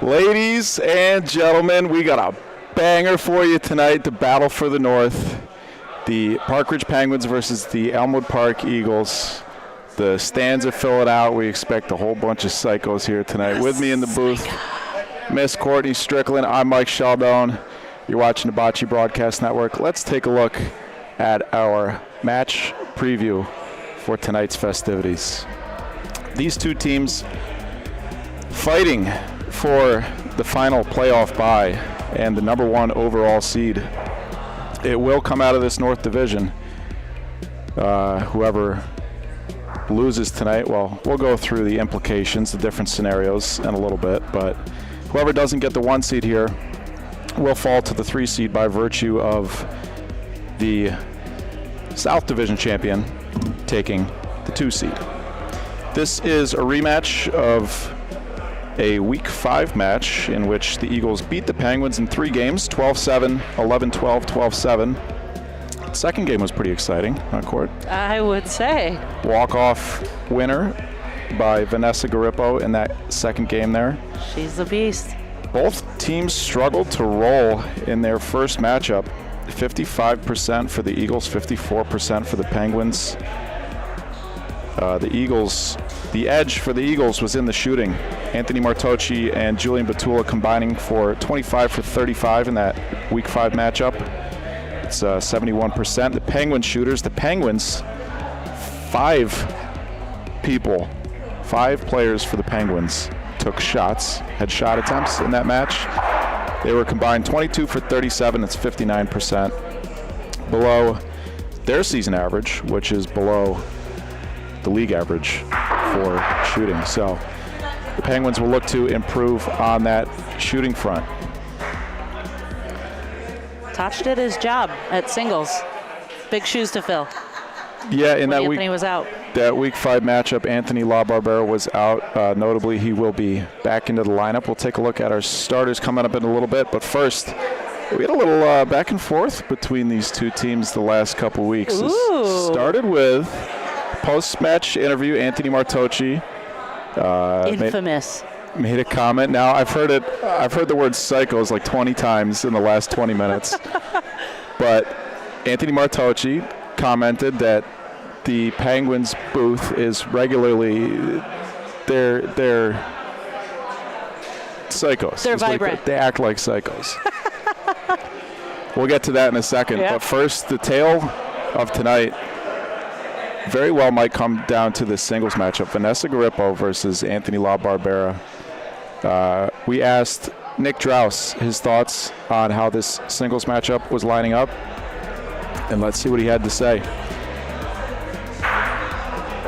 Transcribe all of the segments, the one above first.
Ladies and gentlemen, we got a banger for you tonight. The battle for the North. The Park Ridge Penguins versus the Elmwood Park Eagles. The stands are filling out. We expect a whole bunch of psychos here tonight. With me in the booth, Miss Courtney Strickland. I'm Mike Sheldon. You're watching the Bocce Broadcast Network. Let's take a look at our match preview for tonight's festivities. These two teams fighting for the final playoff bye and the number one overall seed. It will come out of this North Division. Whoever loses tonight, well, we'll go through the implications, the different scenarios in a little bit, but whoever doesn't get the 1 seed here will fall to the 3 seed by virtue of the South Division champion taking the 2 seed. This is a rematch of a Week 5 match in which the Eagles beat the Penguins in 3 games, 12-7, 11-12, 12-7. Second game was pretty exciting, huh, Court? I would say. Walk-off winner by Vanessa Garippo in that second game there. She's a beast. Both teams struggled to roll in their first matchup. 55% for the Eagles, 54% for the Penguins. The edge for the Eagles was in the shooting. Anthony Martocci and Julian Batula combining for 25 for 35 in that Week 5 matchup. It's 71%. The Penguin shooters, the Penguins, 5 players for the Penguins took shots, had shot attempts in that match. They were combined 22 for 37. It's 59%. Below their season average, which is below the league average for shooting. So the Penguins will look to improve on that shooting front. Touch did his job at singles. Big shoes to fill. Yeah, in that Anthony was out. That Week 5 matchup, Anthony LaBarbera was out. Notably, he will be back into the lineup. We'll take a look at our starters coming up in a little bit. But first, we had a little back and forth between these two teams the last couple weeks. Ooh. Started with post-match interview. Anthony Martocci Infamous. made a comment. Now I've heard the word psychos like 20 times in the last 20 minutes. But Anthony Martocci commented that the Penguins booth is regularly they're psychos. They're It's vibrant. Like they act like psychos. We'll get to that in a second. Yep. But first, the tale of tonight very well might come down to the singles matchup. Vanessa Garippo versus Anthony LaBarbera. We asked Nick Draus his thoughts on how this singles matchup was lining up. And let's see what he had to say.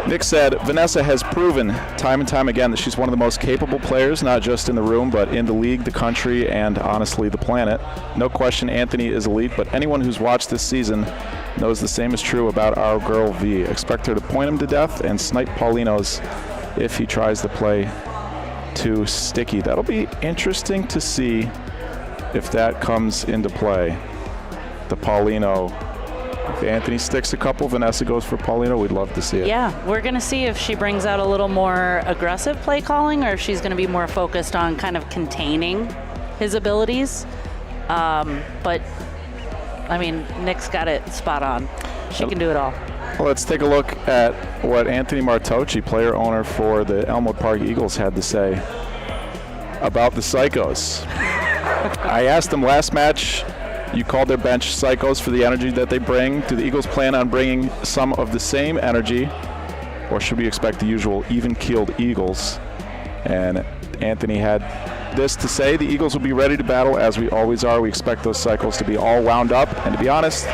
Nick said, Vanessa has proven time and time again that she's one of the most capable players, not just in the room, but in the league, the country, and honestly, the planet. No question Anthony is elite, but anyone who's watched this season knows the same is true about our girl V. Expect her to point him to death and snipe Paulino's if he tries to play too sticky. That'll be interesting to see if that comes into play. The Paulino. If Anthony sticks a couple, Vanessa goes for Paulino, we'd love to see it. Yeah, we're going to see if she brings out a little more aggressive play calling or if she's going to be more focused on kind of containing his abilities. But, I mean, Nick's got it spot on. She can do it all. Well, let's take a look at what Anthony Martocci, player owner for the Elmwood Park Eagles, had to say about the psychos. I asked him last match, you called their bench psychos for the energy that they bring. Do the Eagles plan on bringing some of the same energy, or should we expect the usual even-keeled Eagles? And Anthony had this to say: the Eagles will be ready to battle as we always are. We expect those cycles to be all wound up, and to be honest,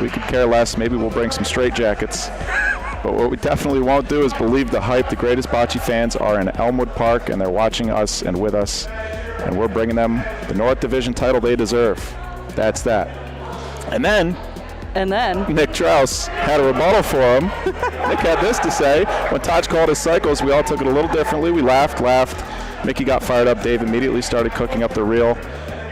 we could care less. Maybe we'll bring some straitjackets. But what we definitely won't do is believe the hype. The greatest bocce fans are in Elmwood Park, and they're watching us and with us, and we're bringing them the North Division title they deserve. That's that. And then Nick Draus had a rebuttal for him. Nick had this to say: when Taj called us psychos, we all took it a little differently. We laughed. Mickey got fired up. Dave immediately started cooking up the reel.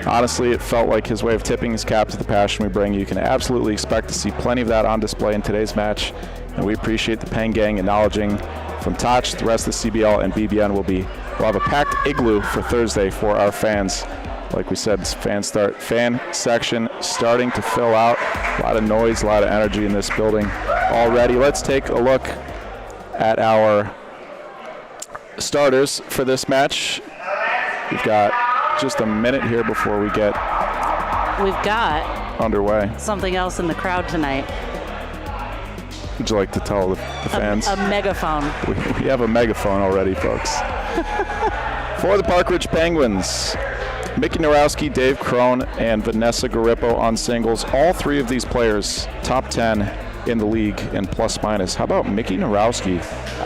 Honestly, it felt like his way of tipping his cap to the passion we bring. You can absolutely expect to see plenty of that on display in today's match, and we appreciate the Peng Gang acknowledging from Toch, the rest of the CBL and BBN will be We'll have a packed igloo for Thursday for our fans. Like we said, fan section starting to fill out. A lot of noise, a lot of energy in this building already. Let's take a look at our starters for this match. We've got just a minute here before we get underway. Something else in the crowd tonight. Would you like to tell the fans? A megaphone. We have a megaphone already, folks. For the Park Ridge Penguins, Mickey Narowski, Dave Crone, and Vanessa Garippo on singles. All three of these players, top 10 in the league in plus minus. How about Mickey Narowski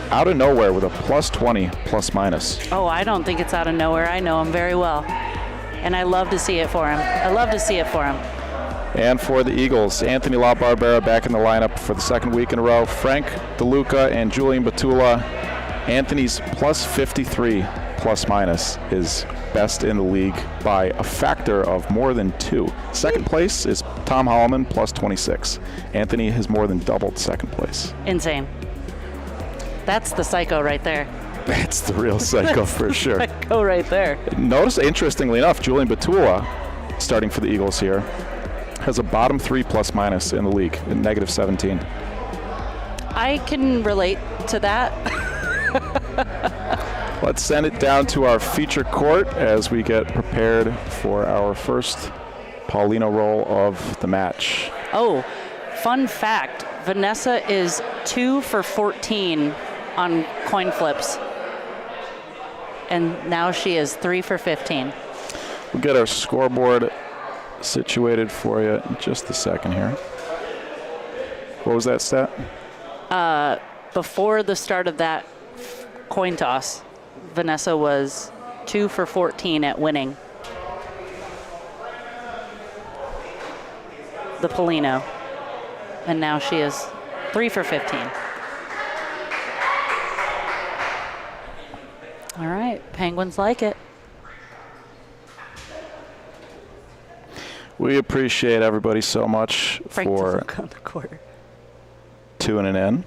out of nowhere with a plus 20 plus minus? Oh, I don't think it's out of nowhere. I know him very well. And I love to see it for him. And for the Eagles, Anthony LaBarbera back in the lineup for the second week in a row. Frank DeLuca and Julian Batula. Anthony's plus 53 plus minus is best in the league by a factor of more than 2. Second place is Tom Holloman, plus 26. Anthony has more than doubled second place. Insane. That's the psycho right there. That's the real psycho for sure. Psycho right there. Notice, interestingly enough, Julian Batula, starting for the Eagles here, has a bottom 3 plus minus in the league, at negative 17. I can relate to that. Let's send it down to our feature court as we get prepared for our first Paulino roll of the match. Oh, fun fact. Vanessa is 2 for 14 on coin flips. And now she is 3 for 15. We'll get our scoreboard situated for you in just a second here. What was that stat? Before the start of that coin toss, Vanessa was 2 for 14 at winning the Paulino. And now she is 3 for 15. All right, Penguins like it. We appreciate everybody so much for tuning in.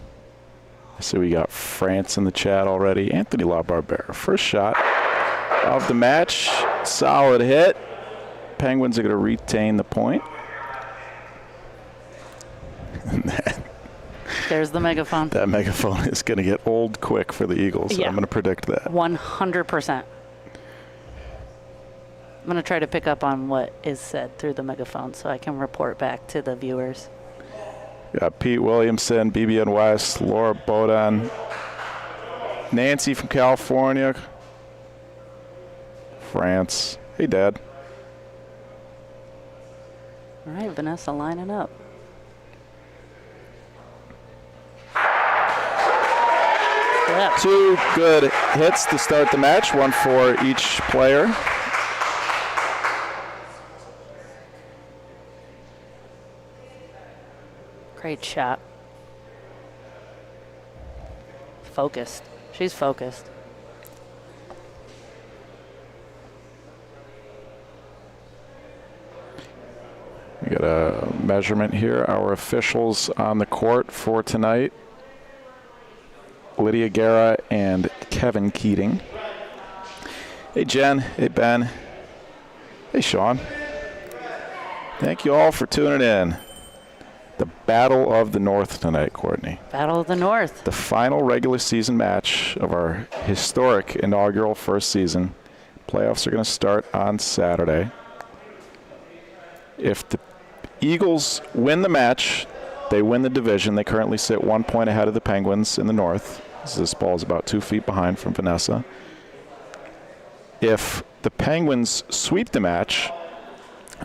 So we got France in the chat already. Anthony LaBarbera, first shot of the match. Solid hit. Penguins are going to retain the point. There's the megaphone. That megaphone is going to get old quick for the Eagles. Yeah. I'm going to predict that. 100%. I'm going to try to pick up on what is said through the megaphone so I can report back to the viewers. Got Pete Williamson, BBN West, Laura Bodan, Nancy from California, France. Hey, Dad. All right, Vanessa lining up. Yep. 2 good hits to start the match, 1 for each player. Great shot. Focused. She's focused. We got a measurement here. Our officials on the court for tonight: Lydia Guerra and Kevin Keating. Hey, Jen. Hey, Ben. Hey, Sean. Thank you all for tuning in. The Battle of the North tonight, Courtney. Battle of the North. The final regular season match of our historic inaugural first season. Playoffs are going to start on Saturday. If the Eagles win the match, they win the division. They currently sit 1 point ahead of the Penguins in the North. This ball is about 2 feet behind from Vanessa. If the Penguins sweep the match,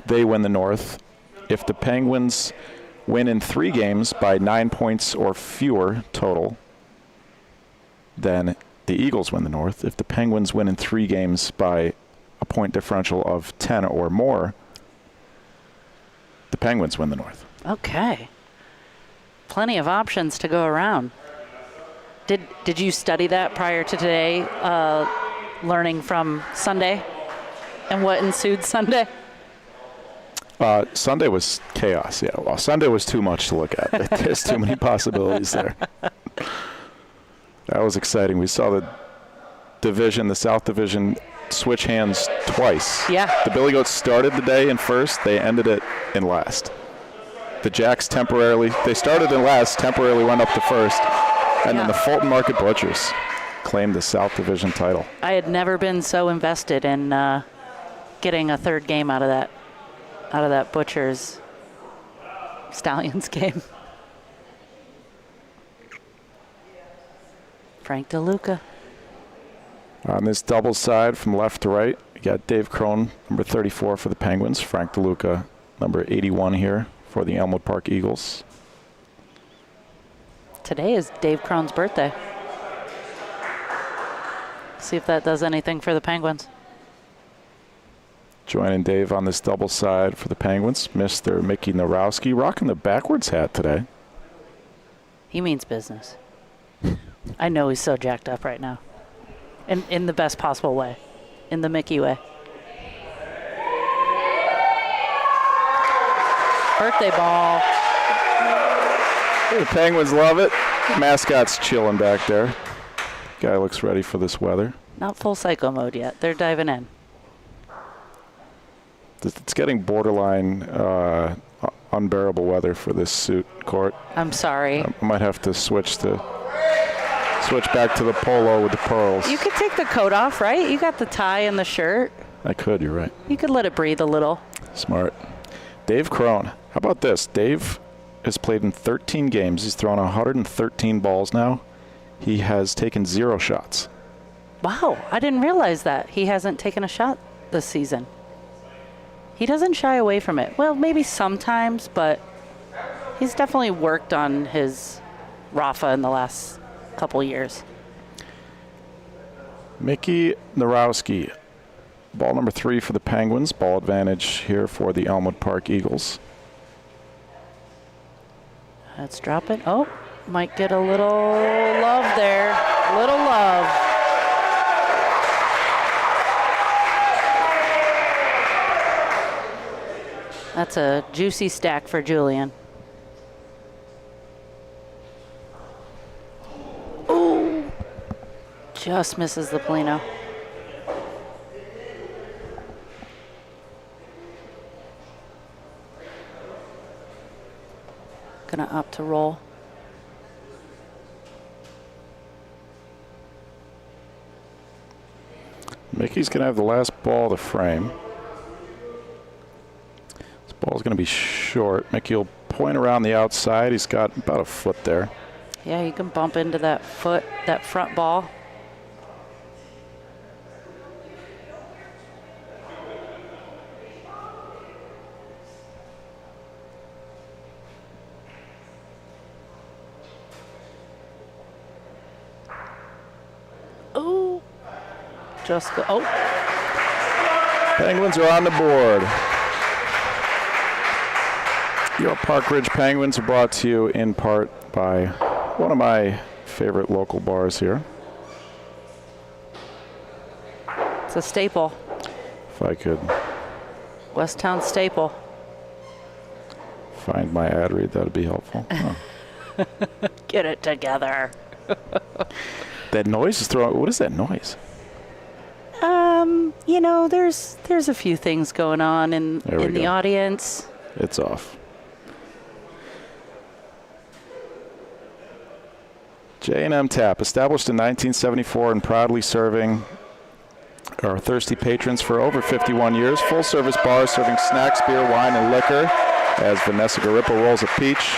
they win the North. If the Penguins win in 3 games by 9 points or fewer total, then the Eagles win the North. If the Penguins win in 3 games by a point differential of 10 or more, the Penguins win the North. Okay. Plenty of options to go around. Did you study that prior to today, learning from Sunday and what ensued Sunday? Sunday was chaos, yeah. Well, Sunday was too much to look at. There's too many possibilities there. That was exciting. We saw the division, the South Division, switch hands twice. Yeah. The Billy Goats started the day in first. They ended it in last. The Jacks they started in last, temporarily went up to first. And then the Fulton Market Butchers claimed the South Division title. I had never been so invested in getting a third game out of that Butchers Stallions game. Frank DeLuca. On this double side from left to right, you got Dave Crone, number 34 for the Penguins. Frank DeLuca, number 81 here for the Elmwood Park Eagles. Today is Dave Crone's birthday. See if that does anything for the Penguins. Joining Dave on this double side for the Penguins, Mr. Mickey Narowski, rocking the backwards hat today. He means business. I know he's so jacked up right now. In the best possible way. In the Mickey way. Birthday ball. The Penguins love it. Mascot's chilling back there. Guy looks ready for this weather. Not full psycho mode yet. They're diving in. It's getting borderline unbearable weather for this suit, Court. I'm sorry. I might have to switch back to the polo with the pearls. You could take the coat off, right? You got the tie and the shirt. I could, you're right. You could let it breathe a little. Smart. Dave Crone. How about this? Dave has played in 13 games. He's thrown 113 balls now. He has taken 0 shots. Wow, I didn't realize that. He hasn't taken a shot this season. He doesn't shy away from it. Well, maybe sometimes, but he's definitely worked on his Rafa in the last couple years. Mickey Narowski, ball number 3 for the Penguins. Ball advantage here for the Elmwood Park Eagles. Let's drop it. Oh, might get a little love there. A little love. That's a juicy stack for Julian. Ooh. Just misses the Polino. Gonna opt to roll. Mickey's gonna have the last ball to frame. This ball's gonna be short. Mickey will point around the outside. He's got about a foot there. Yeah, you can bump into that foot, that front ball. Ooh. Just go. Oh. Penguins are on the board. Your Park Ridge Penguins are brought to you in part by one of my favorite local bars here. It's a staple. If I could Westtown staple. find my ad read, that would be helpful. Oh. Get it together. That noise is throwing. What is that noise? You know, there's a few things going on in the audience. It's off. J&M Tap, established in 1974 and proudly serving our thirsty patrons for over 51 years. Full-service bar serving snacks, beer, wine, and liquor. As Vanessa Garippo rolls a peach,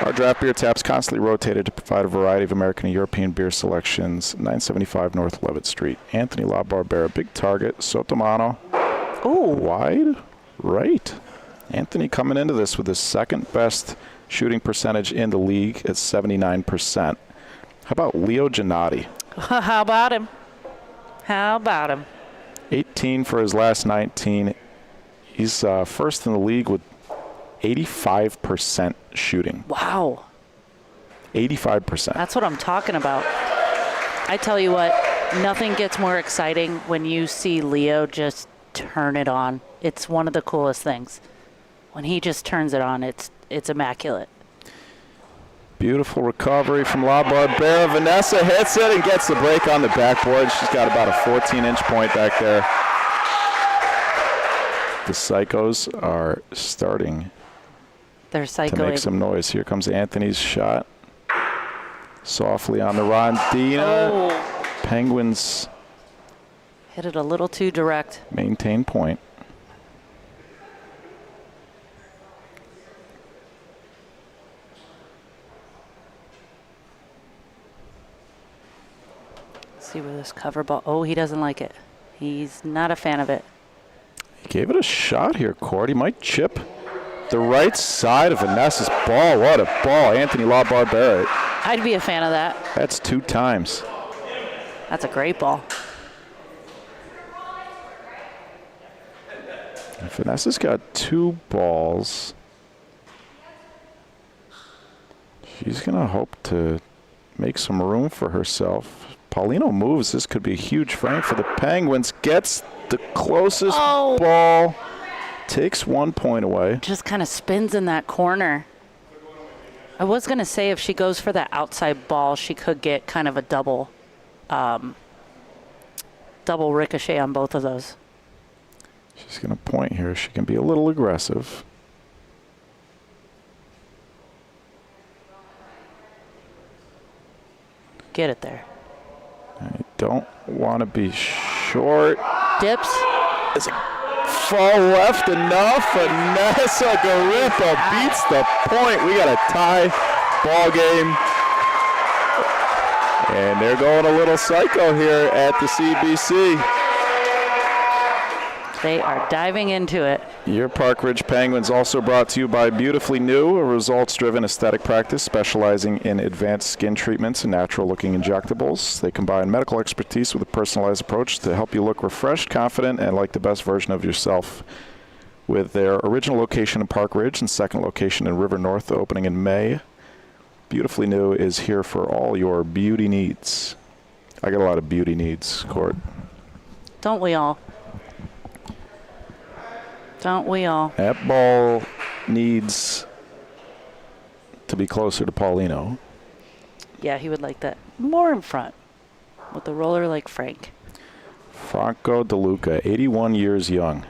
our draft beer taps constantly rotated to provide a variety of American and European beer selections. 975 North Levitt Street. Anthony LaBarbera, big target. Sotomano, wide right. Anthony coming into this with his second best shooting percentage in the league at 79%. How about Leo Gennady? How about him? How about him? 18 for his last 19. He's first in the league with 85% shooting. Wow. 85%. That's what I'm talking about. I tell you what, nothing gets more exciting when you see Leo just turn it on. It's one of the coolest things. When he just turns it on, it's immaculate. Beautiful recovery from La Barbera. Vanessa hits it and gets the break on the backboard. She's got about a 14-inch point back there. The Psychos are starting to make some noise. Here comes Anthony's shot. Softly on the Rondina. Oh. Penguins hit it a little too direct. Maintain point. See where this cover ball. Oh, he doesn't like it. He's not a fan of it. He gave it a shot here, Cord. He might chip the right side of Vanessa's ball. What a ball. Anthony La Barbera. I'd be a fan of that. That's 2 times. That's a great ball. And Vanessa's got 2 balls. She's going to hope to make some room for herself. Paulino moves. This could be a huge frame for the Penguins. Gets the closest ball. Takes 1 point away. Just kind of spins in that corner. I was going to say if she goes for that outside ball, she could get kind of a double ricochet on both of those. She's going to point here. She can be a little aggressive. Get it there. I don't want to be short. Dips. It's a fall left enough. Vanessa Gariffa beats the point. We got a tie ball game. And they're going a little psycho here at the CBC. They are diving into it. Your Park Ridge Penguins also brought to you by Beautifully New, a results-driven aesthetic practice specializing in advanced skin treatments and natural-looking injectables. They combine medical expertise with a personalized approach to help you look refreshed, confident, and like the best version of yourself. With their original location in Park Ridge and second location in River North opening in May, Beautifully New is here for all your beauty needs. I got a lot of beauty needs, Court. Don't we all? Don't we all? That ball needs to be closer to Paulino. Yeah, he would like that. More in front with a roller like Frank. Franco DeLuca, 81 years young.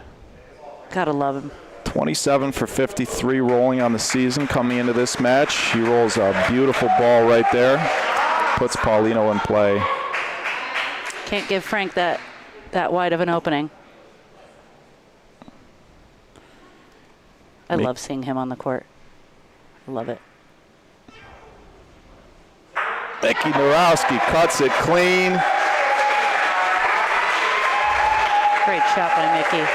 Gotta love him. 27 for 53 rolling on the season coming into this match. He rolls a beautiful ball right there. Puts Paulino in play. Can't give Frank that wide of an opening. I love seeing him on the court. Love it. Mickey Norowski cuts it clean. Great shot by Mickey.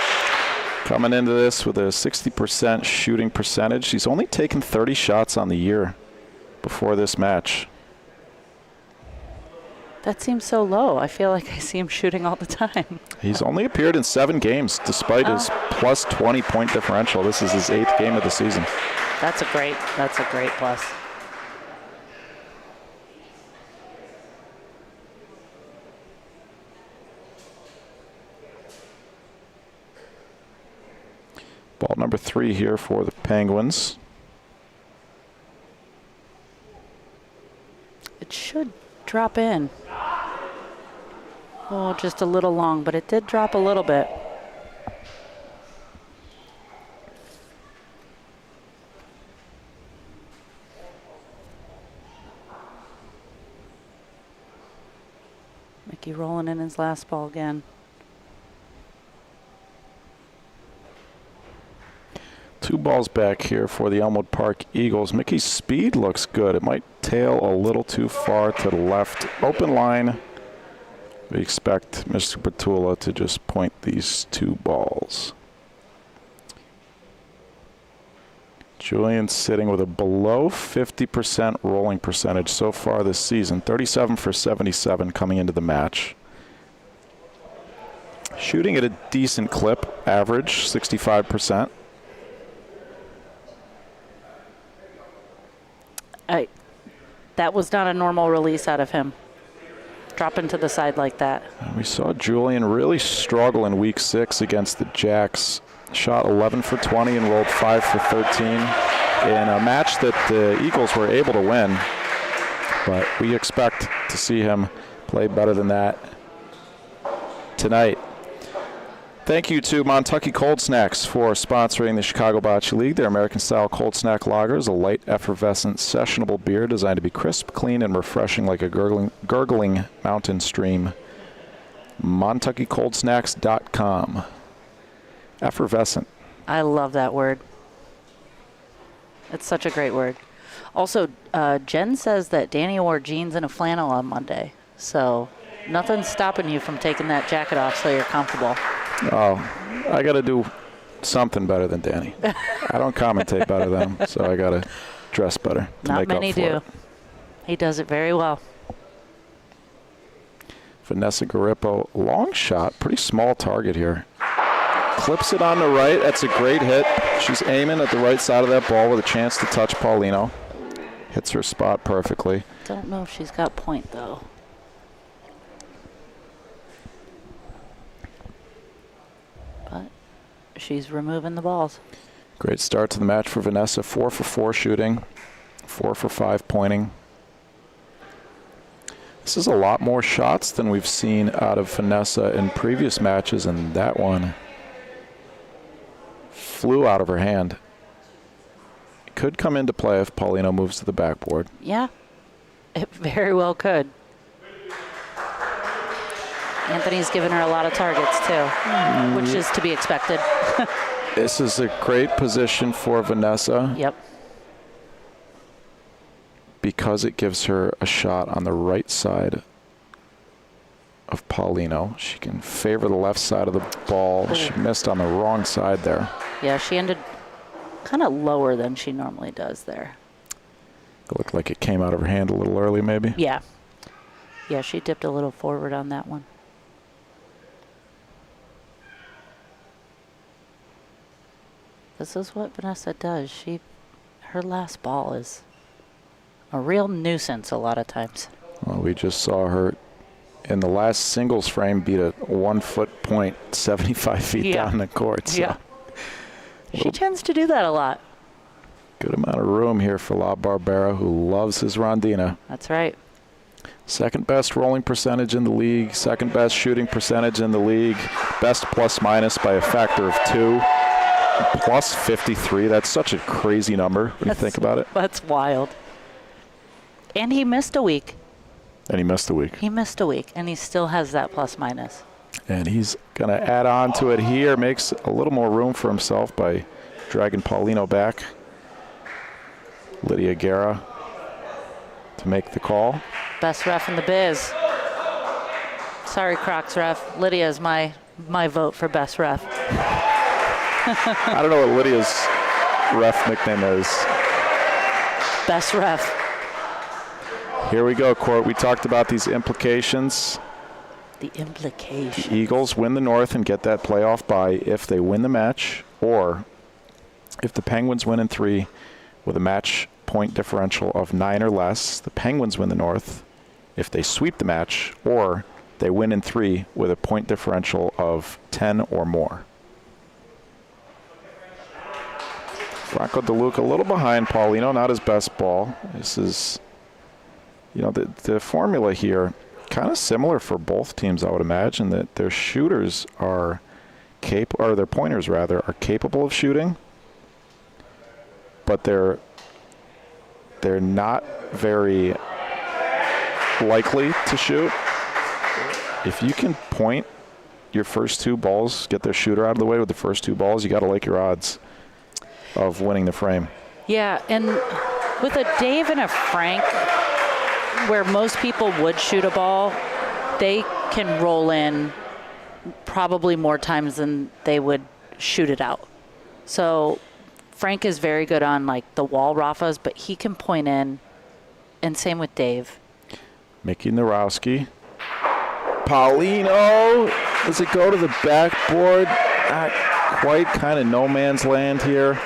Coming into this with a 60% shooting percentage. He's only taken 30 shots on the year before this match. That seems so low. I feel like I see him shooting all the time. He's only appeared in 7 games despite his plus 20 point differential. This is his 8th game of the season. That's a great plus. Ball number 3 here for the Penguins. It should drop in. Oh, just a little long, but it did drop a little bit. Mickey rolling in his last ball again. Two balls back here for the Elmwood Park Eagles. Mickey's speed looks good. It might tail a little too far to the left. Open line. We expect Mr. Petula to just point these 2 balls. Julian sitting with a below 50% rolling percentage so far this season. 37 for 77 coming into the match. Shooting at a decent clip, average 65%. That was not a normal release out of him. Dropping to the side like that. We saw Julian really struggle in week 6 against the Jacks. Shot 11 for 20 and rolled 5 for 13. in a match that the Eagles were able to win. But we expect to see him play better than that tonight. Thank you to Montucky Cold Snacks for sponsoring the Chicago Bocce League. Their American-style cold snack lager is a light, effervescent, sessionable beer designed to be crisp, clean, and refreshing like a gurgling mountain stream. MontuckyColdSnacks.com. Effervescent. I love that word. It's such a great word. Also, Jen says that Danny wore jeans and a flannel on Monday. So nothing's stopping you from taking that jacket off so you're comfortable. Oh, I got to do something better than Danny. I don't commentate better than him, so I got to dress better to Not make many up for do. it. He does it very well. Vanessa Garippo, long shot, pretty small target here. Clips it on the right. That's a great hit. She's aiming at the right side of that ball with a chance to touch Paulino. Hits her spot perfectly. Don't know if she's got point, though. But she's removing the balls. Great start to the match for Vanessa. 4 for 4 shooting, 4 for 5 pointing. This is a lot more shots than we've seen out of Vanessa in previous matches, and that one flew out of her hand. It could come into play if Paulino moves to the backboard. Yeah, it very well could. Anthony's given her a lot of targets, too, which is to be expected. This is a great position for Vanessa. Yep. Because it gives her a shot on the right side of Paulino. She can favor the left side of the ball. Ooh. She missed on the wrong side there. Yeah, she ended kind of lower than she normally does there. It looked like it came out of her hand a little early, maybe. Yeah. Yeah, she dipped a little forward on that one. This is what Vanessa does. Her last ball is a real nuisance a lot of times. Well, we just saw her in the last singles frame beat a 1 foot point 75 feet down the court. So yeah. She tends to do that a lot. Good amount of room here for La Barbera, who loves his rondina. That's right. Second best rolling percentage in the league, second best shooting percentage in the league, best plus minus by a factor of 2, plus 53. That's such a crazy number when you think about it. That's wild. And he missed a week. And he missed a week. He missed a week, and he still has that plus minus. And he's going to add on to it here, makes a little more room for himself by dragging Paulino back. Lydia Guerra to make the call. Best ref in the biz. Sorry, Crocs ref. Lydia is my vote for best ref. I don't know what Lydia's ref nickname is. Best ref. Here we go, Court. We talked about these implications. The implication. The Eagles win the North and get that playoff bye if they win the match, or if the Penguins win in 3 with a match point differential of 9 or less, the Penguins win the North if they sweep the match, or they win in 3 with a point differential of 10 or more. Franco DeLuca a little behind Paulino, not his best ball. This is, you know, the formula here kind of similar for both teams, I would imagine, that their shooters are or their pointers rather are capable of shooting, but they're not very likely to shoot. If you can point your first 2 balls, get their shooter out of the way with the first 2 balls, you got to like your odds of winning the frame. Yeah, and with a Dave and a Frank, where most people would shoot a ball, they can roll in probably more times than they would shoot it out. So Frank is very good on like the wall Rafas, but he can point in, and same with Dave. Mickey Narowski. Paulino, does it go to the backboard? Not quite, kind of no man's land here.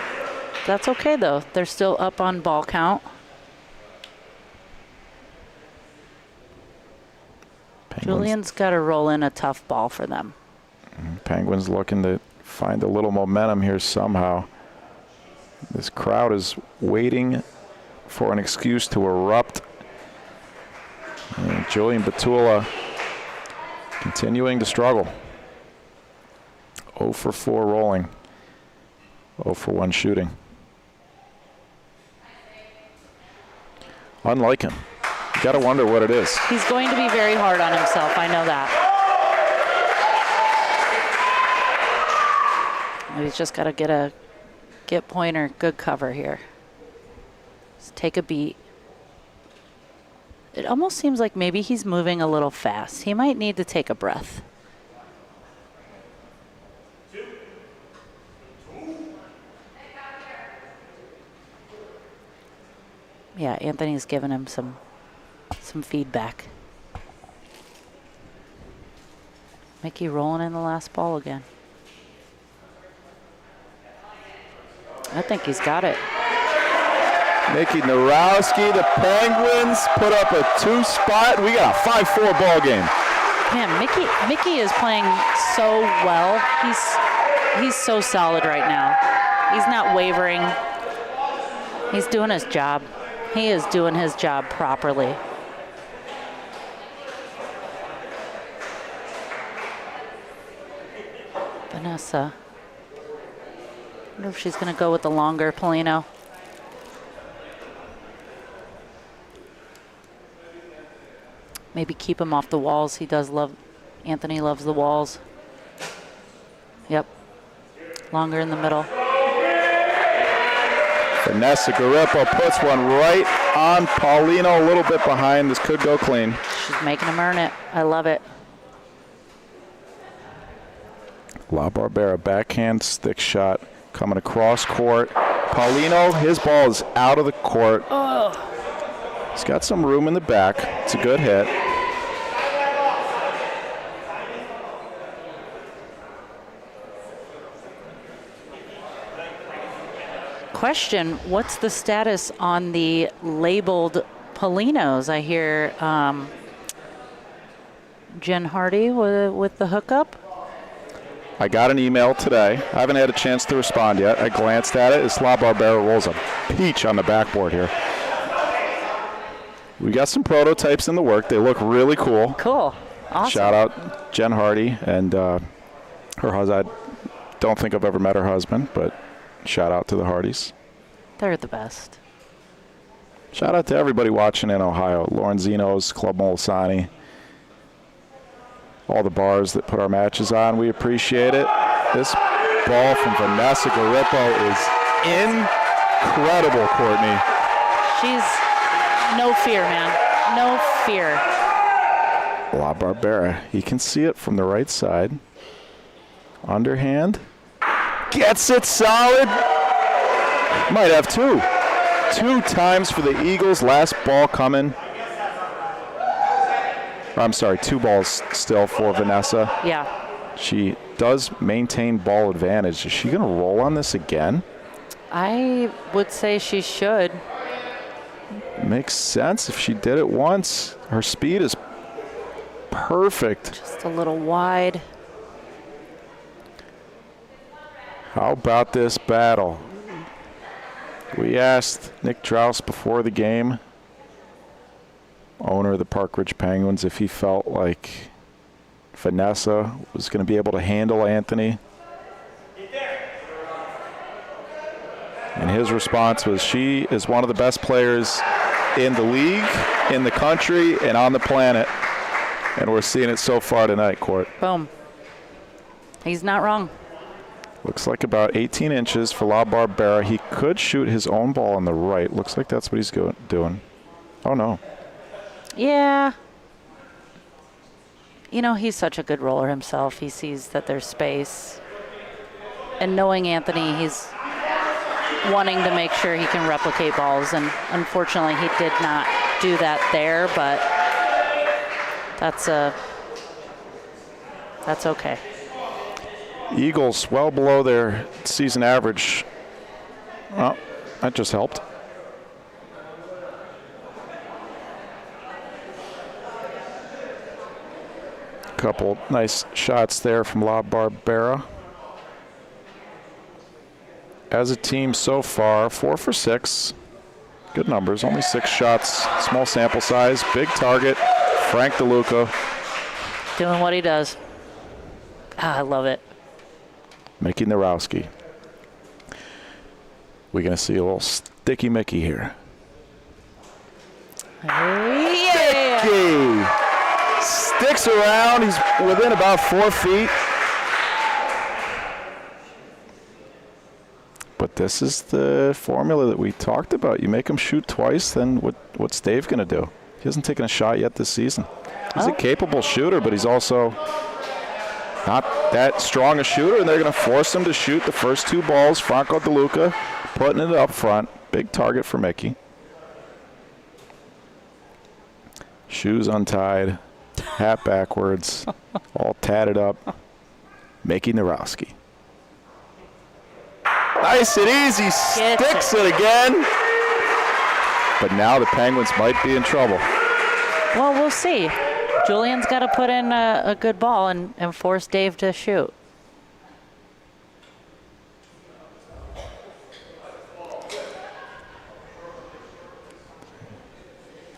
That's okay though. They're still up on ball count. Julian's got to roll in a tough ball for them. Penguins looking to find a little momentum here somehow. This crowd is waiting for an excuse to erupt. And Julian Batula continuing to struggle. 0 for 4 rolling. 0 for 1 shooting. Unlike him. You got to wonder what it is. He's going to be very hard on himself. I know that. He's just got to get pointer, good cover here. Just take a beat. It almost seems like maybe he's moving a little fast. He might need to take a breath. Yeah, Anthony's giving him some feedback. Mickey rolling in the last ball again. I think he's got it. Mickey Narowski, the Penguins put up a 2-spot. We got a 5-4 ball game. Man, Mickey is playing so well. He's so solid right now. He's not wavering. He's doing his job. He is doing his job properly. Vanessa. I wonder if she's going to go with the longer Polino. Maybe keep him off the walls. Anthony loves the walls. Yep. Longer in the middle. Vanessa Garippo puts one right on Paulino, a little bit behind. This could go clean. She's making him earn it. I love it. La Barbera backhand stick shot coming across court. Paulino, his ball is out of the court. Oh. He's got some room in the back. It's a good hit. Question, what's the status on the labeled Polinos? I hear Jen Hardy with the hookup. I got an email today. I haven't had a chance to respond yet. I glanced at it. It's La Barbera rolls a peach on the backboard here. We got some prototypes in the work. They look really cool. Cool. Awesome. Shout out Jen Hardy and her husband. I don't think I've ever met her husband, but shout out to the Hardys. They're the best. Shout out to everybody watching in Ohio. Lorenzino's, Club Molisani, all the bars that put our matches on. We appreciate it. This ball from Vanessa Garippo is incredible, Courtney. She's no fear, man. No fear. La Barbera. You can see it from the right side. Underhand. Gets it solid. Might have two. 2 times for the Eagles. Last ball coming. I'm sorry, 2 balls still for Vanessa. Yeah. She does maintain ball advantage. Is she going to roll on this again? I would say she should. Makes sense if she did it once. Her speed is perfect. Just a little wide. How about this battle? We asked Nick Draus before the game, owner of the Park Ridge Penguins, if he felt like Vanessa was going to be able to handle Anthony. And his response was, she is one of the best players in the league, in the country, and on the planet. And we're seeing it so far tonight, Court. Boom. He's not wrong. Looks like about 18 inches for La Barbera. He could shoot his own ball on the right. Looks like that's what he's doing. Oh, no. Yeah. You know, he's such a good roller himself. He sees that there's space. And knowing Anthony, he's wanting to make sure he can replicate balls. And unfortunately, he did not do that there, but that's okay. Eagles well below their season average. Oh, that just helped. Couple nice shots there from La Barbera. as a team so far, 4 for 6. Good numbers, only 6 shots, small sample size, big target. Frank DeLuca. Doing what he does. I love it. Mickey Narowski. We're going to see a little sticky Mickey here. Yeah. Mickey sticks around. He's within about 4 feet. But this is the formula that we talked about. You make him shoot twice, then what's Dave going to do? He hasn't taken a shot yet this season. He's a capable shooter, but he's also not that strong a shooter, and they're going to force him to shoot the first 2 balls. Franco DeLuca putting it up front. Big target for Mickey. Shoes untied, hat backwards, all tatted up. Mickey Narowski. Nice and easy, sticks it again. But now the Penguins might be in trouble. Well, we'll see. Julian's got to put in a good ball and force Dave to shoot.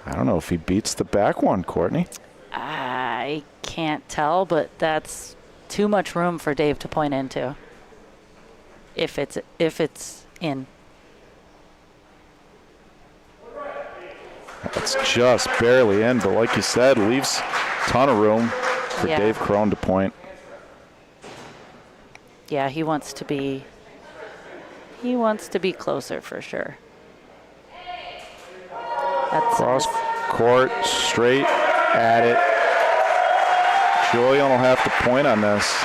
I don't know if he beats the back one, Courtney. I can't tell, but that's too much room for Dave to point into. If it's in. It's just barely in, but like you said, leaves a ton of room for Dave Crone to point. Yeah, he wants to be closer for sure. Cross court, straight at it. Julian will have to point on this.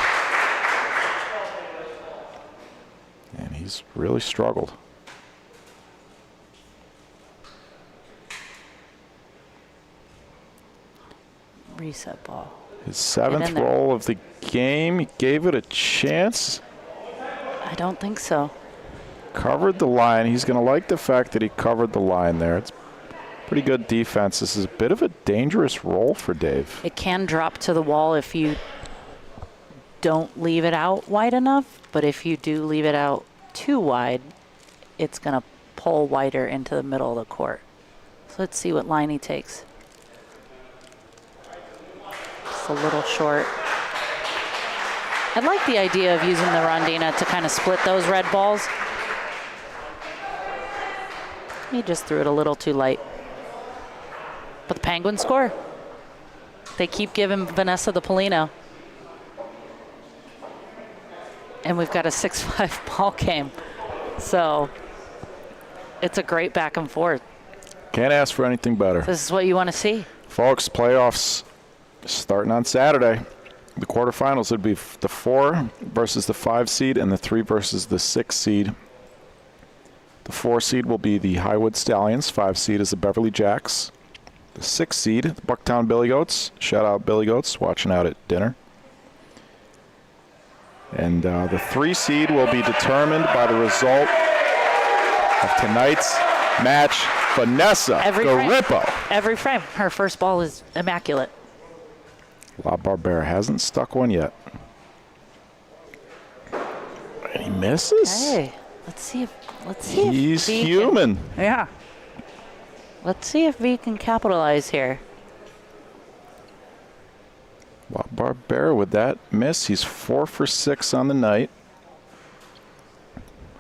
And he's really struggled. Reset ball. His 7th roll of the game. He gave it a chance. I don't think so. Covered the line. He's going to like the fact that he covered the line there. It's pretty good defense. This is a bit of a dangerous roll for Dave. It can drop to the wall if you don't leave it out wide enough, but if you do leave it out too wide, it's going to pull wider into the middle of the court. So let's see what line he takes. It's a little short. I like the idea of using the Rondina to kind of split those red balls. He just threw it a little too light. But the Penguins score. They keep giving Vanessa the Polino. And we've got a 6-5 ball game. So it's a great back and forth. Can't ask for anything better. This is what you want to see. Folks, playoffs starting on Saturday. The quarterfinals would be the 4 versus the 5 seed and the 3 versus the 6 seed. The 4 seed will be the Highwood Stallions. 5 seed is the Beverly Jacks. The 6 seed, the Bucktown Billy Goats. Shout out Billy Goats, watching out at dinner. And the 3 seed will be determined by the result of tonight's match. Vanessa Garippo. Every frame. Her first ball is immaculate. La Barbera hasn't stuck one yet. And he misses. Hey, let's see if he's human. Yeah. Let's see if V can capitalize here. La Barbera with that miss. He's 4 for 6 on the night.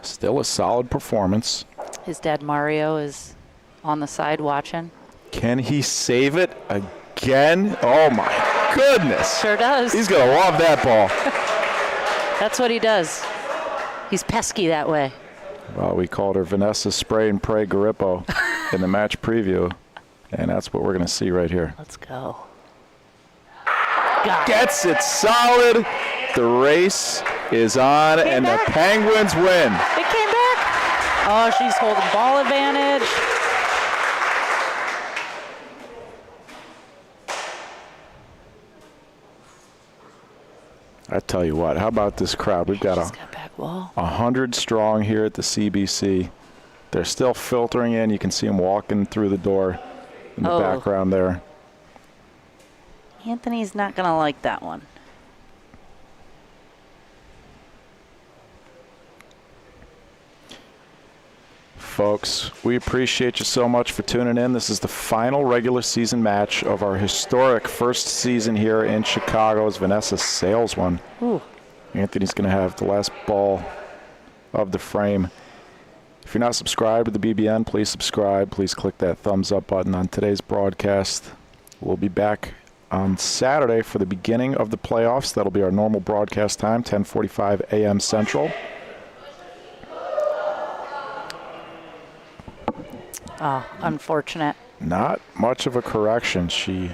Still a solid performance. His dad Mario is on the side watching. Can he save it again? Oh my goodness. Sure does. He's going to love that ball. That's what he does. He's pesky that way. Well, we called her Vanessa Spray and Pray Garippo in the match preview, and that's what we're going to see right here. Let's go. Gets it solid. The race is on, and the Penguins win. It came back. Oh, she's holding ball advantage. I tell you what, how about this crowd? We've got 100 strong here at the CBC. They're still filtering in. You can see them walking through the door in the background there. Anthony's not going to like that one. folks. We appreciate you so much for tuning in. This is the final regular season match of our historic first season here in Chicago as Vanessa sails one. Ooh. Anthony's going to have the last ball of the frame. If you're not subscribed to the BBN, please subscribe. Please click that thumbs up button on today's broadcast. We'll be back on Saturday for the beginning of the playoffs. That'll be our normal broadcast time, 10:45 a.m. Central. Oh, unfortunate. Not much of a correction. She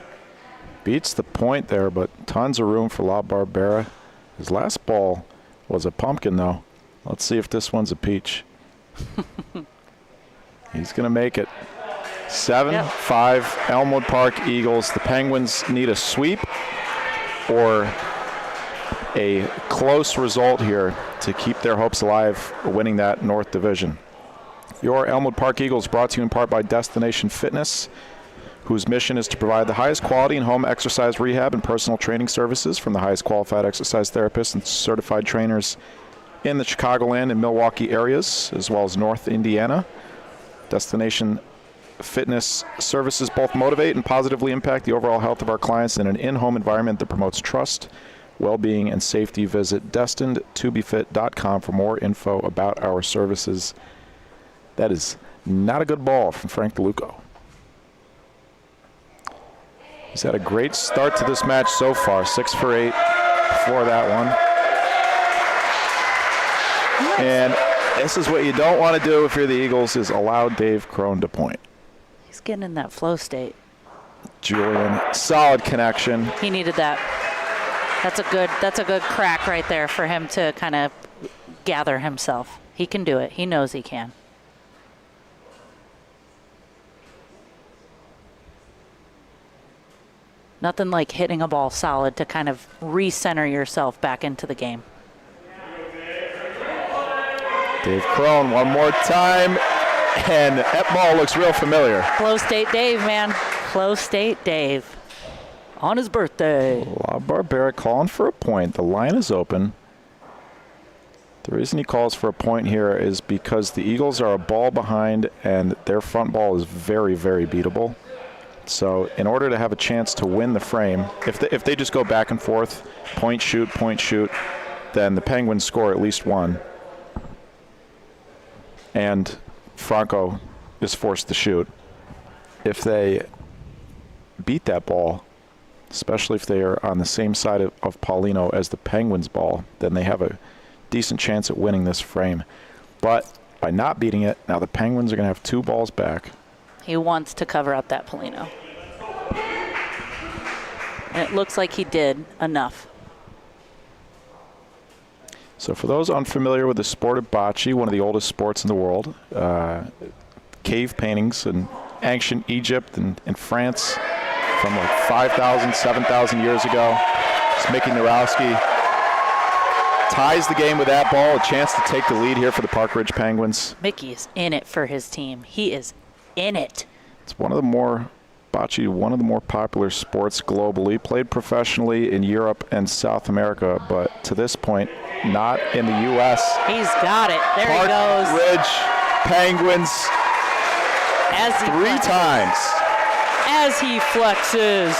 beats the point there, but tons of room for La Barbera. His last ball was a pumpkin, though. Let's see if this one's a peach. He's going to make it. 7-5 Elmwood Park Eagles. The Penguins need a sweep or a close result here to keep their hopes alive winning that North Division. Your Elmwood Park Eagles brought to you in part by Destination Fitness, whose mission is to provide the highest quality in-home exercise rehab and personal training services from the highest qualified exercise therapists and certified trainers in the Chicagoland and Milwaukee areas, as well as North Indiana. Destination Fitness services both motivate and positively impact the overall health of our clients in an in-home environment that promotes trust, well-being, and safety. Visit destinedtobefit.com for more info about our services. That is not a good ball from Frank DeLuco. He's had a great start to this match so far, 6 for 8 before that one. And this is what you don't want to do if you're the Eagles, is allow Dave Crone to point. He's getting in that flow state. Julian, solid connection. He needed that. That's a good crack right there for him to kind of gather himself. He can do it. He knows he can. Nothing like hitting a ball solid to kind of recenter yourself back into the game. Dave Crone one more time, and that ball looks real familiar. Flow State Dave, man. Flow State Dave. On his birthday. La Barbera calling for a point. The line is open. The reason he calls for a point here is because the Eagles are a ball behind, and their front ball is very, very beatable. So in order to have a chance to win the frame, if they just go back and forth, point, shoot, then the Penguins score at least one. And Franco is forced to shoot. If they beat that ball, especially if they are on the same side of Paulino as the Penguins' ball, then they have a decent chance at winning this frame. But by not beating it, now the Penguins are going to have 2 balls back. He wants to cover up that Paulino. And it looks like he did enough. So for those unfamiliar with the sport of bocce, one of the oldest sports in the world, cave paintings in ancient Egypt and France from like 5,000, 7,000 years ago. It's Mickey Narowski ties the game with that ball, a chance to take the lead here for the Park Ridge Penguins. Mickey is in it for his team. He is in it. It's one of the more popular sports globally, played professionally in Europe and South America, but to this point, not in the U.S. He's got it. There Park he goes. Ridge Penguins As he 3 flexes. times. As he flexes.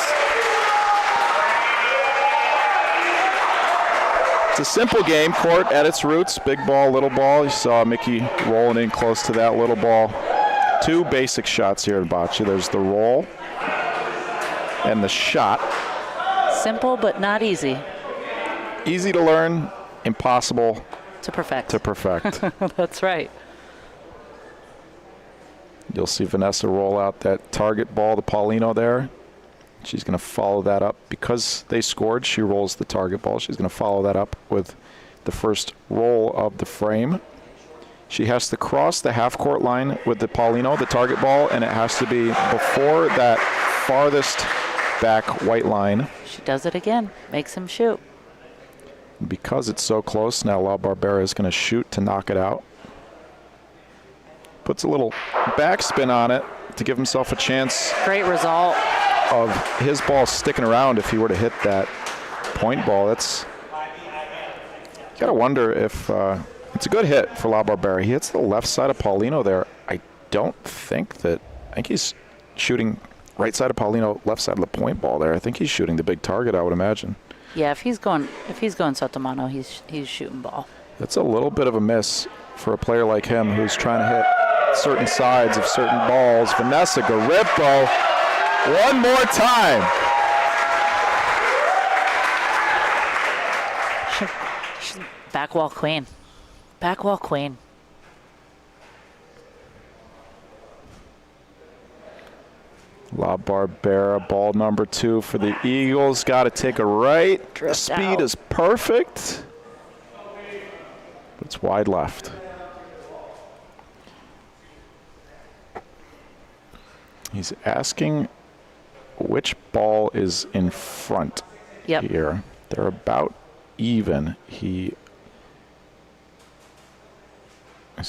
It's a simple game, court at its roots, big ball, little ball. You saw Mickey rolling in close to that little ball. 2 basic shots here in bocce. There's the roll and the shot. Simple but not easy. Easy to learn, impossible To perfect. That's right. You'll see Vanessa roll out that target ball to Paulino there. She's going to follow that up. Because they scored, she rolls the target ball. She's going to follow that up with the first roll of the frame. She has to cross the half-court line with the Paulino, the target ball, and it has to be before that farthest back white line. She does it again. Makes him shoot. Because it's so close, now La Barbera is going to shoot to knock it out. Puts a little backspin on it to give himself a chance Great result. of his ball sticking around if he were to hit that point ball. That's, you got to wonder if It's a good hit for La Barbera. He hits the left side of Paulino there. I think he's shooting right side of Paulino, left side of the point ball there. I think he's shooting the big target, I would imagine. Yeah, if he's going Sotomano, he's shooting ball. That's a little bit of a miss for a player like him who's trying to hit certain sides of certain balls. Vanessa Garippo, one more time. She's back wall queen. Back wall queen. La Barbera, ball number 2 for the Eagles. Got to take a right. The speed is perfect. It's wide left. He's asking which ball is in front here. They're about even. He's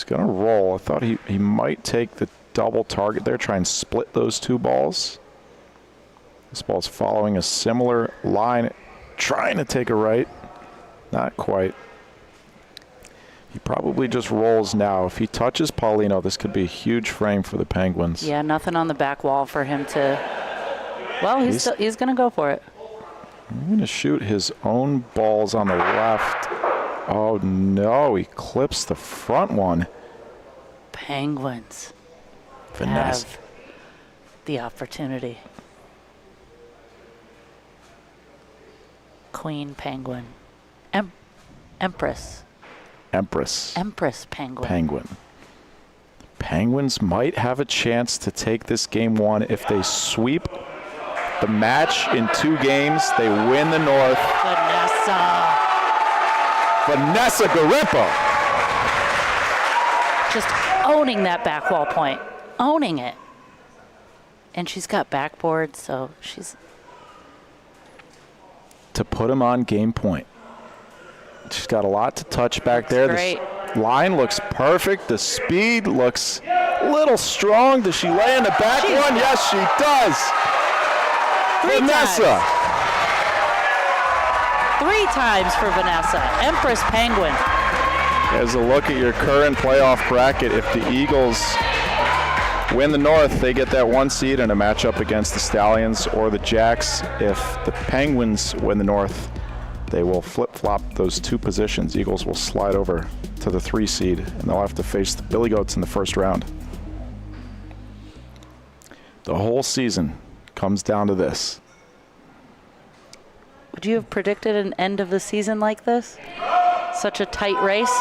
going to roll. I thought he might take the double target there, try and split those two balls. This ball's following a similar line, trying to take a right. Not quite. He probably just rolls now. If he touches Paulino, this could be a huge frame for the Penguins. Yeah, nothing on the back wall for him to. Well, he's going to go for it. I'm going to shoot his own balls on the left. Oh, no. He clips the front one. Penguins Finesse. have the opportunity. Queen Penguin. Empress Penguin. Penguins might have a chance to take this game 1 if they sweep the match in 2 games. They win the North. Vanessa Garippo. Just owning that back wall point. Owning it. And she's got backboard, so she's... To put him on game point. She's got a lot to touch back there. Great. The line looks perfect. The speed looks a little strong. Does she lay in the back one? Yes, she does. 3 times for Vanessa. Empress Penguin. As a look at your current playoff bracket, if the Eagles win the North, they get that 1 seed in a matchup against the Stallions or the Jacks. If the Penguins win the North, they will flip-flop those 2 positions. Eagles will slide over to the 3 seed, and they'll have to face the Billy Goats in the first round. The whole season comes down to this. Would you have predicted an end of the season like this? Such a tight race?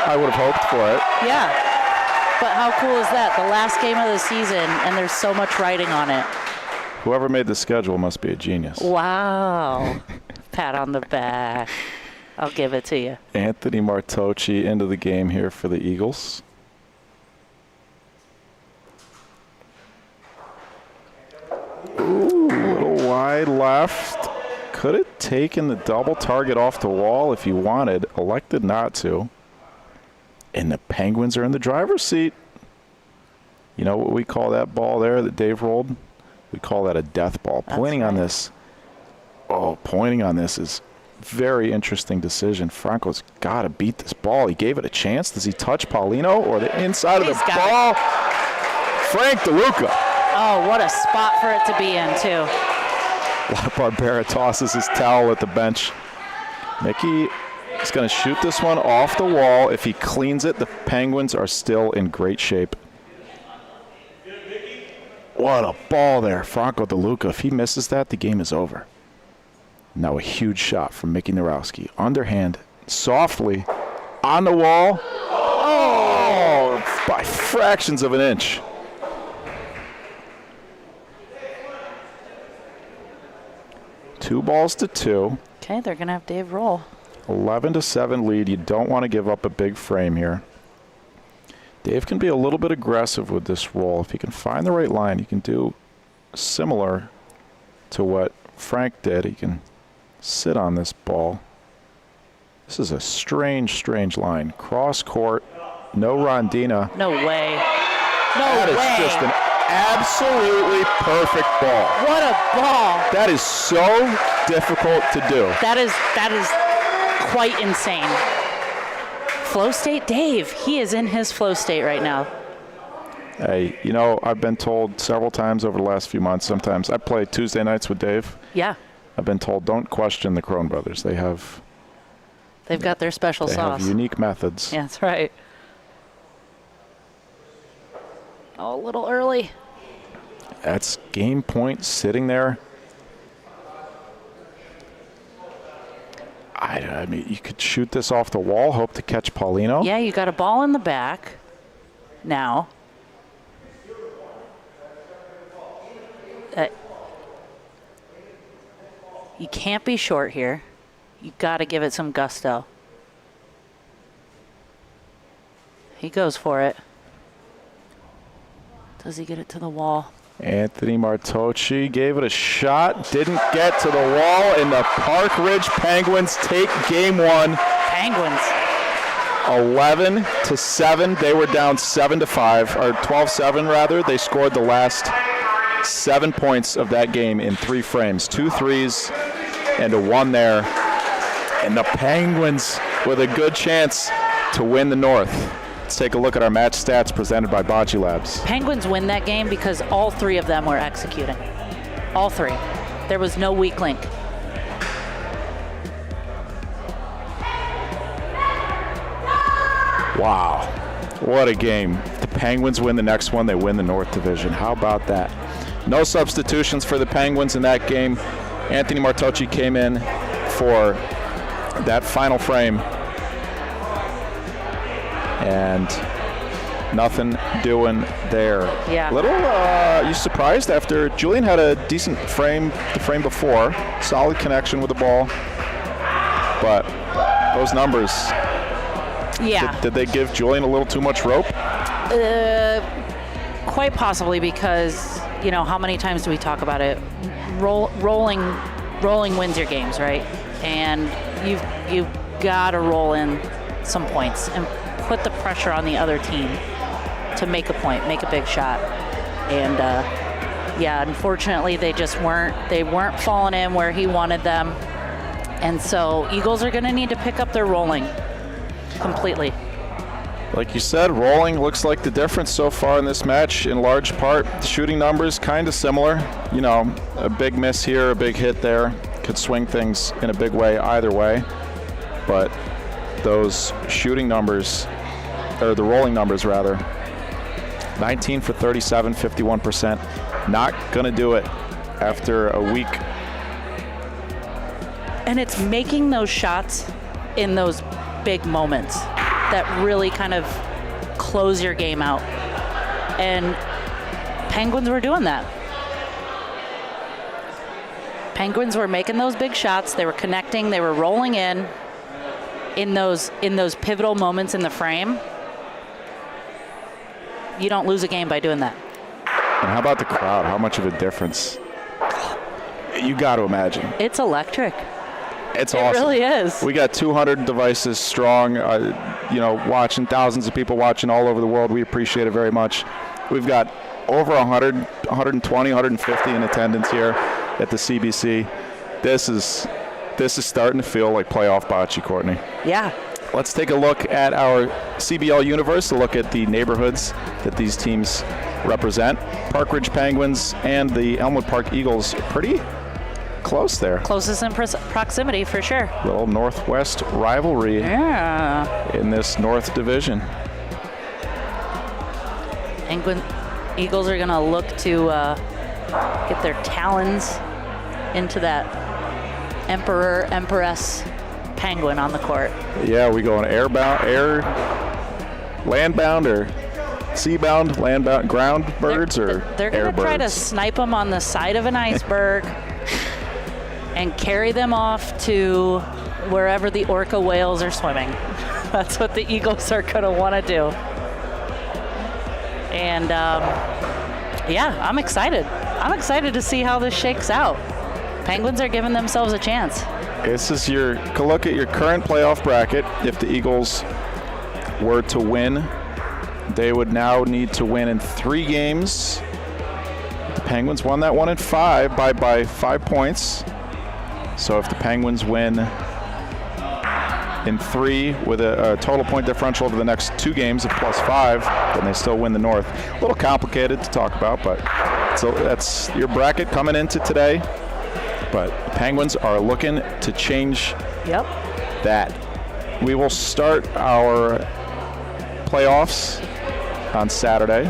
I would have hoped for it. Yeah. But how cool is that? The last game of the season, and there's so much writing on it. Whoever made the schedule must be a genius. Wow. Pat on the back. I'll give it to you. Anthony Martocci into the game here for the Eagles. Ooh, a little wide left. Could have taken the double target off the wall if he wanted. Elected not to. And the Penguins are in the driver's seat. You know what we call that ball there that Dave rolled? We call that a death ball. Pointing on this is very interesting decision. Franco's got to beat this ball. He gave it a chance. Does he touch Paulino or the inside of the ball? Frank DeLuca. Oh, what a spot for it to be in, too. La Barbera tosses his towel at the bench. Mickey is going to shoot this one off the wall. If he cleans it, the Penguins are still in great shape. What a ball there, Franco DeLuca. If he misses that, the game is over. Now a huge shot from Mickey Narowski. Underhand, softly, on the wall. Oh, by fractions of an inch. Two balls to two. Okay, they're going to have Dave roll. 11-7 lead. You don't want to give up a big frame here. Dave can be a little bit aggressive with this roll. If he can find the right line, he can do similar to what Frank did. He can sit on this ball. This is a strange, strange line. Cross court, no Rondina. No way. That is just an absolutely perfect ball. What a ball. That is so difficult to do. That is quite insane. flow state? Dave, he is in his flow state right now. Hey, I've been told several times over the last few months, sometimes I play Tuesday nights with Dave. Yeah. I've been told don't question the Crone brothers. They've got their special sauce. They have unique methods. Yeah, that's right. Oh, a little early. That's game point sitting there. I mean, you could shoot this off the wall, hope to catch Paulino. Yeah, you got a ball in the back now. You can't be short here. You got to give it some gusto. He goes for it. Does he get it to the wall? Anthony Martocci gave it a shot, didn't get to the wall, and the Park Ridge Penguins take game one. Penguins. 11-7. They were down 7-5, or 12-7 rather. They scored the last 7 points of that game in 3 frames. 2 threes and a 1 there. And the Penguins with a good chance to win the North. Let's take a look at our match stats presented by Bocce Labs. Penguins win that game because all 3 of them were executing. All 3. There was no weak link. Wow, what a game. If the Penguins win the next one, they win the North Division. How about that? No substitutions for the Penguins in that game. Anthony Martocci came in for that final frame. And nothing doing there. Yeah. You surprised after Julian had a decent frame the frame before. Solid connection with the ball. But those numbers, yeah. Did they give Julian a little too much rope? Quite possibly, because, how many times do we talk about it? Rolling wins your games, right? And you've got to roll in some points and put the pressure on the other team to make a point, make a big shot. And unfortunately they just weren't falling in where he wanted them. And so Eagles are going to need to pick up their rolling completely. Like you said, rolling looks like the difference so far in this match. In large part, the shooting numbers kind of similar. A big miss here, a big hit there could swing things in a big way either way. But those shooting numbers, or the rolling numbers rather, 19 for 37, 51%. Not going to do it after a week. And it's making those shots in those big moments that really kind of close your game out. And Penguins were doing that. Penguins were making those big shots. They were connecting. They were rolling in those pivotal moments in the frame. You don't lose a game by doing that. And how about the crowd? How much of a difference? You got to imagine. It's electric. It's awesome. It really is. We got 200 devices strong, watching, thousands of people watching all over the world. We appreciate it very much. We've got over 100, 120, 150 in attendance here at the CBC. This is starting to feel like playoff bocce, Courtney. Yeah. Let's take a look at our CBL universe, to look at the neighborhoods that these teams represent. Park Ridge Penguins and the Elmwood Park Eagles are pretty close there. Closest in proximity, for sure. Little Northwest rivalry in this North Division. Eagles are going to look to get their talons into that Emperor, Empress Penguin on the court. Yeah, we going landbound or seabound, landbound, ground birds or they're going to try to snipe them on the side of an iceberg and carry them off to wherever the orca whales are swimming. That's what the Eagles are going to want to do. And I'm excited. I'm excited to see how this shakes out. Penguins are giving themselves a chance. This is your look at your current playoff bracket. If the Eagles were to win, they would now need to win in 3 games. The Penguins won that one in 5 by 5 points. So if the Penguins win in 3 with a total point differential over the next 2 games of +5, then they still win the North. A little complicated to talk about, but so that's your bracket coming into today. But the Penguins are looking to change that. We will start our playoffs on Saturday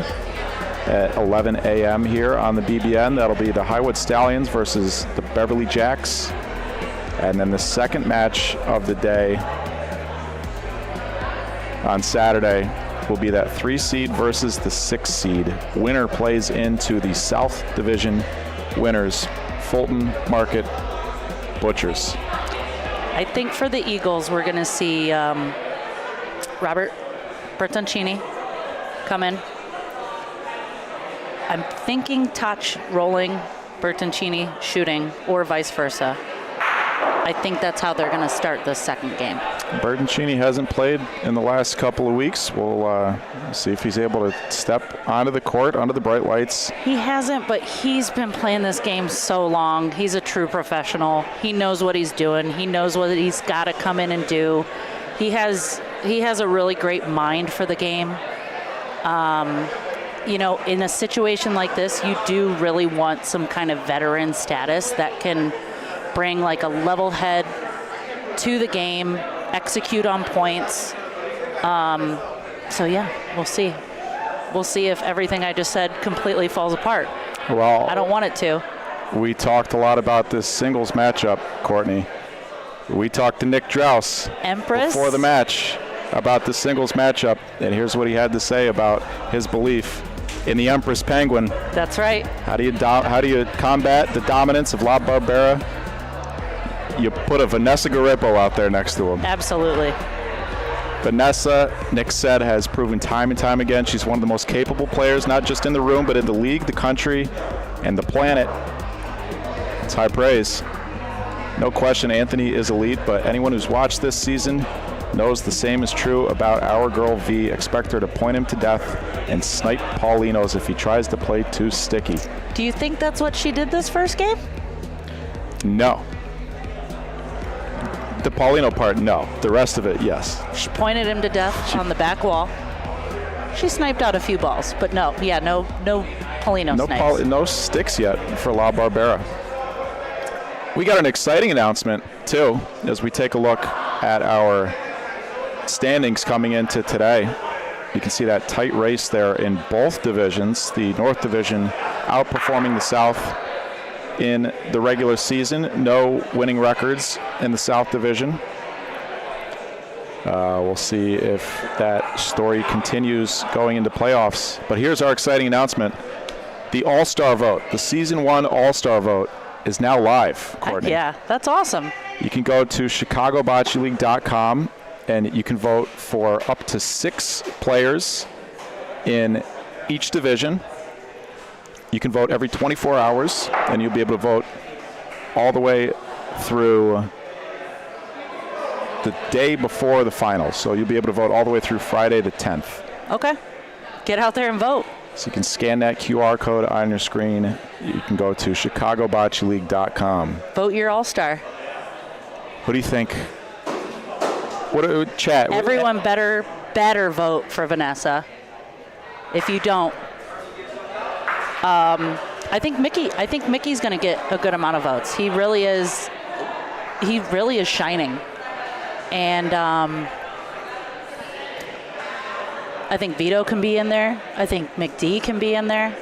at 11 a.m. here on the BBN. That'll be the Highwood Stallions versus the Beverly Jacks. And then the second match of the day on Saturday will be that 3 seed versus the 6 seed. Winner plays into the South Division winners, Fulton Market Butchers. I think for the Eagles, we're going to see Robert Bertoncini come in. I'm thinking touch rolling, Bertoncini shooting, or vice versa. I think that's how they're going to start the second game. Bertoncini hasn't played in the last couple of weeks. We'll see if he's able to step onto the court, under the bright lights. He hasn't, but he's been playing this game so long. He's a true professional. He knows what he's doing. He knows what he's got to come in and do. He has a really great mind for the game. In a situation like this, you do really want some kind of veteran status that can bring like a level head to the game, execute on points. We'll see. We'll see if everything I just said completely falls apart. Well, I don't want it to. We talked a lot about this singles matchup, Courtney. We talked to Nick Draus Empress before the match about the singles matchup, and here's what he had to say about his belief in the Empress Penguin. That's right. How do you combat the dominance of La Barbera? You put a Vanessa Garippo out there next to him. Absolutely. Vanessa, Nick said, has proven time and time again she's one of the most capable players, not just in the room, but in the league, the country, and the planet. It's high praise. No question, Anthony is elite, but anyone who's watched this season knows the same is true about our girl V. Expect her to point him to death and snipe Paulinos if he tries to play too sticky. Do you think that's what she did this first game? No. The Paulino part, no. The rest of it, yes. She pointed him to death on the back wall. She sniped out a few balls, but no Paulino snipes. No sticks yet for La Barbera. We got an exciting announcement, too, as we take a look at our standings coming into today. You can see that tight race there in both divisions. The North Division outperforming the South in the regular season. No winning records in the South Division. We'll see if that story continues going into playoffs. But here's our exciting announcement. The All-Star vote, the Season 1 All-Star vote, is now live, Courtney. Yeah, that's awesome. You can go to ChicagoBocceLeague.com and you can vote for up to 6 players in each division. You can vote every 24 hours, and you'll be able to vote all the way through the day before the finals. So you'll be able to vote all the way through Friday the 10th. Okay. Get out there and vote. So you can scan that QR code on your screen. You can go to ChicagoBocceLeague.com. Vote your all-star. What do you think? Chat. Everyone better vote for Vanessa. If you don't, I think Mickey's going to get a good amount of votes. He really is shining. And I think Vito can be in there. I think McD can be in there.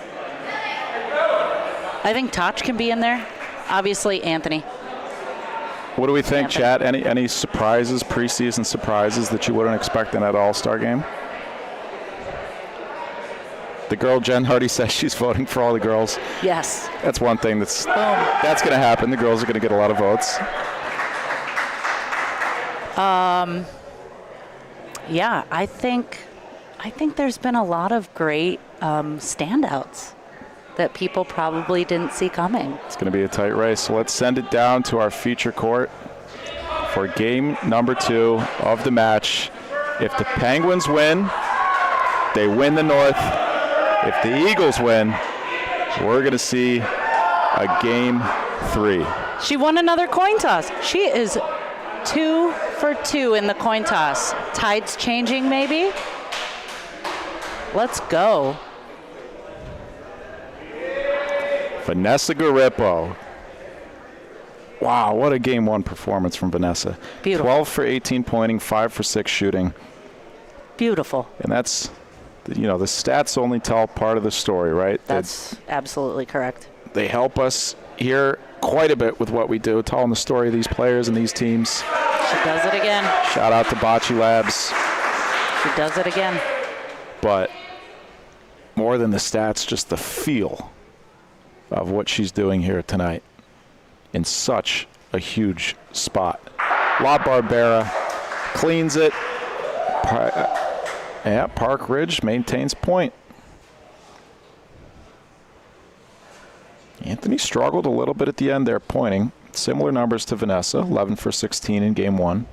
I think Toch can be in there. Obviously, Anthony. What do we think, Chat? Any surprises, preseason surprises that you wouldn't expect in that All-Star game? The girl Jen Hardy says she's voting for all the girls. Yes. That's one thing that's going to happen. The girls are going to get a lot of votes. Yeah, I think there's been a lot of great standouts that people probably didn't see coming. It's going to be a tight race. So let's send it down to our feature court for game number 2 of the match. If the Penguins win, they win the North. If the Eagles win, we're going to see a game 3. She won another coin toss. She is 2 for 2 in the coin toss. Tide's changing, maybe? Let's go. Vanessa Garippo. Wow, what a game 1 performance from Vanessa. Beautiful. 12 for 18 pointing, 5 for 6 shooting. Beautiful. And that's, the stats only tell part of the story, right? That's absolutely correct. They help us here quite a bit with what we do, telling the story of these players and these teams. She does it again. Shout out to Bocce Labs. She does it again. But more than the stats, just the feel of what she's doing here tonight in such a huge spot. La Barbera cleans it. Park Ridge maintains point. Anthony struggled a little bit at the end there pointing. Similar numbers to Vanessa, 11 for 16 in game 1.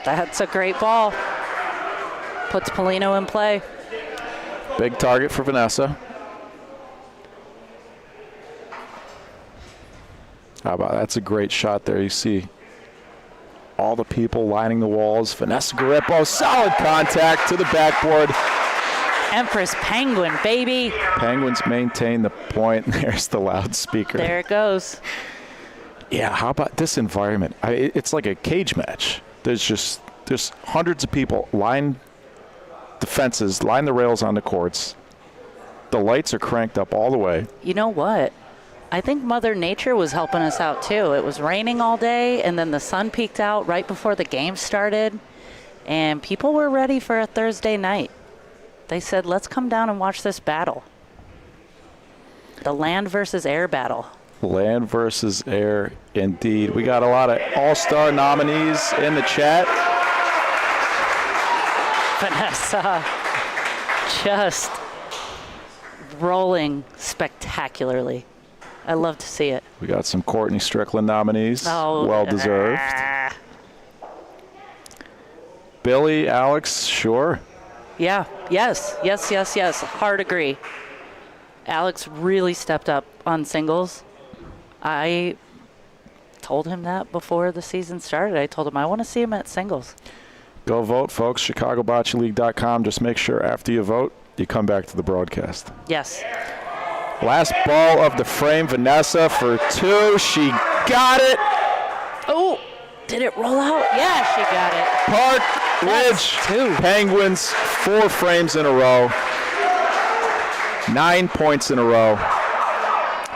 That's a great ball. Puts Polino in play. Big target for Vanessa. How about that's a great shot there. You see all the people lining the walls. Vanessa Garippo, solid contact to the backboard. Empress Penguin, baby. Penguins maintain the point. There's the loudspeaker. There it goes. Yeah, how about this environment? It's like a cage match. There's hundreds of people line the fences, line the rails on the courts. The lights are cranked up all the way. You know what? I think Mother Nature was helping us out too. It was raining all day, and then the sun peeked out right before the game started, and people were ready for a Thursday night. They said, let's come down and watch this battle. The land versus air battle. Land versus air, indeed. We got a lot of all-star nominees in the chat. Vanessa just rolling spectacularly. I love to see it. We got some Courtney Strickland nominees. Oh, well-deserved. Billy, Alex, sure. Yeah, yes. Hard agree. Alex really stepped up on singles. I told him that before the season started. I told him I want to see him at singles. Go vote, folks. ChicagoBocceLeague.com. Just make sure after you vote, you come back to the broadcast. Yes. Last ball of the frame, Vanessa for 2. She got it. Oh, did it roll out? Yeah, she got it. Park Ridge 2. Penguins, 4 frames in a row. 9 points in a row.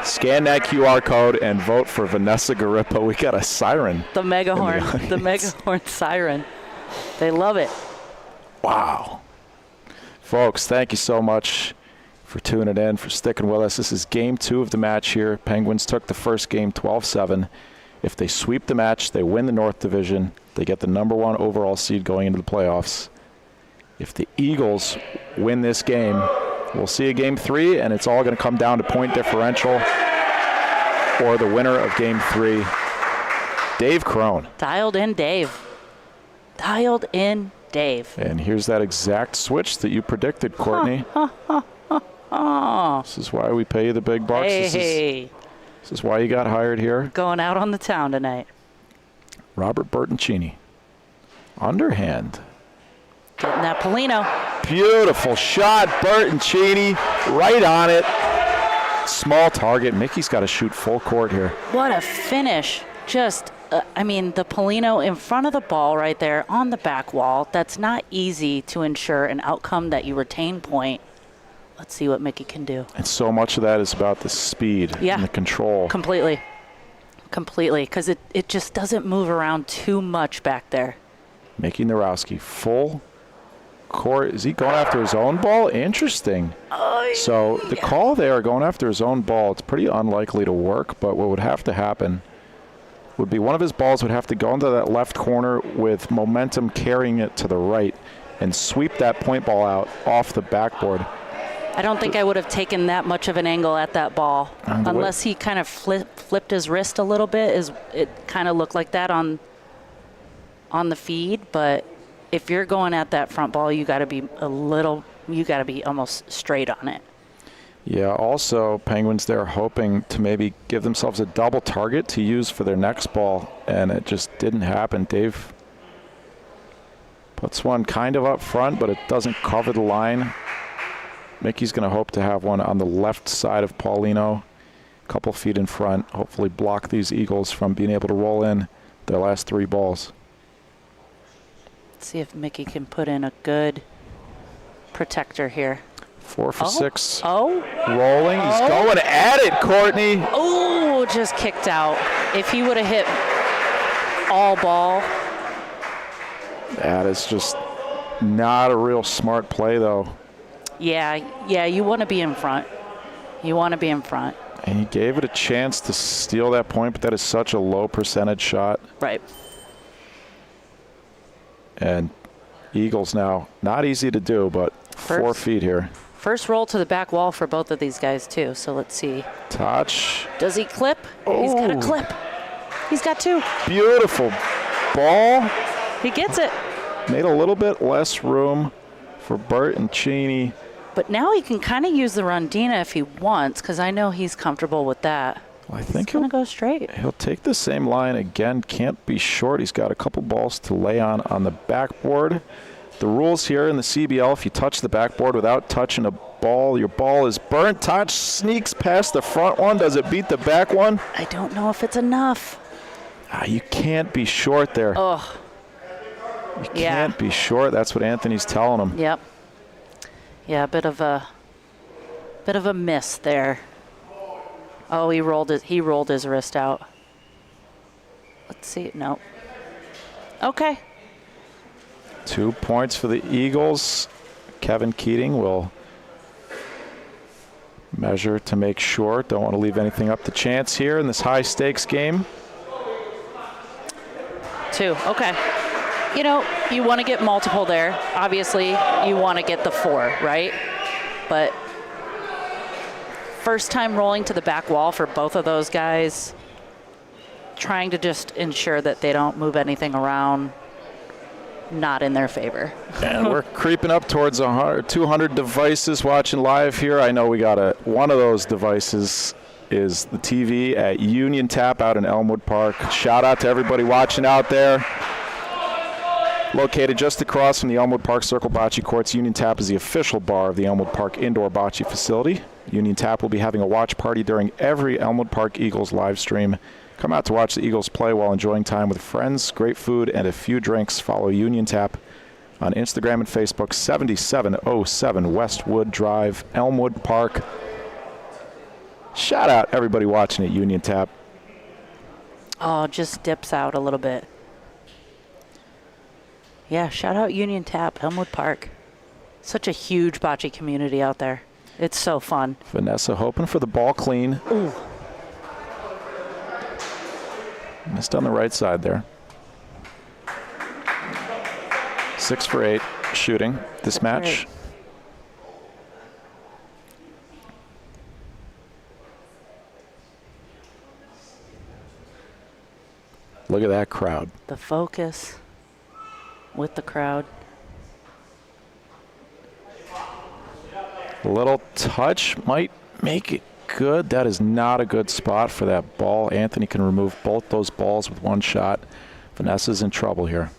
Scan that QR code and vote for Vanessa Garippo. We got a siren. The megahorn. The megahorn siren. They love it. Wow. Folks, thank you so much for tuning in, for sticking with us. This is game 2 of the match here. Penguins took the first game 12-7. If they sweep the match, they win the North Division. They get the number 1 overall seed going into the playoffs. If the Eagles win this game, we'll see a game 3, and it's all going to come down to point differential or the winner of game 3. Dave Crone. Dialed in Dave. Dialed in Dave. And here's that exact switch that you predicted, Courtney. This is why we pay you the big bucks. Hey. This is why you got hired here. Going out on the town tonight. Robert Bertoncini. Underhand. Getting that Polino. Beautiful shot, Bertoncini. Right on it. Small target. Mickey's got to shoot full court here. What a finish. Just, the Polino in front of the ball right there on the back wall. That's not easy to ensure an outcome that you retain point. Let's see what Mickey can do. And so much of that is about the speed and the control. Completely, because it just doesn't move around too much back there. Mickey Narowski, full court. Is he going after his own ball? Interesting. So the call there, going after his own ball, it's pretty unlikely to work, but what would have to happen would be one of his balls would have to go into that left corner with momentum carrying it to the right and sweep that point ball out off the backboard. I don't think I would have taken that much of an angle at that ball unless he kind of flipped his wrist a little bit. It kind of looked like that on the feed, but if you're going at that front ball, you got to be a little you got to be almost straight on it. Yeah, also, Penguins there hoping to maybe give themselves a double target to use for their next ball, and it just didn't happen. Dave puts one kind of up front, but it doesn't cover the line. Mickey's going to hope to have one on the left side of Paulino, a couple feet in front, hopefully block these Eagles from being able to roll in their last 3 balls. Let's see if Mickey can put in a good protector here. 4 for 6. Oh. Rolling. He's going at it, Courtney. Oh, just kicked out. If he would have hit all ball. That is just not a real smart play, though. Yeah, you want to be in front. You want to be in front. And he gave it a chance to steal that point, but that is such a low percentage shot. Right. And Eagles now, not easy to do, but 4 feet here. First roll to the back wall for both of these guys, too. So let's see. Touch. Does he clip? Oh. He's got a clip. He's got 2. Beautiful ball. He gets it. Made a little bit less room for Bert and Cheney. But now he can kind of use the Rondina if he wants, because I know he's comfortable with that. Well, I think he's going to go straight. He'll take the same line again. Can't be short. He's got a couple balls to lay on the backboard. The rules here in the CBL, if you touch the backboard without touching a ball, your ball is burnt. Touch sneaks past the front one. Does it beat the back one? I don't know if it's enough. You can't be short there. Oh. You can't be short. That's what Anthony's telling him. Yep. Yeah, a bit of a miss there. Oh, he rolled his wrist out. Let's see. No. Okay. 2 points for the Eagles. Kevin Keating will measure to make sure. Don't want to leave anything up to chance here in this high-stakes game. 2. Okay. You know, you want to get multiple there. Obviously, you want to get the 4, right? But first time rolling to the back wall for both of those guys, trying to just ensure that they don't move anything around, not in their favor. And we're creeping up towards 200 devices watching live here. I know we got one of those devices is the TV at Union Tap out in Elmwood Park. Shout out to everybody watching out there. Located just across from the Elmwood Park Circle Bocce Courts, Union Tap is the official bar of the Elmwood Park Indoor Bocce Facility. Union Tap will be having a watch party during every Elmwood Park Eagles live stream. Come out to watch the Eagles play while enjoying time with friends, great food, and a few drinks. Follow Union Tap on Instagram and Facebook, 7707 Westwood Drive, Elmwood Park. Shout out everybody watching at Union Tap. Oh, just dips out a little bit. Yeah, shout out Union Tap, Elmwood Park. Such a huge bocce community out there. It's so fun. Vanessa hoping for the ball clean. Ooh. Missed on the right side there. 6 for 8 shooting this match. Look at that crowd. The focus with the crowd. A little touch might make it good. That is not a good spot for that ball. Anthony can remove both those balls with one shot. Vanessa's in trouble here.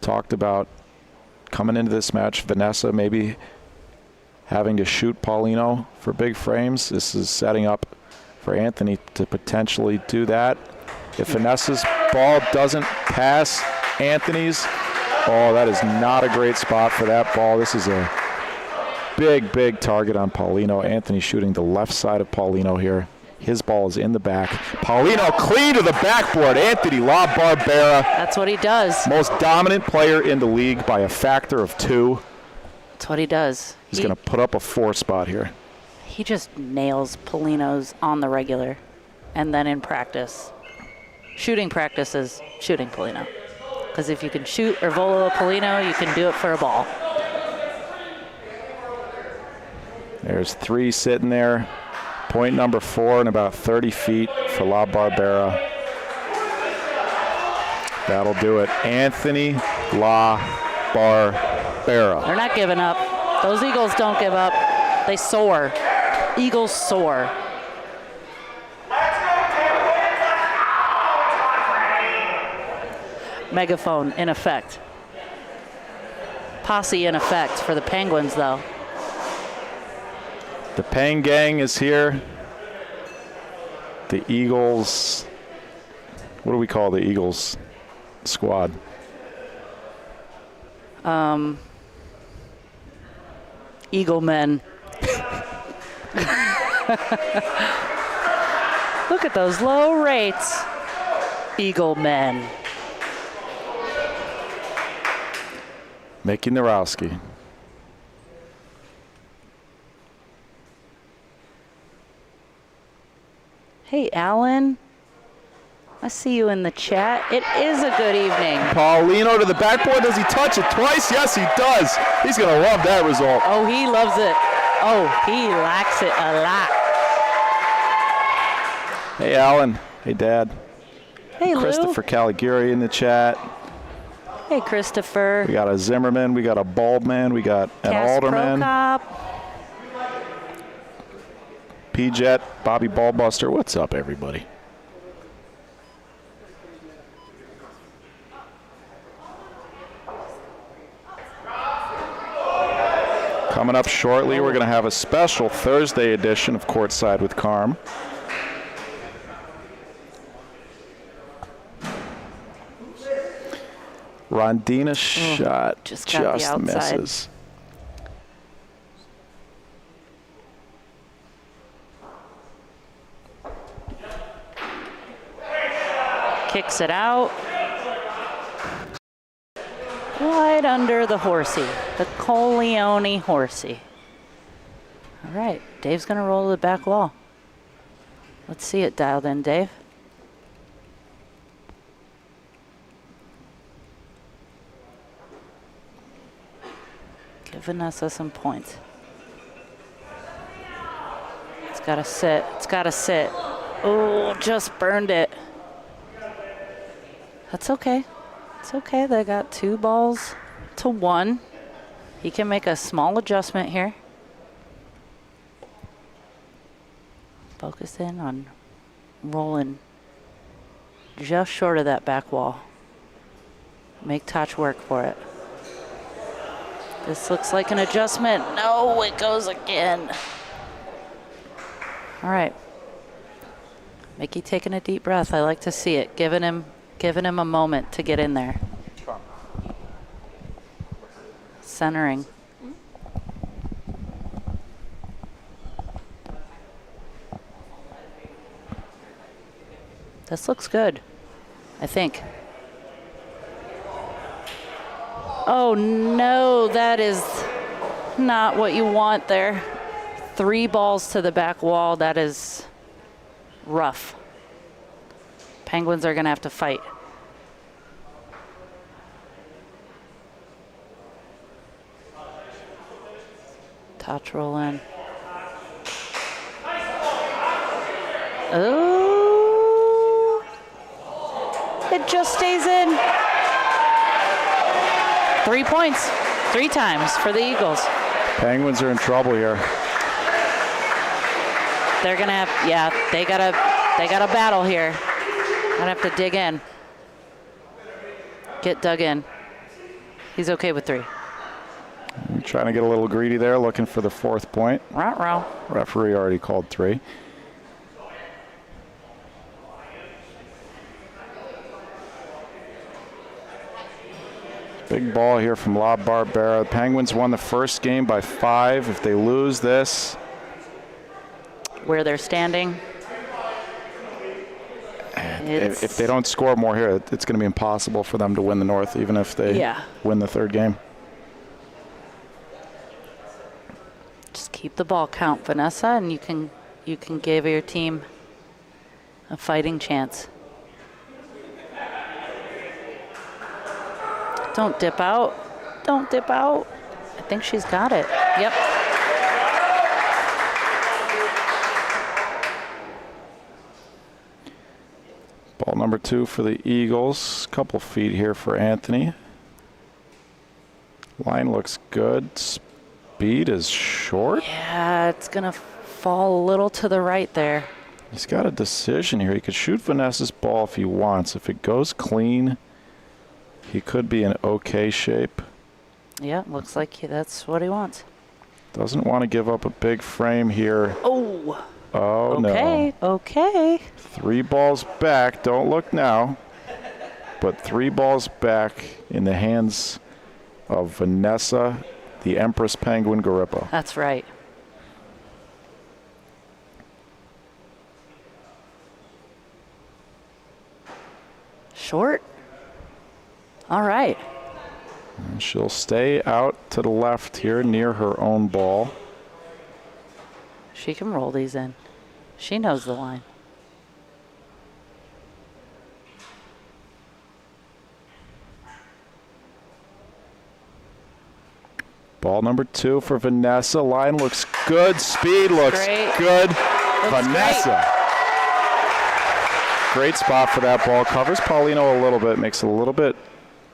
Talked about coming into this match, Vanessa maybe having to shoot Paulino for big frames. This is setting up for Anthony to potentially do that. If Vanessa's ball doesn't pass Anthony's, oh, that is not a great spot for that ball. This is a big target on Paulino. Anthony shooting the left side of Paulino here. His ball is in the back. Paulino clean to the backboard. Anthony La Barbera. That's what he does. Most dominant player in the league by a factor of 2. That's what he does. He's going to put up a 4 spot here. He just nails Paulino's on the regular. And then in practice, shooting practice is shooting Paulino. Because if you can shoot or volo a Paulino, you can do it for a ball. There's 3 sitting there. Point number 4 and about 30 feet for La Barbera. That'll do it. Anthony La Barbera. They're not giving up. Those Eagles don't give up. They soar. Eagles soar. Megaphone in effect. Posse in effect for the Penguins, though. The Pang Gang is here. The Eagles, what do we call the Eagles squad? Eagle men. Look at those low rates. Eagle men. Mickey Narowski. Hey, Alan. I see you in the chat. It is a good evening. Paulino to the backboard. Does he touch it twice? Yes, he does. He's going to love that result. Oh, he loves it. Oh, he likes it a lot. Hey, Alan. Hey, Dad. Hey, Lou. Christopher Caligari in the chat. Hey, Christopher. We got a Zimmerman. We got a Baldman. We got an Cass Alderman. Prokop. P-Jet. Bobby Ballbuster. What's up, everybody? Coming up shortly, we're going to have a special Thursday edition of Courtside with Carm. Rondina shot just misses. Kicks it out. Right under the horsey, the Coleone horsey. All right, Dave's gonna roll to the back wall. Let's see it dialed in, Dave. Give Vanessa some points. It's gotta sit, it's gotta sit. Oh, just burned it. That's okay. It's okay, they got 2 balls to 1. He can make a small adjustment here. Focus in on rolling just short of that back wall. Make touch work for it. This looks like an adjustment. No, it goes again. All right. Mickey taking a deep breath. I like to see it, giving him a moment to get in there. Centering. This looks good, I think. Oh no, that is not what you want there. 3 balls to the back wall, that is rough. Penguins are gonna have to fight. Touch roll in. Oh, it just stays in. 3 points, 3 times for the Eagles. Penguins are in trouble here. They're gonna have, yeah, they gotta battle here. Gonna have to dig in. Get dug in. He's okay with 3. I'm trying to get a little greedy there, looking for the 4th point. Ruh-roh. Referee already called 3. Big ball here from La Barbera. The Penguins won the first game by 5. If they lose this, where they're standing. If they don't score more here, it's going to be impossible for them to win the North, even if they win the 3rd game. Just keep the ball count, Vanessa, and you can give your team a fighting chance. Don't dip out. Don't dip out. I think she's got it. Yep. Ball number 2 for the Eagles. Couple feet here for Anthony. Line looks good. speed is short. Yeah, it's going to fall a little to the right there. He's got a decision here. He could shoot Vanessa's ball if he wants. If it goes clean, he could be in okay shape. Yeah, looks like that's what he wants. Doesn't want to give up a big frame here. Oh. Oh, okay, no. Okay. 3 balls back. Don't look now. But 3 balls back in the hands of Vanessa, the Empress Penguin Garippo. That's right. Short. All right. And she'll stay out to the left here near her own ball. She can roll these in. She knows the line. Ball number 2 for Vanessa. Line looks good. Speed looks Great. good. Looks Vanessa. Great spot for that ball. Covers Paulino a little bit. Makes it a little bit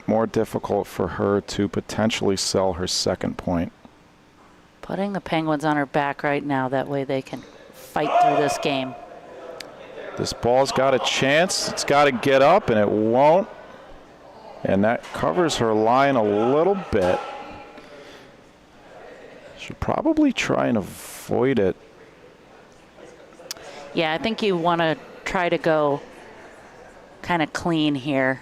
more difficult for her to potentially sell her second point. Putting the Penguins on her back right now. That way they can fight through this game. This ball's got a chance. It's got to get up, and it won't. And that covers her line a little bit. Should probably try and avoid it. Yeah, I think you want to try to go kind of clean here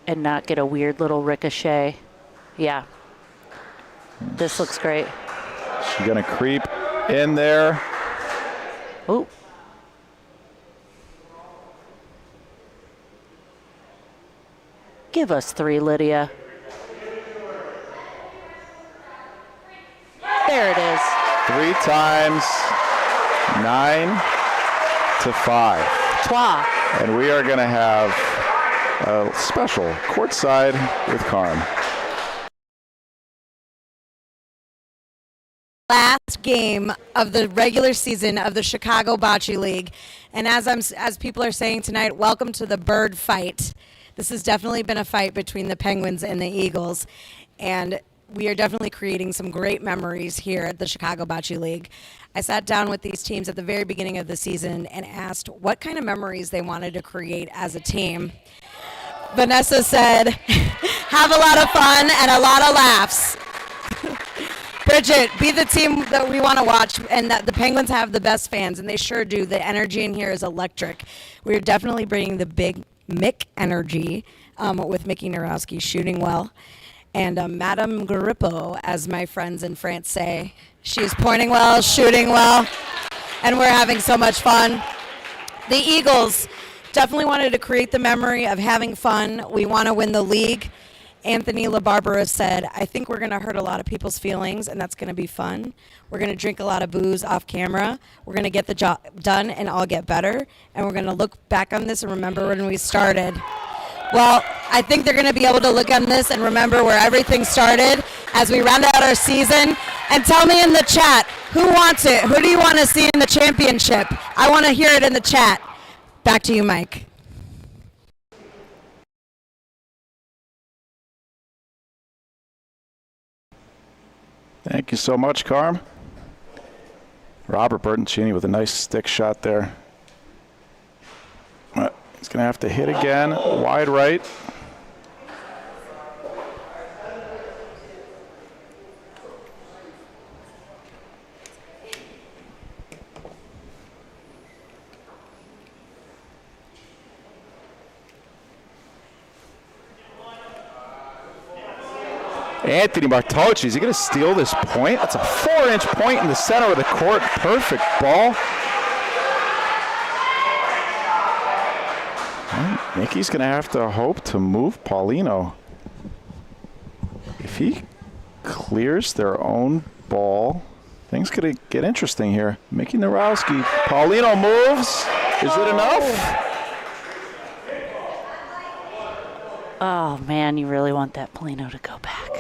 and not get a weird little ricochet. Yeah. This looks great. She's going to creep in there. Ooh. Give us 3, Lydia. There it is. 3 times, 9-5. Twa. And we are going to have a special courtside with Carm. Last game of the regular season of the Chicago Bocce League. And as people are saying tonight, welcome to the bird fight. This has definitely been a fight between the Penguins and the Eagles. And we are definitely creating some great memories here at the Chicago Bocce League. I sat down with these teams at the very beginning of the season and asked what kind of memories they wanted to create as a team. Vanessa said, have a lot of fun and a lot of laughs. Bridget, be the team that we want to watch, and that the Penguins have the best fans, and they sure do. The energy in here is electric. We're definitely bringing the big Mick energy with Mickey Narowski shooting well. And Madame Garippo, as my friends in France say, she's pointing well, shooting well, and we're having so much fun. The Eagles definitely wanted to create the memory of having fun. We want to win the league. Anthony LaBarbera said, I think we're going to hurt a lot of people's feelings, and that's going to be fun. We're going to drink a lot of booze off camera. We're going to get the job done and all get better, and we're going to look back on this and remember when we started. Well, I think they're going to be able to look on this and remember where everything started as we round out our season. And tell me in the chat, who wants it? Who do you want to see in the championship? I want to hear it in the chat. Back to you, Mike. Thank you so much, Carm. Robert Bertoncini with a nice stick shot there. He's going to have to hit again, wide right. Anthony Martocci, is he going to steal this point? That's a 4-inch point in the center of the court. Perfect ball. Mickey's going to have to hope to move Paulino. If he clears their own ball, things could get interesting here. Mickey Narowski. Paulino moves. Is it enough? Oh, man, you really want that Paulino to go back.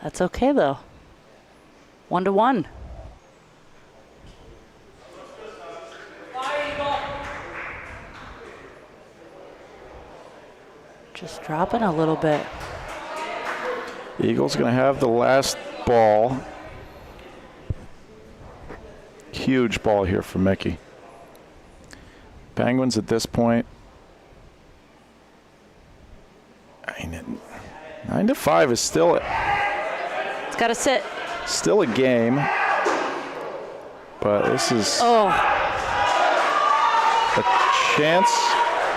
That's okay, though. 1-1. Just dropping a little bit. Eagles going to have the last ball. Huge ball here for Mickey. Penguins at this point, 9-5 is still It's got to sit. still a game, but this is Oh, a chance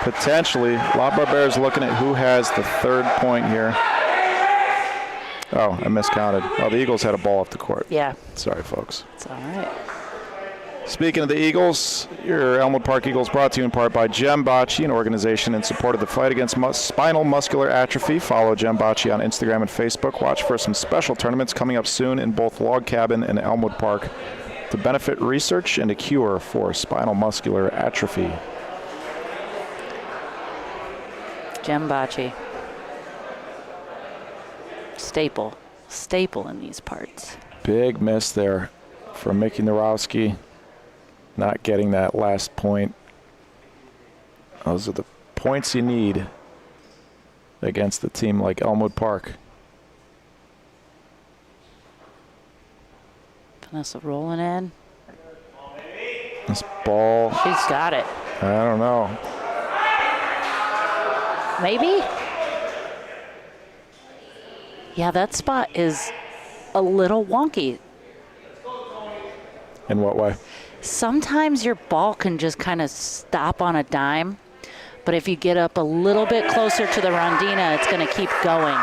potentially. La Barbera's looking at who has the third point here. Oh, I miscounted. Oh, the Eagles had a ball off the court. yeah. Sorry, folks. It's all right. Speaking of the Eagles, your Elmwood Park Eagles brought to you in part by Bocce, an organization in support of the fight against spinal muscular atrophy. Follow Bocce on Instagram and Facebook. Watch for some special tournaments coming up soon in both Log Cabin and Elmwood Park to benefit research and a cure for spinal muscular atrophy. Bocce. Staple in these parts. Big miss there from Mickey Narowski. Not getting that last point. Those are the points you need against a team like Elmwood Park. Vanessa rolling in. This ball, She's got it. I don't know. Maybe? Yeah, that spot is a little wonky. In what way? Sometimes your ball can just kind of stop on a dime, but if you get up a little bit closer to the rondina, it's going to keep going.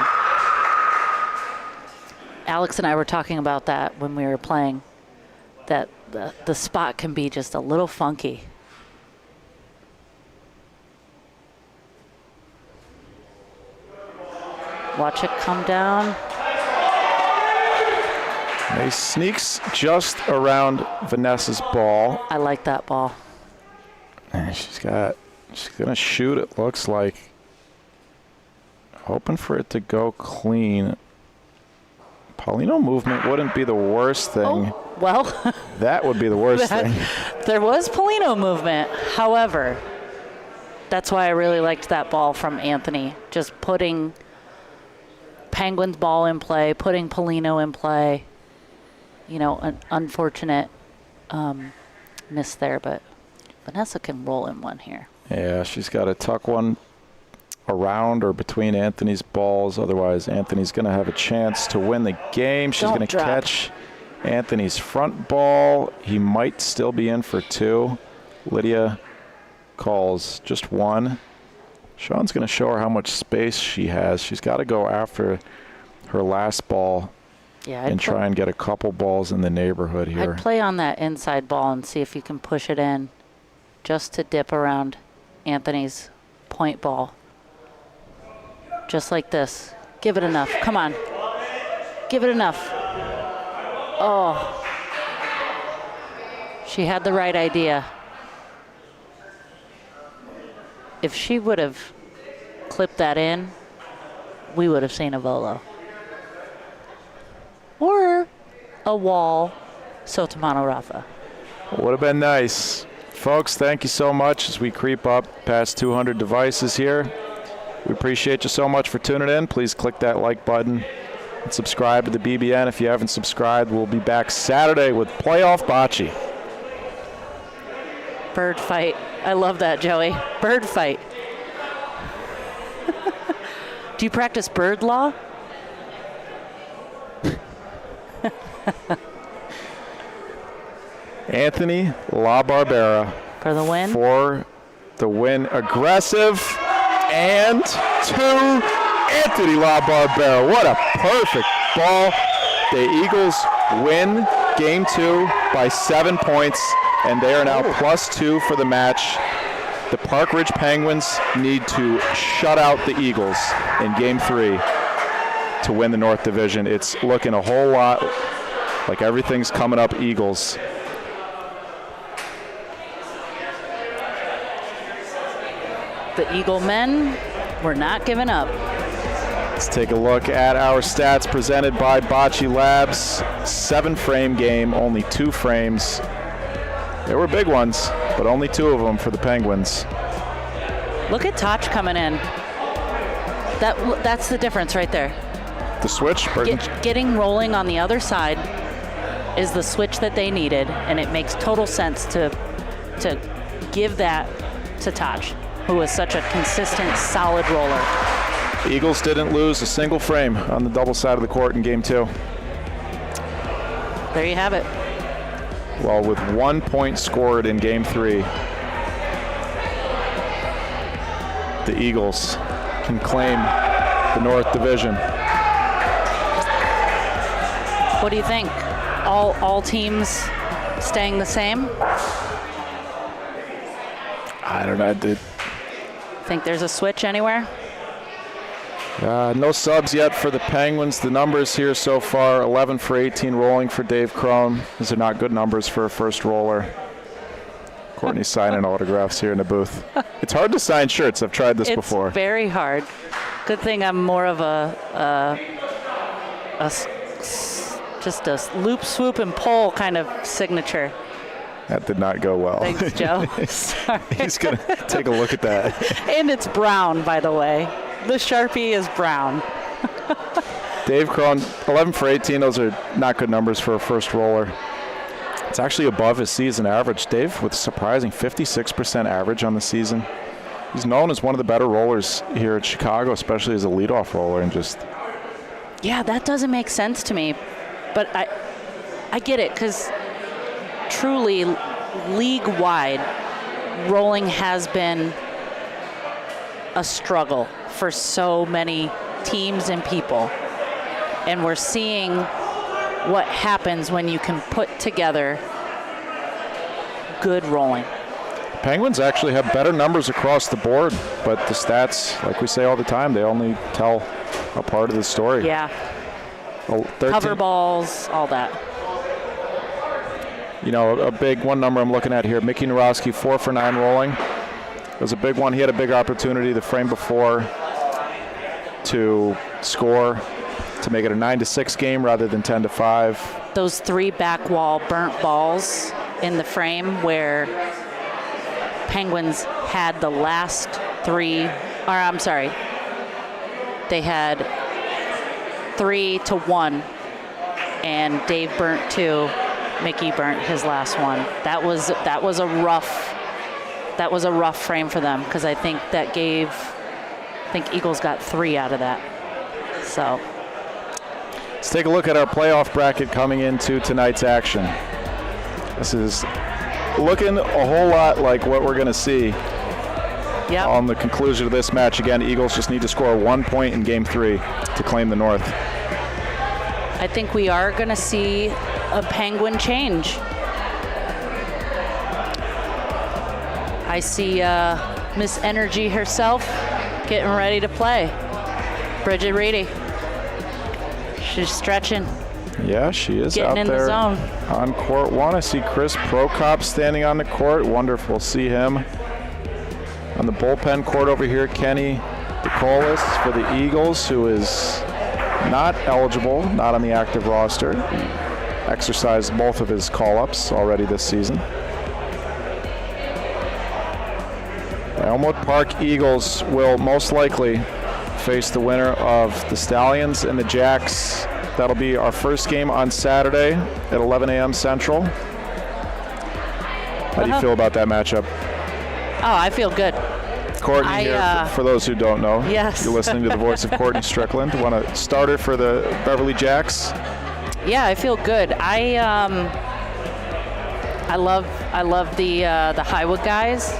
Alex and I were talking about that when we were playing, that the spot can be just a little funky. Watch it come down. He sneaks just around Vanessa's ball. I like that ball. And she's going to shoot, it looks like. Hoping for it to go clean. Paulino movement wouldn't be the worst thing. Oh, well. That would be the worst thing. There was Paulino movement. However, that's why I really liked that ball from Anthony. Just putting Penguins ball in play, putting Paulino in play. You know, an unfortunate miss there, but Vanessa can roll in one here. Yeah, she's got to tuck one around or between Anthony's balls. Otherwise, Anthony's going to have a chance to win the game. She's going to catch Anthony's front ball. He might still be in for two. Lydia calls just one. Sean's going to show her how much space she has. She's got to go after her last ball. Yeah, and try and get a couple balls in the neighborhood here. I'd play on that inside ball and see if you can push it in just to dip around Anthony's point ball. Just like this. Give it enough. Come on. Give it enough. Oh. She had the right idea. If she would have clipped that in, we would have seen a volo. Or a wall, Sotomano Rafa. Would have been nice. Folks, thank you so much as we creep up past 200 devices here. We appreciate you so much for tuning in. Please click that like button and subscribe to the BBN if you haven't subscribed. We'll be back Saturday with Playoff Bocce. Bird fight. I love that, Joey. Bird fight. Do you practice bird law? Anthony La Barbera For the win? For the win. Aggressive and two. Anthony La Barbera. What a perfect ball. The Eagles win game 2 by 7 points, and they are now +2 for the match. The Park Ridge Penguins need to shut out the Eagles in game 3 to win the North Division. It's looking a whole lot like everything's coming up Eagles. The Eagle men were not giving up. Let's take a look at our stats presented by Bocce Labs. 7-frame game, only 2 frames. There were big ones, but only 2 of them for the Penguins. Look at Toch coming in. That's the difference right there. The switch? Getting rolling on the other side is the switch that they needed, and it makes total sense to give that to Taj, who is such a consistent, solid roller. The Eagles didn't lose a single frame on the double side of the court in Game 2. There you have it. Well, with 1 point scored in Game 3, the Eagles can claim the North Division. What do you think? All teams staying the same? I don't know. Think there's a switch anywhere? No subs yet for the Penguins. The numbers here so far, 11 for 18 rolling for Dave Crone. These are not good numbers for a first roller. Courtney's signing autographs here in the booth. It's hard to sign shirts. I've tried this before. It's very hard. Good thing I'm more of just a loop, swoop, and pull kind of signature. That did not go well. Thanks, Joe. Sorry. He's going to take a look at that. And it's brown, by the way. The Sharpie is brown. Dave Crone, 11 for 18. Those are not good numbers for a first roller. It's actually above his season average. Dave with a surprising 56% average on the season. He's known as one of the better rollers here at Chicago, especially as a leadoff roller. And just yeah, that doesn't make sense to me. But I get it, because truly, league-wide, rolling has been a struggle for so many teams and people. And we're seeing what happens when you can put together good rolling. Penguins actually have better numbers across the board, but the stats, like we say all the time, they only tell a part of the story. Yeah. 13. Cover balls, all that. You know, a big one number I'm looking at here, Mickey Naroski, 4 for 9 rolling. It was a big one. He had a big opportunity the frame before to score, to make it a 9-6 game rather than 10-5. Those 3 back wall burnt balls in the frame where Penguins had the last 3, or I'm sorry, they had 3-1, and Dave burnt 2. Mickey burnt his last one. That was a rough frame for them, because I think Eagles got 3 out of that. So let's take a look at our playoff bracket coming into tonight's action. This is looking a whole lot like what we're going to see on the conclusion of this match. Again, Eagles just need to score 1 point in Game 3 to claim the North. I think we are going to see a Penguin change. I see Miss Energy herself getting ready to play. Bridget Reedy. She's stretching. Yeah, she is getting out in there the zone. On court 1. I see Chris Prokop standing on the court. Wonderful. We'll see him on the bullpen court over here. Kenny DeColis for the Eagles, who is not eligible, not on the active roster. Exercised both of his call-ups already this season. The Elmwood Park Eagles will most likely face the winner of the Stallions and the Jacks. That'll be our first game on Saturday at 11 a.m. Central. How do you feel about that matchup? Oh, I feel good. Courtney here, for those who don't know. Yes. You're listening to the voice of Courtney Strickland. Want a starter for the Beverly Jacks? Yeah, I feel good. I love the Highwood guys.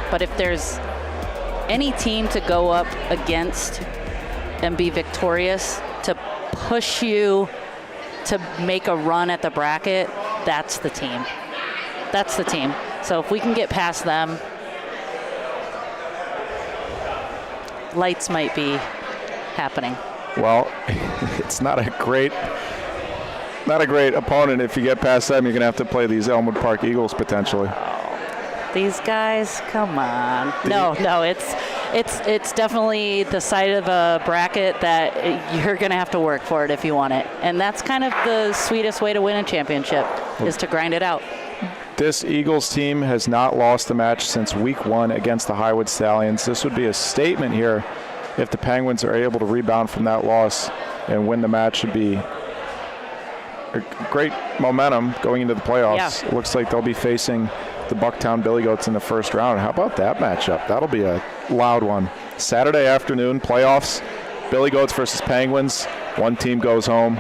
But if there's any team to go up against and be victorious, to push you to make a run at the bracket, that's the team. That's the team. So if we can get past them, lights might be happening. Well, it's not a great opponent. If you get past them, you're going to have to play these Elmwood Park Eagles potentially. These guys, come on. No, it's definitely the side of a bracket that you're going to have to work for it if you want it. And that's kind of the sweetest way to win a championship, is to grind it out. This Eagles team has not lost a match since week 1 against the Highwood Stallions. This would be a statement here if the Penguins are able to rebound from that loss and win the match, should be a great momentum going into the playoffs. Yeah. It looks like they'll be facing the Bucktown Billy Goats in the first round. How about that matchup? That'll be a loud one. Saturday afternoon, playoffs, Billy Goats versus Penguins. One team goes home.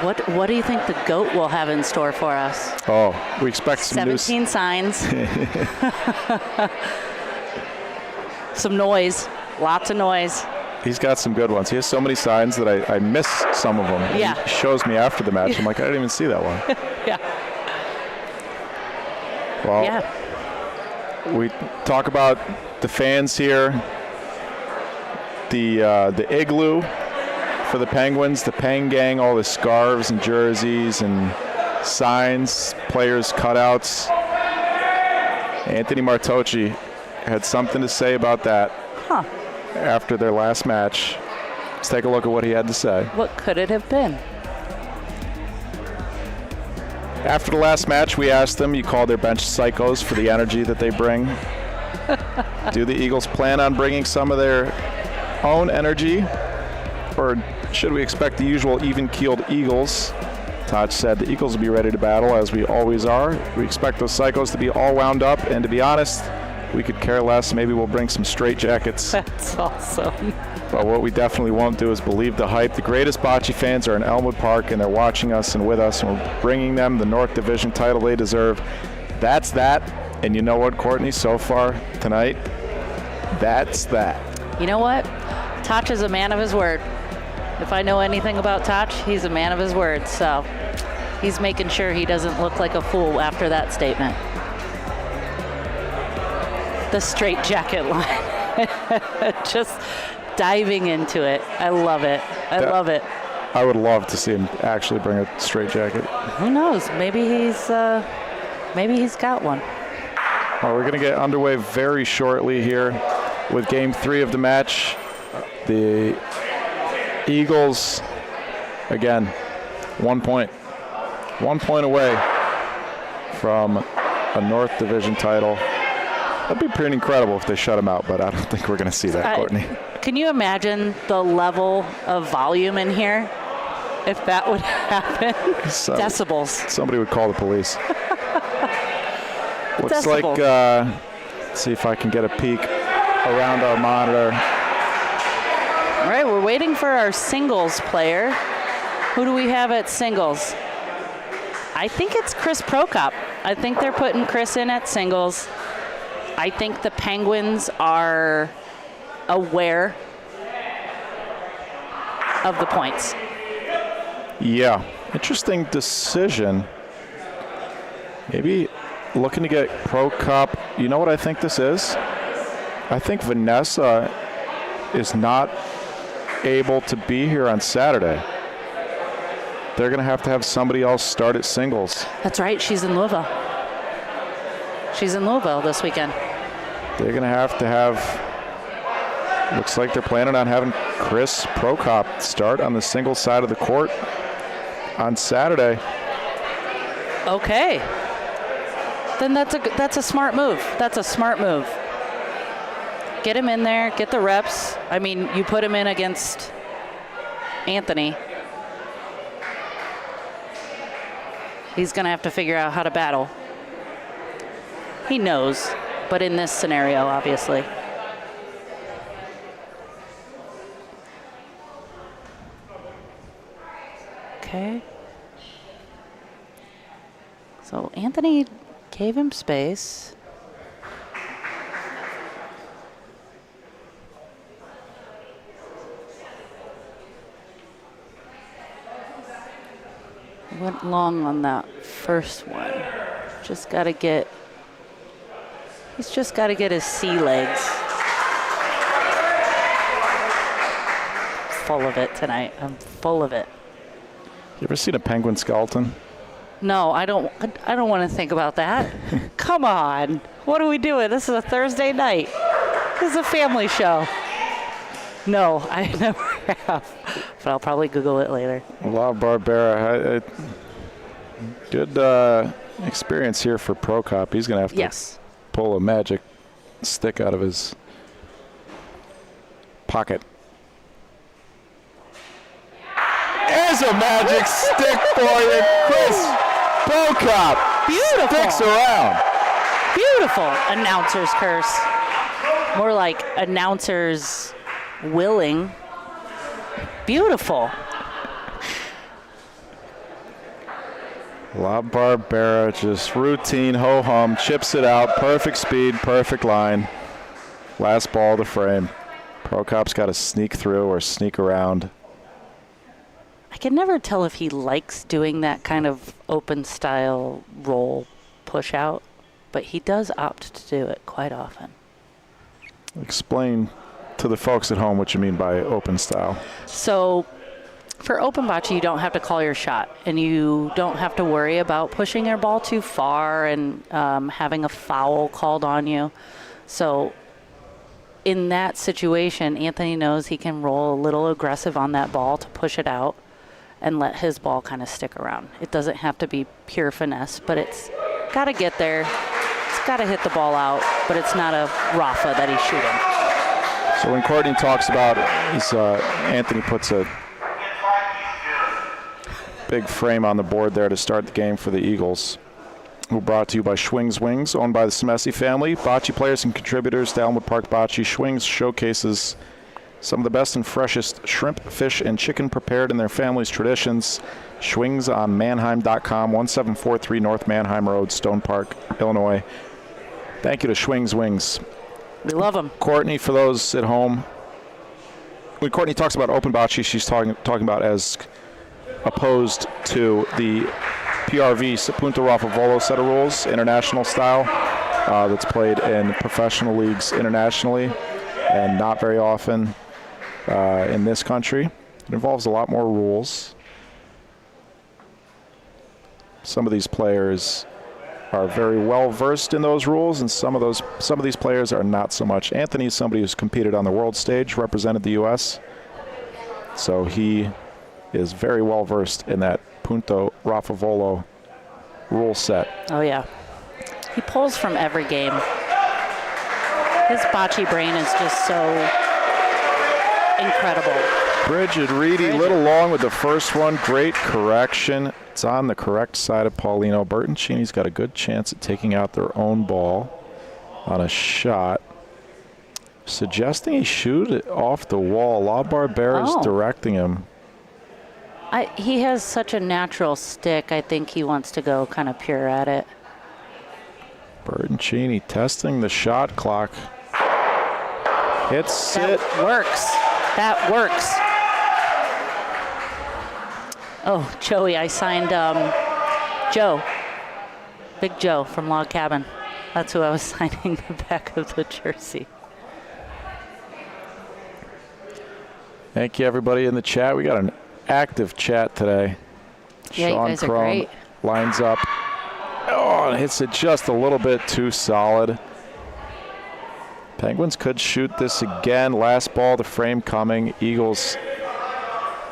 What do you think the GOAT will have in store for us? Oh, we expect some 17 signs. Some noise. Lots of noise. He's got some good ones. He has so many signs that I miss some of them. Yeah. He shows me after the match. I'm like, I didn't even see that one. Yeah. Well, Yeah. we talk about the fans here. The igloo for the Penguins, the Peng Gang, all the scarves and jerseys and signs, players' cutouts. Anthony Martocci had something to say about that after their last match. Let's take a look at what he had to say. What could it have been? After the last match, we asked them, you called their bench psychos for the energy that they bring. Do the Eagles plan on bringing some of their own energy, or should we expect the usual even-keeled Eagles? Todd said the Eagles will be ready to battle, as we always are. We expect those psychos to be all wound up, and to be honest, we could care less. Maybe we'll bring some straight jackets. That's awesome. But what we definitely won't do is believe the hype. The greatest bocce fans are in Elmwood Park, and they're watching us and with us, and we're bringing them the North Division title they deserve. That's that. And you know what, Courtney, so far tonight, that's that. You know what? Toch is a man of his word. If I know anything about Toch, he's a man of his word. So he's making sure he doesn't look like a fool after that statement. The straight jacket line. Just diving into it. I love it. I love it. I would love to see him actually bring a straight jacket. Who knows? Maybe he's got one. Well, we're going to get underway very shortly here with Game 3 of the match. The Eagles, again, 1 point. 1 point away from a North Division title. That'd be pretty incredible if they shut him out, but I don't think we're going to see that, Courtney. Can you imagine the level of volume in here if that would happen? Decibels. Somebody would call the police. Looks Decibels. like, let's see if I can get a peek around our monitor. All right, we're waiting for our singles player. Who do we have at singles? I think it's Chris Prokop. I think they're putting Chris in at singles. I think the Penguins are aware of the points. Yeah, interesting decision. Maybe looking to get Prokop. You know what I think this is? I think Vanessa is not able to be here on Saturday. They're going to have somebody else start at singles. That's right, she's in Louisville. She's in Louisville this weekend. They're going to have, looks like they're planning on having Chris Prokop start on the singles side of the court on Saturday. Okay. Then that's a smart move. That's a smart move. Get him in there, get the reps. I mean, you put him in against Anthony. He's going to have to figure out how to battle. He knows, but in this scenario, obviously. Okay. So Anthony gave him space. Went long on that first one. He's just got to get his sea legs. Full of it tonight. I'm full of it. You ever seen a penguin skeleton? No, I don't want to think about that. Come on. What are we doing? This is a Thursday night. This is a family show. No, I never have. But I'll probably Google it later. La Barbera. Good experience here for Prokop. He's going to have to pull a magic stick out of his pocket. There's a magic stick for you, Chris Bocop. Beautiful. Sticks around. Beautiful. Announcer's curse. More like announcer's willing. Beautiful. La Barbera, just routine, ho-hum, chips it out, perfect speed, perfect line. Last ball of the frame. Prokop's got to sneak through or sneak around. I can never tell if he likes doing that kind of open style roll push out, but he does opt to do it quite often. Explain to the folks at home what you mean by open style. So for open bocce, you don't have to call your shot, and you don't have to worry about pushing your ball too far and having a foul called on you. So in that situation, Anthony knows he can roll a little aggressive on that ball to push it out and let his ball kind of stick around. It doesn't have to be pure finesse, but it's got to get there. It's got to hit the ball out, but it's not a Rafa that he's shooting. So when Courtney talks about Anthony puts a big frame on the board there to start the game for the Eagles. We're brought to you by Schwing's Wings, owned by the Smessi family. Bocce players and contributors to Elmwood Park Bocce. Schwing's showcases some of the best and freshest shrimp, fish, and chicken prepared in their family's traditions. Schwing's on Manheim.com, 1743 North Manheim Road, Stone Park, Illinois. Thank you to Schwing's Wings. We love them. Courtney, for those at home, when Courtney talks about open bocce, she's talking about as opposed to the PRV, Punto Raffavolo set of rules, international style, that's played in professional leagues internationally and not very often in this country. It involves a lot more rules. Some of these players are very well versed in those rules, and some of these players are not so much. Anthony is somebody who's competed on the world stage, represented the U.S., so he is very well versed in that Punto Raffavolo rule set. Oh, yeah. He pulls from every game. His bocce brain is just so incredible. Bridget Reedy, a little long with the first one. Great correction. It's on the correct side of Paulino. Bertoncini's got a good chance at taking out their own ball on a shot. Suggesting he shoot it off the wall. La Barbera is directing him. He has such a natural stick. I think he wants to go kind of pure at it. Bertoncini testing the shot clock. Hits That it. works. That works. Oh, Joey, I signed Joe. Big Joe from Log Cabin. That's who I was signing the back of the jersey. Thank you, everybody in the chat. We got an active chat today. Yeah, Sean you guys are Crone great. lines up. Oh, and hits it just a little bit too solid. Penguins could shoot this again. Last ball, the frame coming. Eagles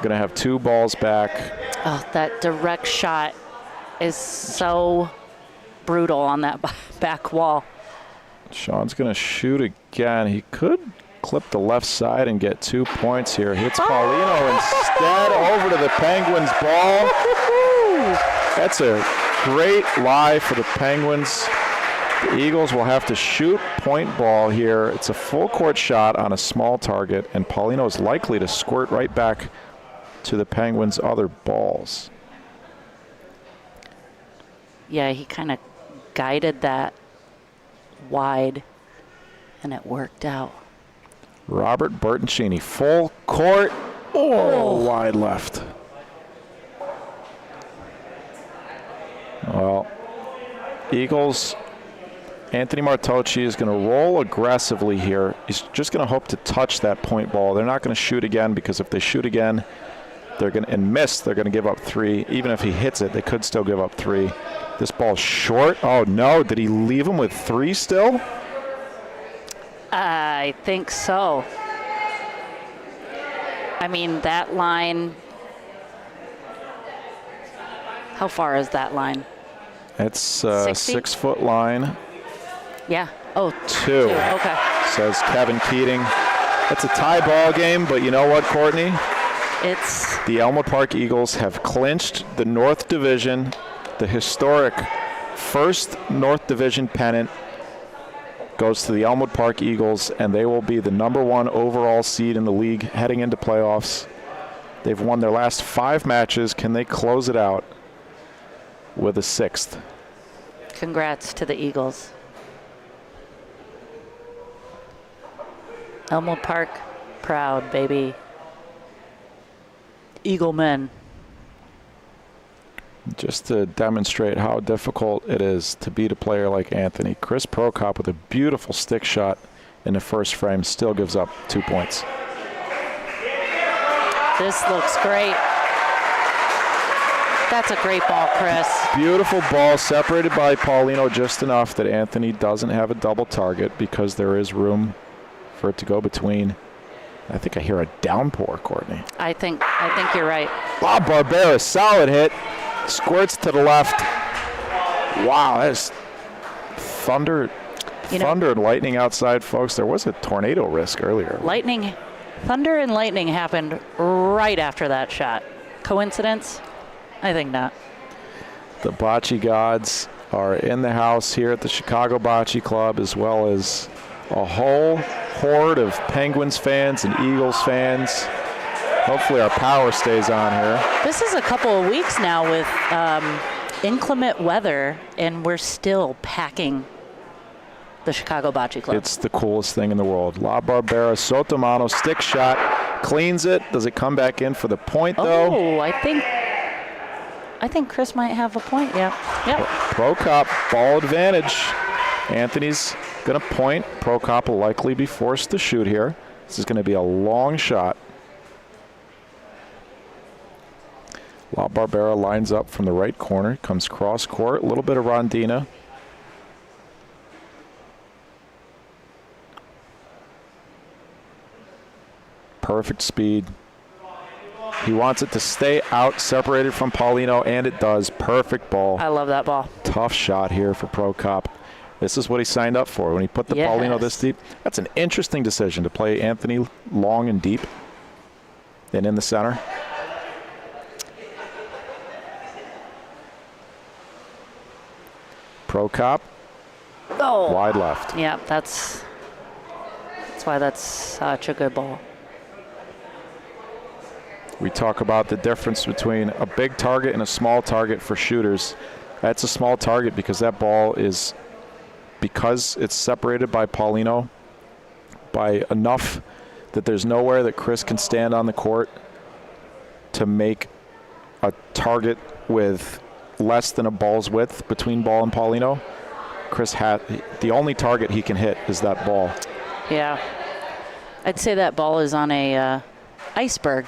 going to have two balls back. Oh, that direct shot is so brutal on that back wall. Sean's going to shoot again. He could clip the left side and get 2 points here. Hits Paulino instead over to the Penguins ball. That's a great lie for the Penguins. The Eagles will have to shoot point ball here. It's a full court shot on a small target, and Paulino is likely to squirt right back to the Penguins' other balls. Yeah, he kind of guided that wide, and it worked out. Robert Bertoncini, full court. Oh, wide left. Well, Eagles, Anthony Martocci is going to roll aggressively here. He's just going to hope to touch that point ball. They're not going to shoot again, because if they shoot again, they're going to miss. They're going to give up 3. Even if he hits it, they could still give up 3. This ball's short. Oh no! Did he leave him with 3 still? I think so. I mean, that line. How far is that line? It's a 60? 6-foot line. Yeah. Oh, 2. Okay. Says Kevin Keating. It's a tie ball game, but you know what, Courtney? It's The Elmwood Park Eagles have clinched the North Division, the historic first North Division pennant goes to the Elmwood Park Eagles, and they will be the #1 overall seed in the league heading into playoffs. They've won their last 5 matches. Can they close it out with a 6th? congrats to the Eagles. Elmwood Park, proud, baby. Eagle men. Just to demonstrate how difficult it is to beat a player like Anthony, Chris Prokop with a beautiful stick shot in the first frame still gives up 2 points. This looks great. That's a great ball, Chris. Beautiful ball, separated by Paulino just enough that Anthony doesn't have a double target because there is room for it to go between. I think I hear a downpour, Courtney. I think you're right. La Barbera, solid hit. Squirts to the left. Wow, that is thunder and lightning outside, folks. There was a tornado risk earlier. Thunder and lightning happened right after that shot. Coincidence? I think not. The bocce gods are in the house here at the Chicago Bocce Club, as well as a whole horde of Penguins fans and Eagles fans. Hopefully our power stays on here. This is a couple of weeks now with inclement weather, and we're still packing the Chicago Bocce Club. It's the coolest thing in the world. La Barbera, Sotomano, stick shot, cleans it. Does it come back in for the point, though? Oh, I think Chris might have a point, yeah. Yep. Prokop, ball advantage. Anthony's going to point. Prokop will likely be forced to shoot here. This is going to be a long shot. La Barbera lines up from the right corner, comes cross court, a little bit of Rondina. Perfect speed. He wants it to stay out, separated from Paulino, and it does. Perfect ball. I love that ball. Tough shot here for Prokop. This is what he signed up for when he put the Paulino this deep. That's an interesting decision to play Anthony long and deep and in the center. Prokop, wide left. Yeah, that's why that's such a good ball. We talk about the difference between a big target and a small target for shooters. That's a small target because that ball is, because it's separated by Paulino by enough that there's nowhere that Chris can stand on the court to make a target with less than a ball's width between ball and Paulino. Chris had the only target he can hit is that ball. Yeah, I'd say that ball is on a iceberg.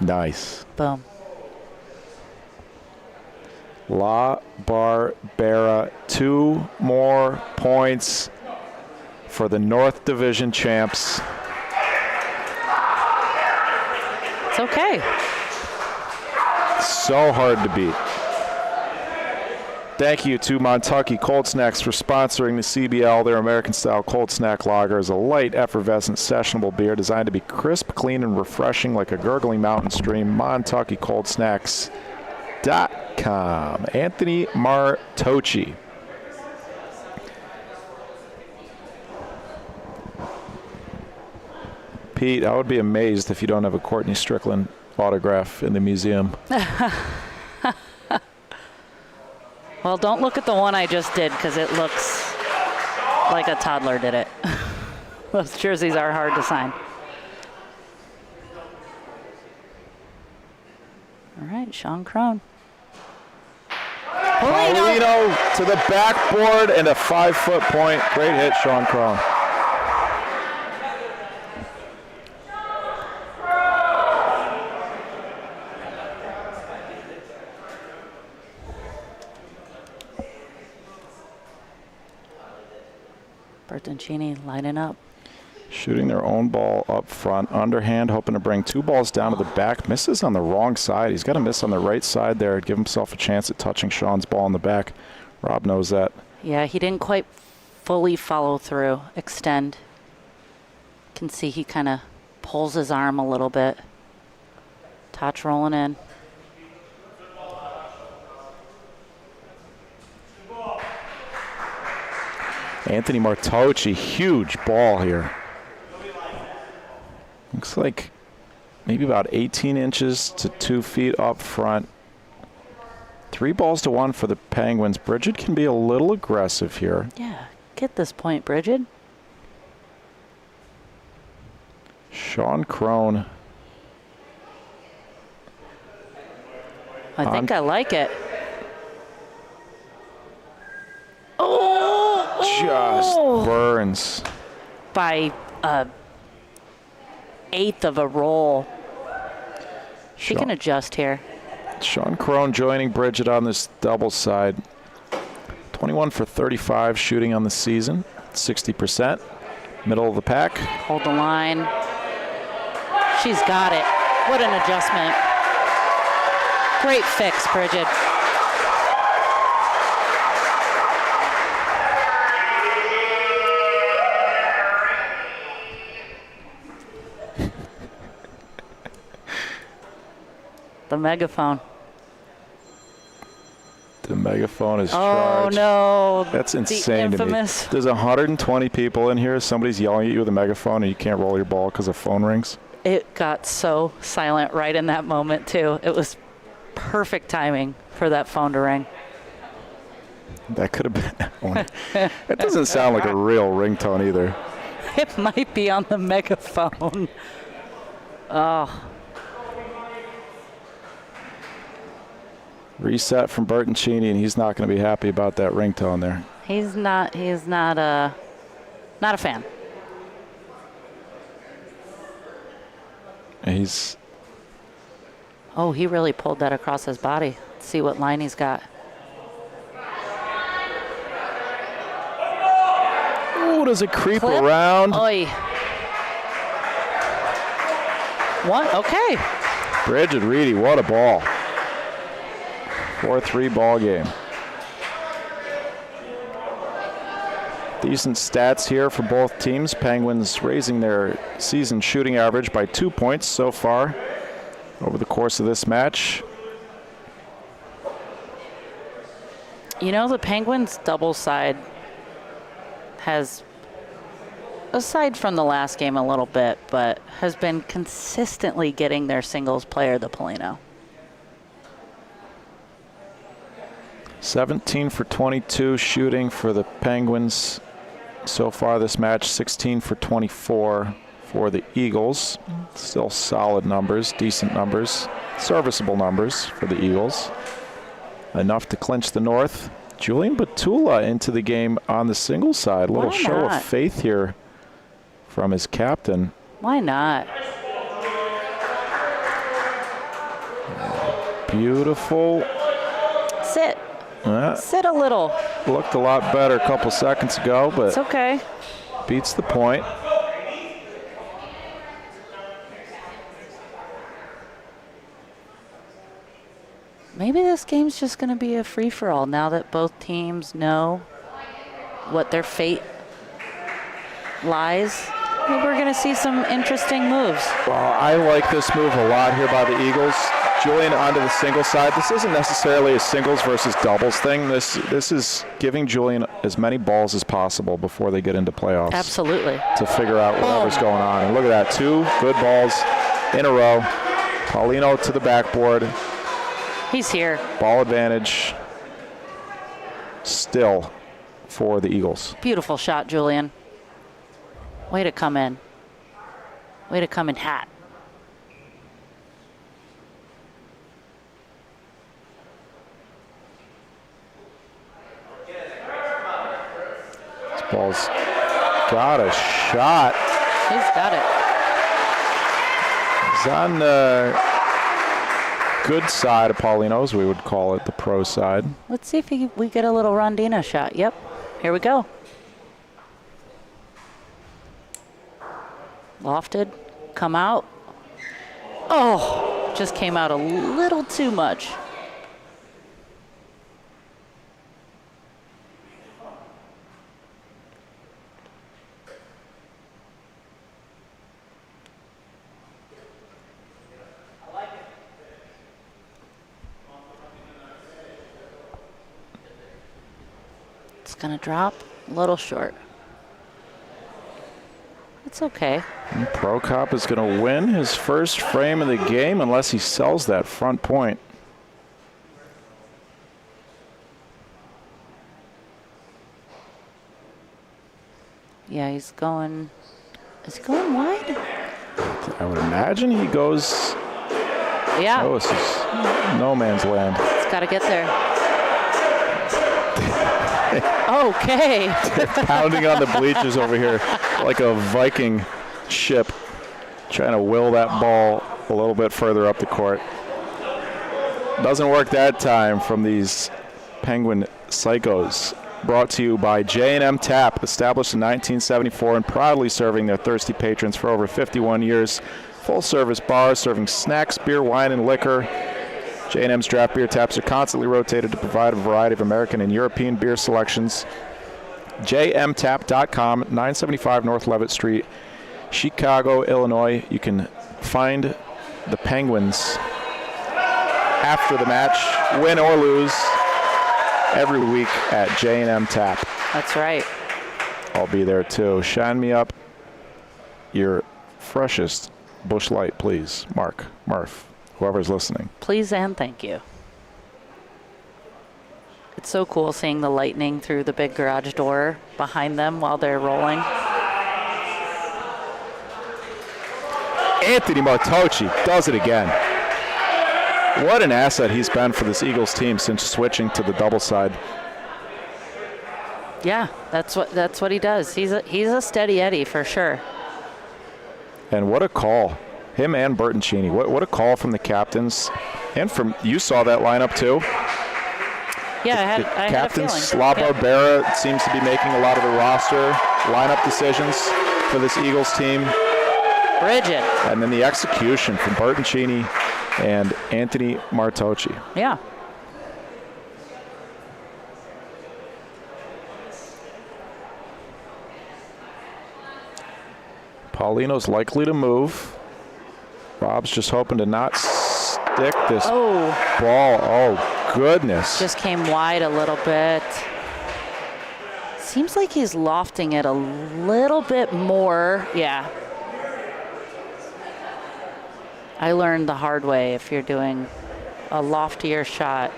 Nice. Boom. La Barbera, 2 more points for the North Division champs. It's okay. So hard to beat. Thank you to Montucky Cold Snacks for sponsoring the CBL. Their American-style cold snack lager is a light, effervescent, sessionable beer designed to be crisp, clean, and refreshing like a gurgling mountain stream. MontuckyColdSnacks.com. Anthony Martocci. Pete, I would be amazed if you don't have a Courtney Strickland autograph in the museum. Well, don't look at the one I just did because it looks like a toddler did it. Those jerseys are hard to sign. All right, Sean Crone. Paulino to the backboard and a 5-foot point. Great hit, Sean Crone. Bertoncini lining up. Shooting their own ball up front, underhand, hoping to bring 2 balls down to the back. Misses on the wrong side. He's got to miss on the right side there. Give himself a chance at touching Sean's ball in the back. Rob knows that. Yeah, he didn't quite fully follow through, extend. Can see he kind of pulls his arm a little bit. Touch rolling in. Anthony Martocci, huge ball here. Looks like maybe about 18 inches to 2 feet up front. 3-1 for the Penguins. Bridget can be a little aggressive here. Yeah, get this point, Bridget. Sean Crone. I think I like it. Just burns. By a eighth of a roll. She can adjust here. Sean Crone joining Bridget on this double side. 21 for 35 shooting on the season, 60%. Middle of the pack. Hold the line. She's got it. What an adjustment. Great fix, Bridget. The megaphone. The megaphone is charged. Oh, no. That's insane the to me. There's 120 people in here. Somebody's yelling at you with a megaphone and you can't roll your ball because the phone rings. It got so silent right in that moment, too. It was perfect timing for that phone to ring. That could have been. That doesn't sound like a real ringtone either. It might be on the megaphone. Oh. Reset from Bertoncini, and he's not going to be happy about that ringtone there. He's not a fan. He's. Oh, he really pulled that across his body. Let's see what line he's got. Oh, does it creep around? Oy. What? Okay. Bridget Reedy, what a ball. 4-3 ball game. Decent stats here for both teams. Penguins raising their season shooting average by 2 points so far over the course of this match. You know, the Penguins double side has, aside from the last game a little bit, but has been consistently getting their singles player the Polino. 17 for 22 shooting for the Penguins so far this match. 16 for 24 for the Eagles. Still solid numbers, decent numbers, serviceable numbers for the Eagles. Enough to clinch the North. Julian Batula into the game on the singles side. A little show of faith here from his captain. Why not? Beautiful. Sit. Sit a little. Looked a lot better a couple seconds ago, but it's okay. Beats the point. Maybe this game's just going to be a free-for-all now that both teams know what their fate lies. Maybe we're going to see some interesting moves. Well, I like this move a lot here by the Eagles. Julian onto the single side. This isn't necessarily a singles versus doubles thing. This is giving Julian as many balls as possible before they get into playoffs. Absolutely. To figure out whatever's going on. And look at that, 2 good balls in a row. Paulino to the backboard. He's here. Ball advantage still for the Eagles. Beautiful shot, Julian. Way to come in. Way to come in hot. Ball's got a shot. He's got it. He's on the good side of Paulino's, we would call it, the pro side. Let's see if we get a little Rondina shot. Yep. Here we go. Lofted. Come out. Oh, just came out a little too much. It's going to drop a little short. It's okay. And Prokop is going to win his first frame of the game unless he sells that front point. Yeah, he's going. Is he going wide? I would imagine he goes. Yeah. Oh, this is no man's land. It's got to get there. Okay. Pounding on the bleachers over here like a Viking ship, trying to will that ball a little bit further up the court. Doesn't work that time from these Penguin Psychos. Brought to you by J&M Tap, established in 1974 and proudly serving their thirsty patrons for over 51 years. Full-service bar serving snacks, beer, wine, and liquor. J&M's draft beer taps are constantly rotated to provide a variety of American and European beer selections. jmtap.com, 975 North Levitt Street, Chicago, Illinois. You can find the Penguins after the match, win or lose, every week at J&M Tap. That's right. I'll be there too. Shine me up your freshest Busch Light, please. Mark, Murph, whoever's listening. Please and thank you. It's so cool seeing the lightning through the big garage door behind them while they're rolling. Anthony Martocci does it again. What an asset he's been for this Eagles team since switching to the double side. Yeah, that's what he does. He's a steady Eddie for sure. And what a call. Him and Bertoncini. What a call from the captains. And from, you saw that lineup too. Yeah, I had Captain a feeling. Sla Barbera seems to be making a lot of the roster lineup decisions for this Eagles team. Bridget. And then the execution from Bertoncini and Anthony Martocci. Yeah. Paulino's likely to move. Rob's just hoping to not stick this ball. Oh, goodness. Just came wide a little bit. Seems like he's lofting it a little bit more. Yeah. I learned the hard way. If you're doing a loftier shot,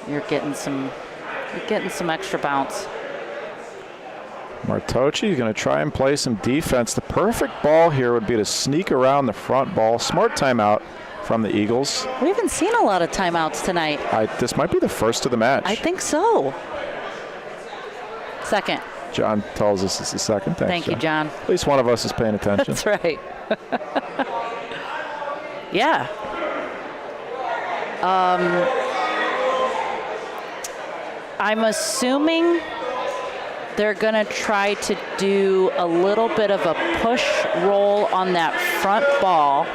you're getting some extra bounce. Martocci is going to try and play some defense. The perfect ball here would be to sneak around the front ball. Smart timeout from the Eagles. We haven't seen a lot of timeouts tonight. This might be the first of the match. I think so. Second. John tells us it's the second. Thank you, John. At least one of us is paying attention. That's right. Yeah. I'm assuming they're going to try to do a little bit of a push roll on that front ball.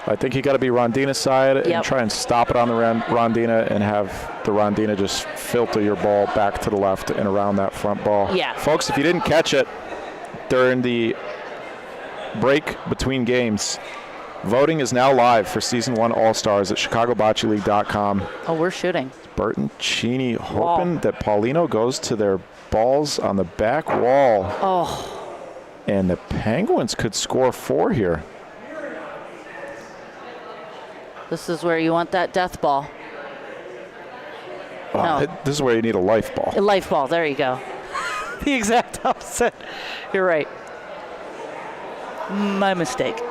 I think you got to be Rondina's side and Yep. try and stop it on the Rondina and have the Rondina just filter your ball back to the left and around that front ball. Yeah. Folks, if you didn't catch it during the break between games, voting is now live for Season 1 All-Stars at ChicagoBocceLeague.com. Oh, we're shooting. Bertoncini hoping that Paulino goes to their balls on the back wall. Oh. And the Penguins could score 4 here. This is where you want that death ball. No. This is where you need a life ball. A life ball. There you go. The exact opposite. You're right. My mistake.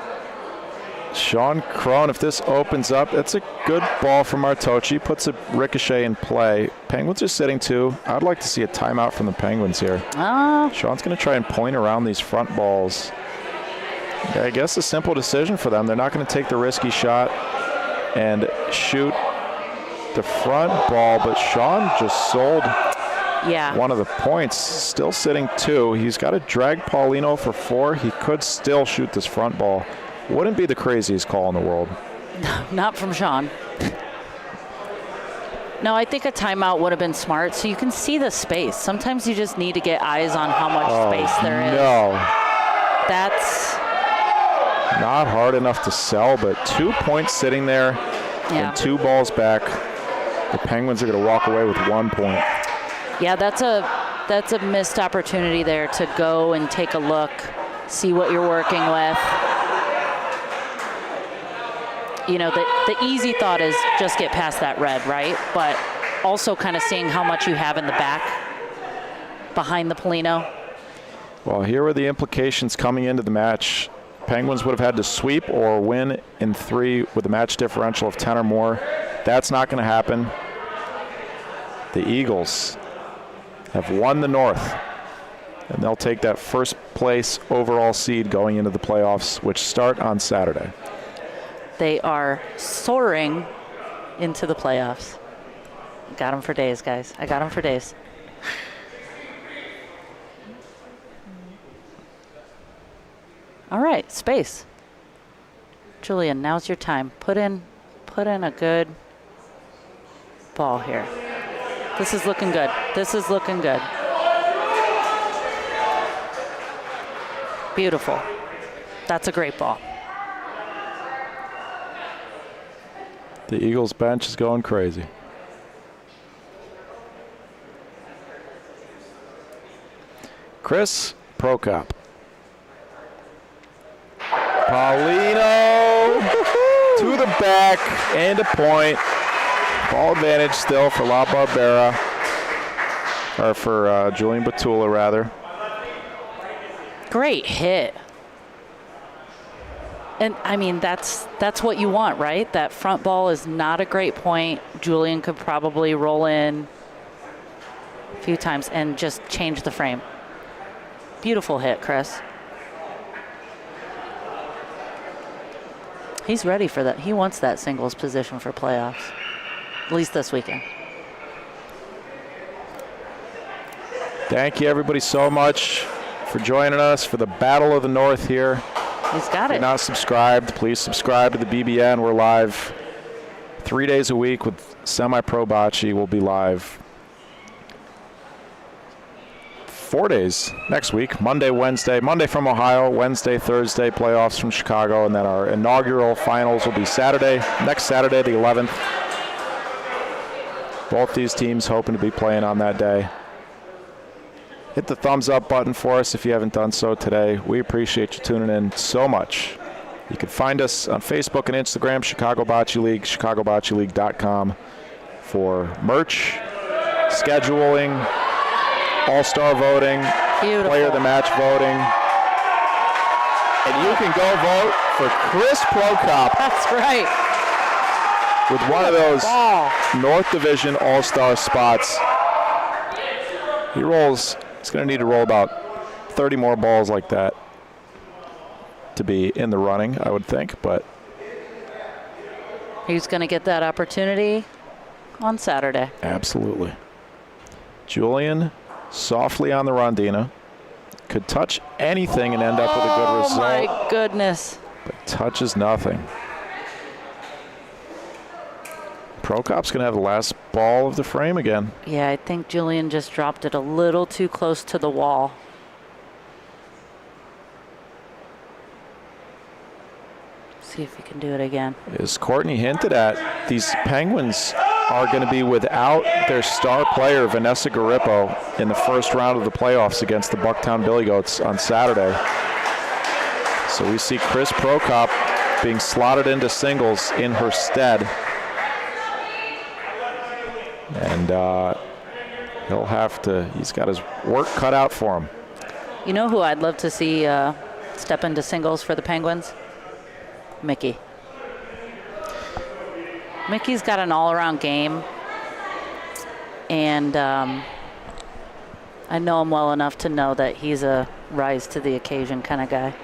Sean Crone, if this opens up, that's a good ball from Martocci. Puts a ricochet in play. Penguins are sitting 2. I'd like to see a timeout from the Penguins here. Sean's going to try and point around these front balls. Yeah, I guess a simple decision for them. They're not going to take the risky shot and shoot the front ball, but Sean just sold one of the points. Still sitting 2. He's got to drag Paulino for 4. He could still shoot this front ball. Wouldn't be the craziest call in the world. Not from Sean. No, I think a timeout would have been smart so you can see the space. Sometimes you just need to get eyes on how much space there is. No. That's not hard enough to sell, but 2 points sitting there and 2 balls back. the Penguins are going to walk away with 1 point. Yeah, that's a missed opportunity there to go and take a look, see what you're working with. You know, the easy thought is just get past that red, right? But also kind of seeing how much you have in the back behind the Polino. Well, here are the implications coming into the match. Penguins would have had to sweep or win in 3 with a match differential of 10 or more. That's not going to happen. The Eagles have won the North, and they'll take that first place overall seed going into the playoffs, which start on Saturday. They are soaring into the playoffs. Got them for days, guys. I got them for days. All right, space. Julian, now's your time. Put in a good ball here. This is looking good. This is looking good. Beautiful. That's a great ball. The Eagles bench is going crazy. Chris Prokop. Paulino to the back and a point. Ball advantage still for La Barbera, or for Julian Batula, rather. Great hit. And, I mean, that's what you want, right? That front ball is not a great point. Julian could probably roll in a few times and just change the frame. Beautiful hit, Chris. He's ready for that. He wants that singles position for playoffs, at least this weekend. Thank you, everybody, so much for joining us for the Battle of the North here. He's got If it. you're not subscribed, please subscribe to the BBN. We're live 3 days a week with Semi-Pro Bocce. We'll be live 4 days next week, Monday, Wednesday. Monday from Ohio, Wednesday, Thursday, playoffs from Chicago, and then our inaugural finals will be Saturday, next Saturday, the 11th. Both these teams hoping to be playing on that day. Hit the thumbs up button for us if you haven't done so today. We appreciate you tuning in so much. You can find us on Facebook and Instagram, Chicago Bocce League, chicagobocceleague.com for merch, scheduling, all-star voting, Beautiful. player of the match voting. And you can go vote for Chris Prokop That's right. with one of those Ball. North Division all-star spots. He rolls. He's going to need to roll about 30 more balls like that to be in the running, I would think. But He's going to get that opportunity on Saturday. absolutely. Julian softly on the Rondina. Could touch anything and end up with a good result. Oh, my goodness. But touches nothing. Prokop's going to have the last ball of the frame again. Yeah, I think Julian just dropped it a little too close to the wall. See if he can do it again. As Courtney hinted at, these Penguins are going to be without their star player, Vanessa Garippo, in the first round of the playoffs against the Bucktown Billy Goats on Saturday. So we see Chris Prokop being slotted into singles in her stead. And he's got his work cut out for him. You know who I'd love to see step into singles for the Penguins? Mickey. Mickey's got an all-around game, and I know him well enough to know that he's a rise to the occasion kind of guy.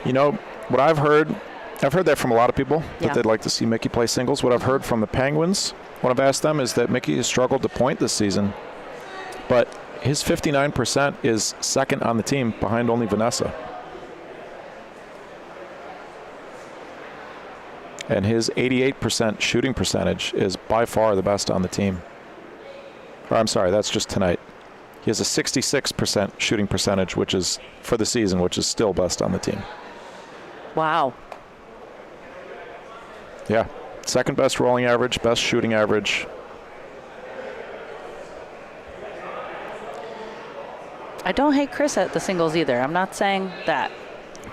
You know, what I've heard that from a lot of people, Yeah. that they'd like to see Mickey play singles. What I've heard from the Penguins, what I've asked them, is that Mickey has struggled to point this season, but his 59% is second on the team behind only Vanessa. And his 88% shooting percentage is by far the best on the team. Or, I'm sorry, that's just tonight. He has a 66% shooting percentage, which is for the season, which is still best on the team. Wow. Yeah, second best rolling average, best shooting average. I don't hate Chris at the singles either. I'm not saying that.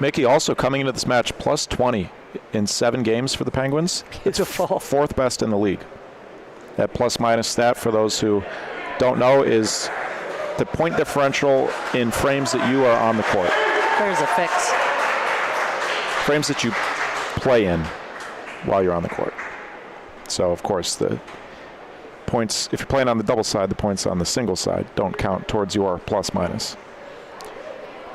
Mickey also coming into this match plus 20 in 7 games for the Penguins. Beautiful. It's 4th best in the league. That plus-minus stat, for those who don't know, is the point differential in frames that you are on the court. There's a fix. Frames that you play in while you're on the court. So, of course, the points, if you're playing on the double side, the points on the single side don't count towards your plus-minus.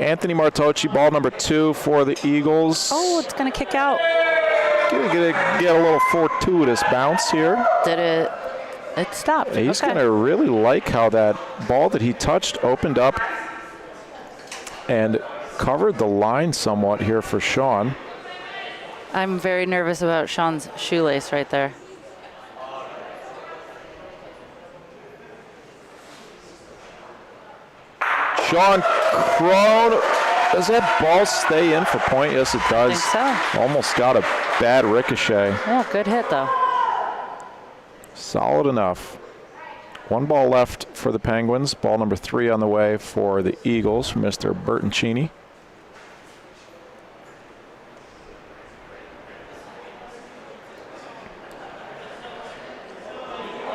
Anthony Martocci, ball number 2 for the Eagles. Oh, it's going to kick out. Gonna get a little fortuitous bounce here. Did it? It stopped. He's okay. going to really like how that ball that he touched opened up and covered the line somewhat here for Sean. I'm very nervous about Sean's shoelace right there. Sean Crone, does that ball stay in for point? Yes, it does. I think so. Almost got a bad ricochet. Yeah, good hit, though. Solid enough. 1 ball left for the Penguins. Ball number 3 on the way for the Eagles from Mr. Bertoncini.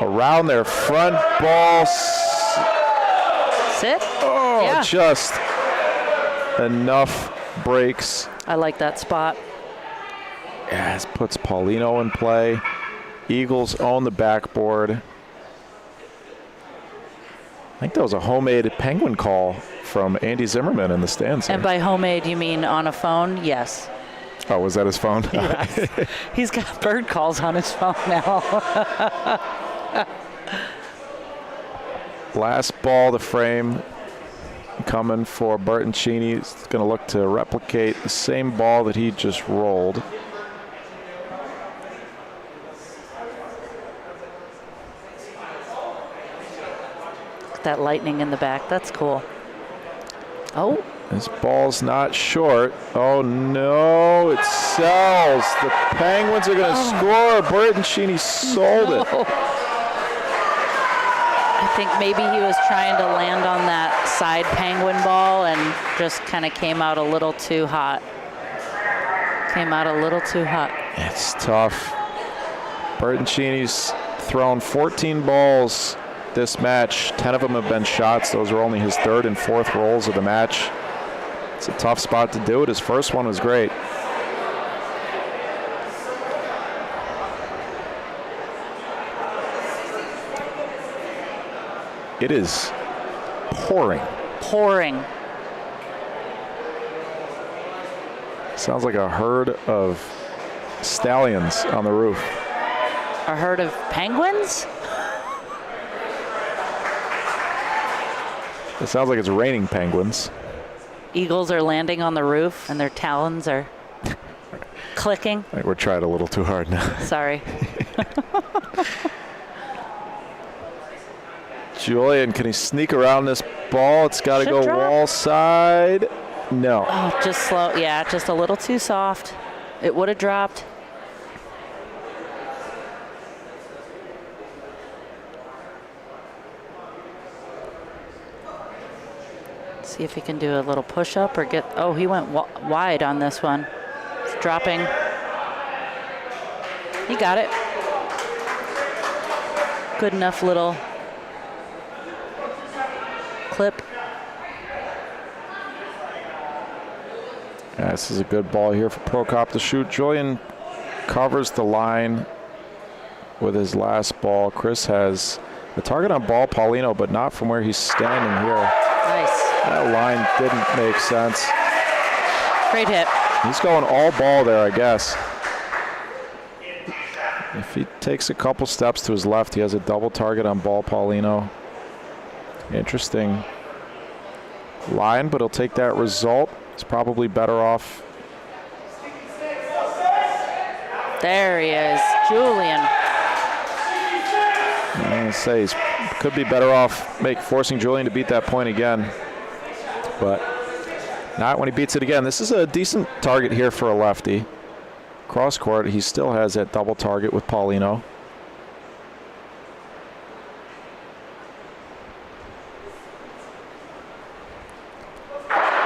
Around their front ball. Sit? Oh, Yeah. just enough breaks. I like that spot. Yeah, this puts Paulino in play. Eagles own the backboard. I think that was a homemade Penguin call from Andy Zimmerman in the stands here. And by homemade, you mean on a phone? Yes. Oh, was that his phone? Yes. He's got bird calls on his phone now. Last ball, the frame coming for Bertoncini. He's going to look to replicate the same ball that he just rolled. That lightning in the back. That's cool. Oh. This ball's not short. Oh, no, it sells. The Penguins are going to score. Bertoncini sold it. I think maybe he was trying to land on that side Penguin ball and just kind of came out a little too hot. Came out a little too hot. It's tough. Bertoncini's thrown 14 balls this match. 10 of them have been shots. Those are only his 3rd and 4th rolls of the match. It's a tough spot to do it. His first one was great. It is pouring. Pouring. Sounds like a herd of stallions on the roof. A herd of penguins? It sounds like it's raining penguins. Eagles are landing on the roof and their talons are clicking. I think we're trying a little too hard now. Sorry. Julian, can he sneak around this ball? It's got to go drop. wall side. No. Oh, just slow. Yeah, just a little too soft. It would have dropped. See if he can do a little push-up or get... Oh, he went wide on this one. It's dropping. He got it. Good enough little clip. Yeah, this is a good ball here for Prokop to shoot. Julian covers the line with his last ball. Chris has the target on ball, Paulino, but not from where he's standing here. Nice. That line didn't make sense. Great hit. He's going all ball there, I guess. If he takes a couple steps to his left, he has a double target on ball, Paulino. Interesting line, but he'll take that result. He's probably better off. There he is, Julian. I'm going to say he could be better off forcing Julian to beat that point again, but not when he beats it again. This is a decent target here for a lefty. Cross court, he still has that double target with Paulino.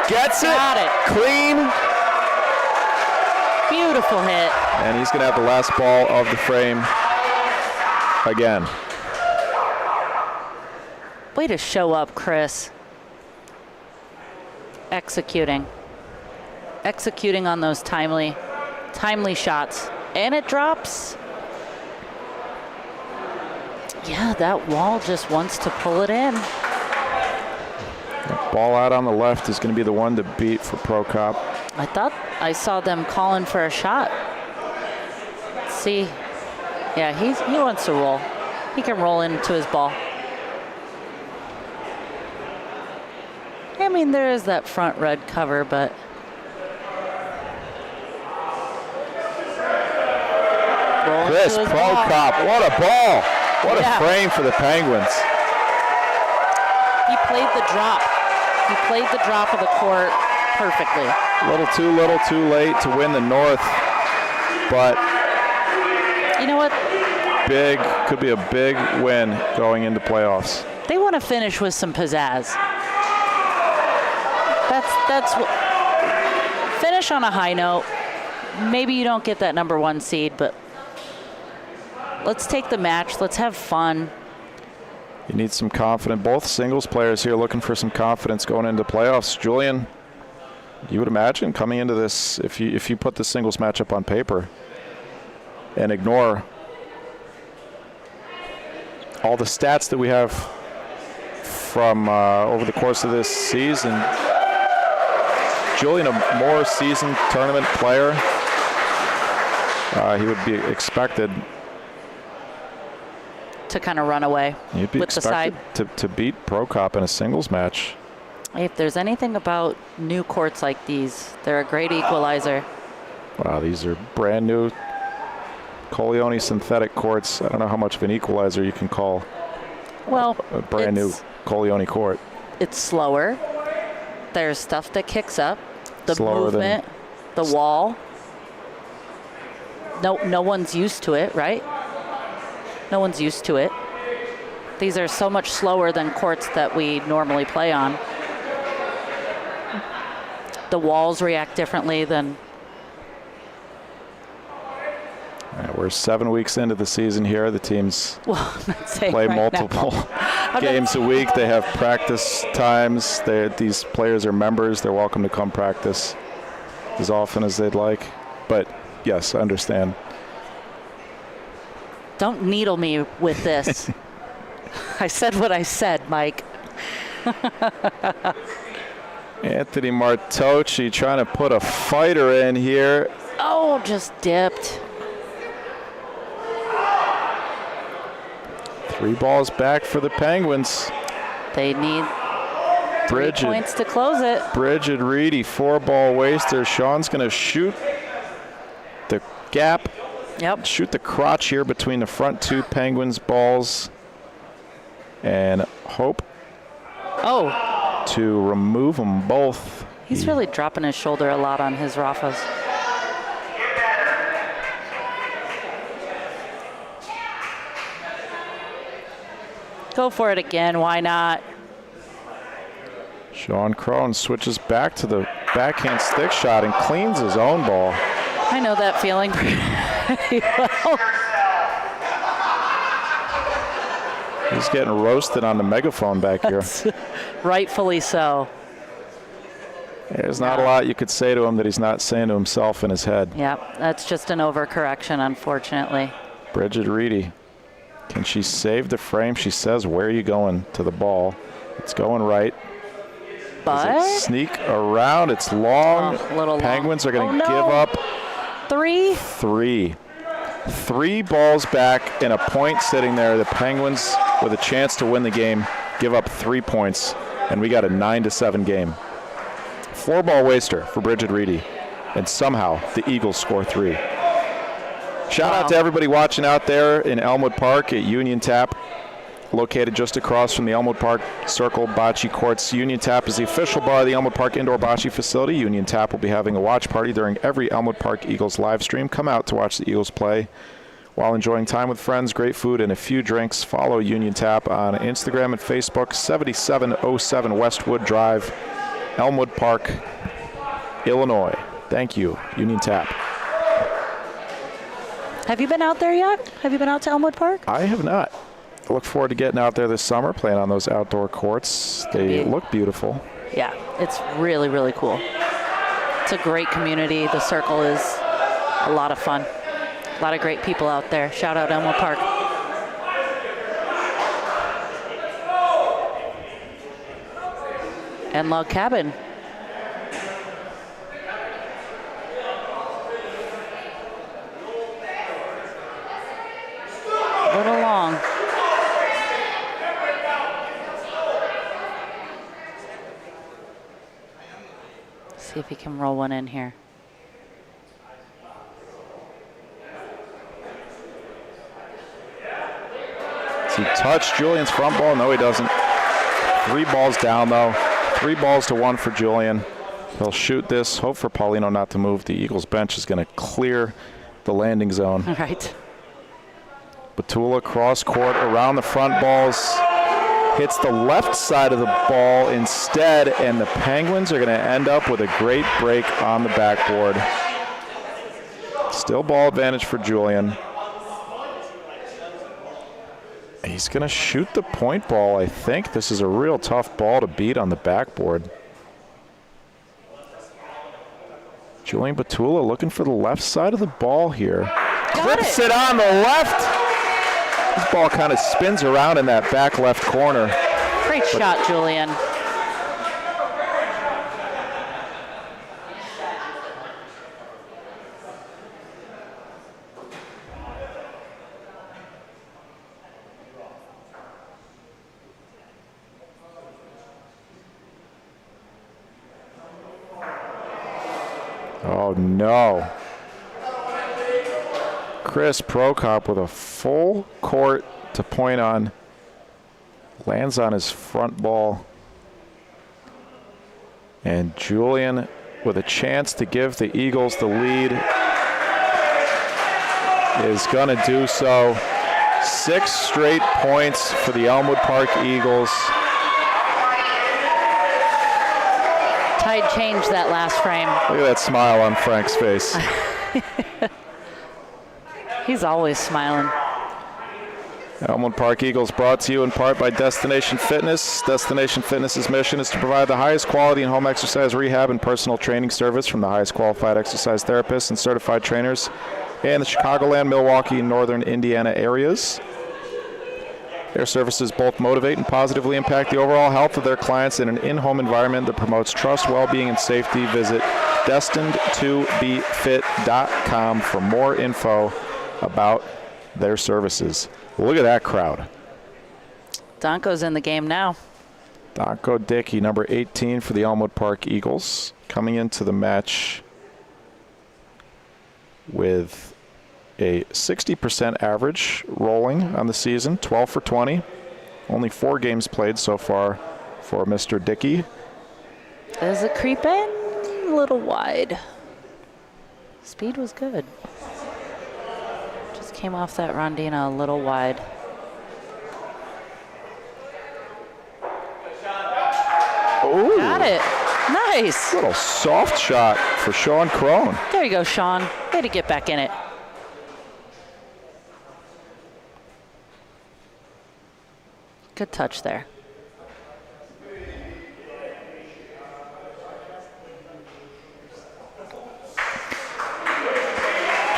Gets it. Got it. Clean. Beautiful hit. And he's going to have the last ball of the frame again. Way to show up, Chris. Executing on those timely shots. And it drops. Yeah, that wall just wants to pull it in. The ball out on the left is going to be the one to beat for Pro Cop. I thought I saw them calling for a shot. Let's see. Yeah, he wants to roll. He can roll into his ball. I mean, there is that front red cover, but Chris Pro Cop, what a ball. What a frame for the Penguins. He played the drop. He played the drop of the court perfectly. A little too late to win the North, but you know what? Could be a big win going into playoffs. They want to finish with some pizzazz. That's what. Finish on a high note. Maybe you don't get that number 1 seed, but let's take the match. Let's have fun. You need some confidence. Both singles players here looking for some confidence going into playoffs. Julian, you would imagine coming into this, if you put the singles matchup on paper and ignore all the stats that we have from over the course of this season, Julian, a more seasoned tournament player, he would be expected to kind of run away You'd be with the side. To beat Pro Cop in a singles match. If there's anything about new courts like these, they're a great equalizer. Wow, these are brand new Coleone synthetic courts. I don't know how much of an equalizer you can call a brand new Coleone court. It's slower. There's stuff that kicks up. The Slower movement, the wall. No one's used to it, right? No one's used to it. These are so much slower than courts that we normally play on. The walls react differently than... We're 7 weeks into the season here. The teams play multiple games a week. They have practice times. These players are members. They're welcome to come practice as often as they'd like. But yes, I understand. Don't needle me with this. I said what I said, Mike. Anthony Martocci trying to put a fighter in here. Oh, just dipped. 3 balls back for the Penguins. They need 3 points to close it. Bridget Reedy, 4-ball waster. Sean's going to shoot the gap. Yep. Shoot the crotch here between the front 2 Penguins balls and hope to remove them both. He's really dropping his shoulder a lot on his Rafas. Go for it again. Why not? Sean Crone switches back to the backhand stick shot and cleans his own ball. I know that feeling pretty well. He's getting roasted on the megaphone back here. Rightfully so. There's not a lot you could say to him that he's not saying to himself in his head. Yep, that's just an overcorrection, unfortunately. Bridget Reedy. Can she save the frame? She says, where are you going to the ball? It's going right. But does it sneak around? It's long. A little Penguins long. are going to give up 3. 3 balls back and a point sitting there. The Penguins, with a chance to win the game, give up 3 points, and we got a 9-7 game. 4-ball waster for Bridget Reedy, and somehow the Eagles score 3. Shout out to everybody watching out there in Elmwood Park at Union Tap, located just across from the Elmwood Park Circle Bocce Courts. Union Tap is the official bar of the Elmwood Park Indoor Bocce Facility. Union Tap will be having a watch party during every Elmwood Park Eagles live stream. Come out to watch the Eagles play while enjoying time with friends, great food, and a few drinks. Follow Union Tap on Instagram and Facebook, 7707 Westwood Drive, Elmwood Park, Illinois. Thank you, Union Tap. Have you been out there yet? Have you been out to Elmwood Park? I have not. I look forward to getting out there this summer, playing on those outdoor courts. They look beautiful. Yeah, it's really, really cool. It's a great community. The circle is a lot of fun. A lot of great people out there. Shout out Elmwood Park. And Log Cabin. A little long. See if he can roll one in here. Does he touch Julian's front ball? No, he doesn't. 3 balls down, though. 3 balls to 1 for Julian. He'll shoot this. Hope for Paulino not to move. The Eagles bench is going to clear the landing zone. All right. Batula cross court around the front balls. Hits the left side of the ball instead, and the Penguins are going to end up with a great break on the backboard. Still ball advantage for Julian. He's going to shoot the point ball, I think. This is a real tough ball to beat on the backboard. Julian Batula looking for the left side of the ball here. Clips it on the left. This ball kind of spins around in that back left corner. Great shot, Julian. Oh, no. Chris Prokop with a full court to point on. Lands on his front ball. And Julian with a chance to give the Eagles the lead is going to do so. 6 straight points for the Elmwood Park Eagles. Tide changed that last frame. Look at that smile on Frank's face. He's always smiling. Elmwood Park Eagles brought to you in part by Destination Fitness. Destination Fitness's mission is to provide the highest quality in home exercise rehab and personal training service from the highest qualified exercise therapists and certified trainers in the Chicagoland, Milwaukee, and Northern Indiana areas. Their services both motivate and positively impact the overall health of their clients in an in-home environment that promotes trust, well-being, and safety. Visit destined2befit.com for more info about their services. Look at that crowd. Donko's in the game now. Donko Dickey, number 18 for the Elmwood Park Eagles, coming into the match with a 60% average rolling on the season, 12 for 20. Only 4 games played so far for Mr. Dickey. Does it creep in? A little wide. Speed was good. Just came off that Rondina a little wide. Ooh. Got it. Nice. Little soft shot for Sean Crone. There you go, Sean. Way to get back in it. Good touch there.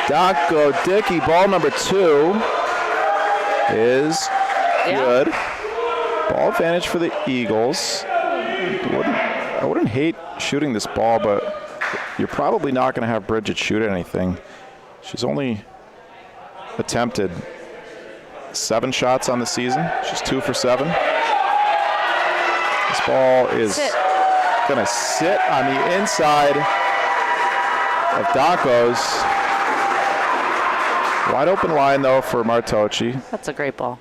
Donko Dickey, ball number 2 is good. Ball advantage for the Eagles. I wouldn't hate shooting this ball, but you're probably not going to have Bridget shoot anything. She's only attempted 7 shots on the season. She's 2 for 7. This ball is going to sit on the inside of Donko's. Wide open line, though, for Martocci. That's a great ball.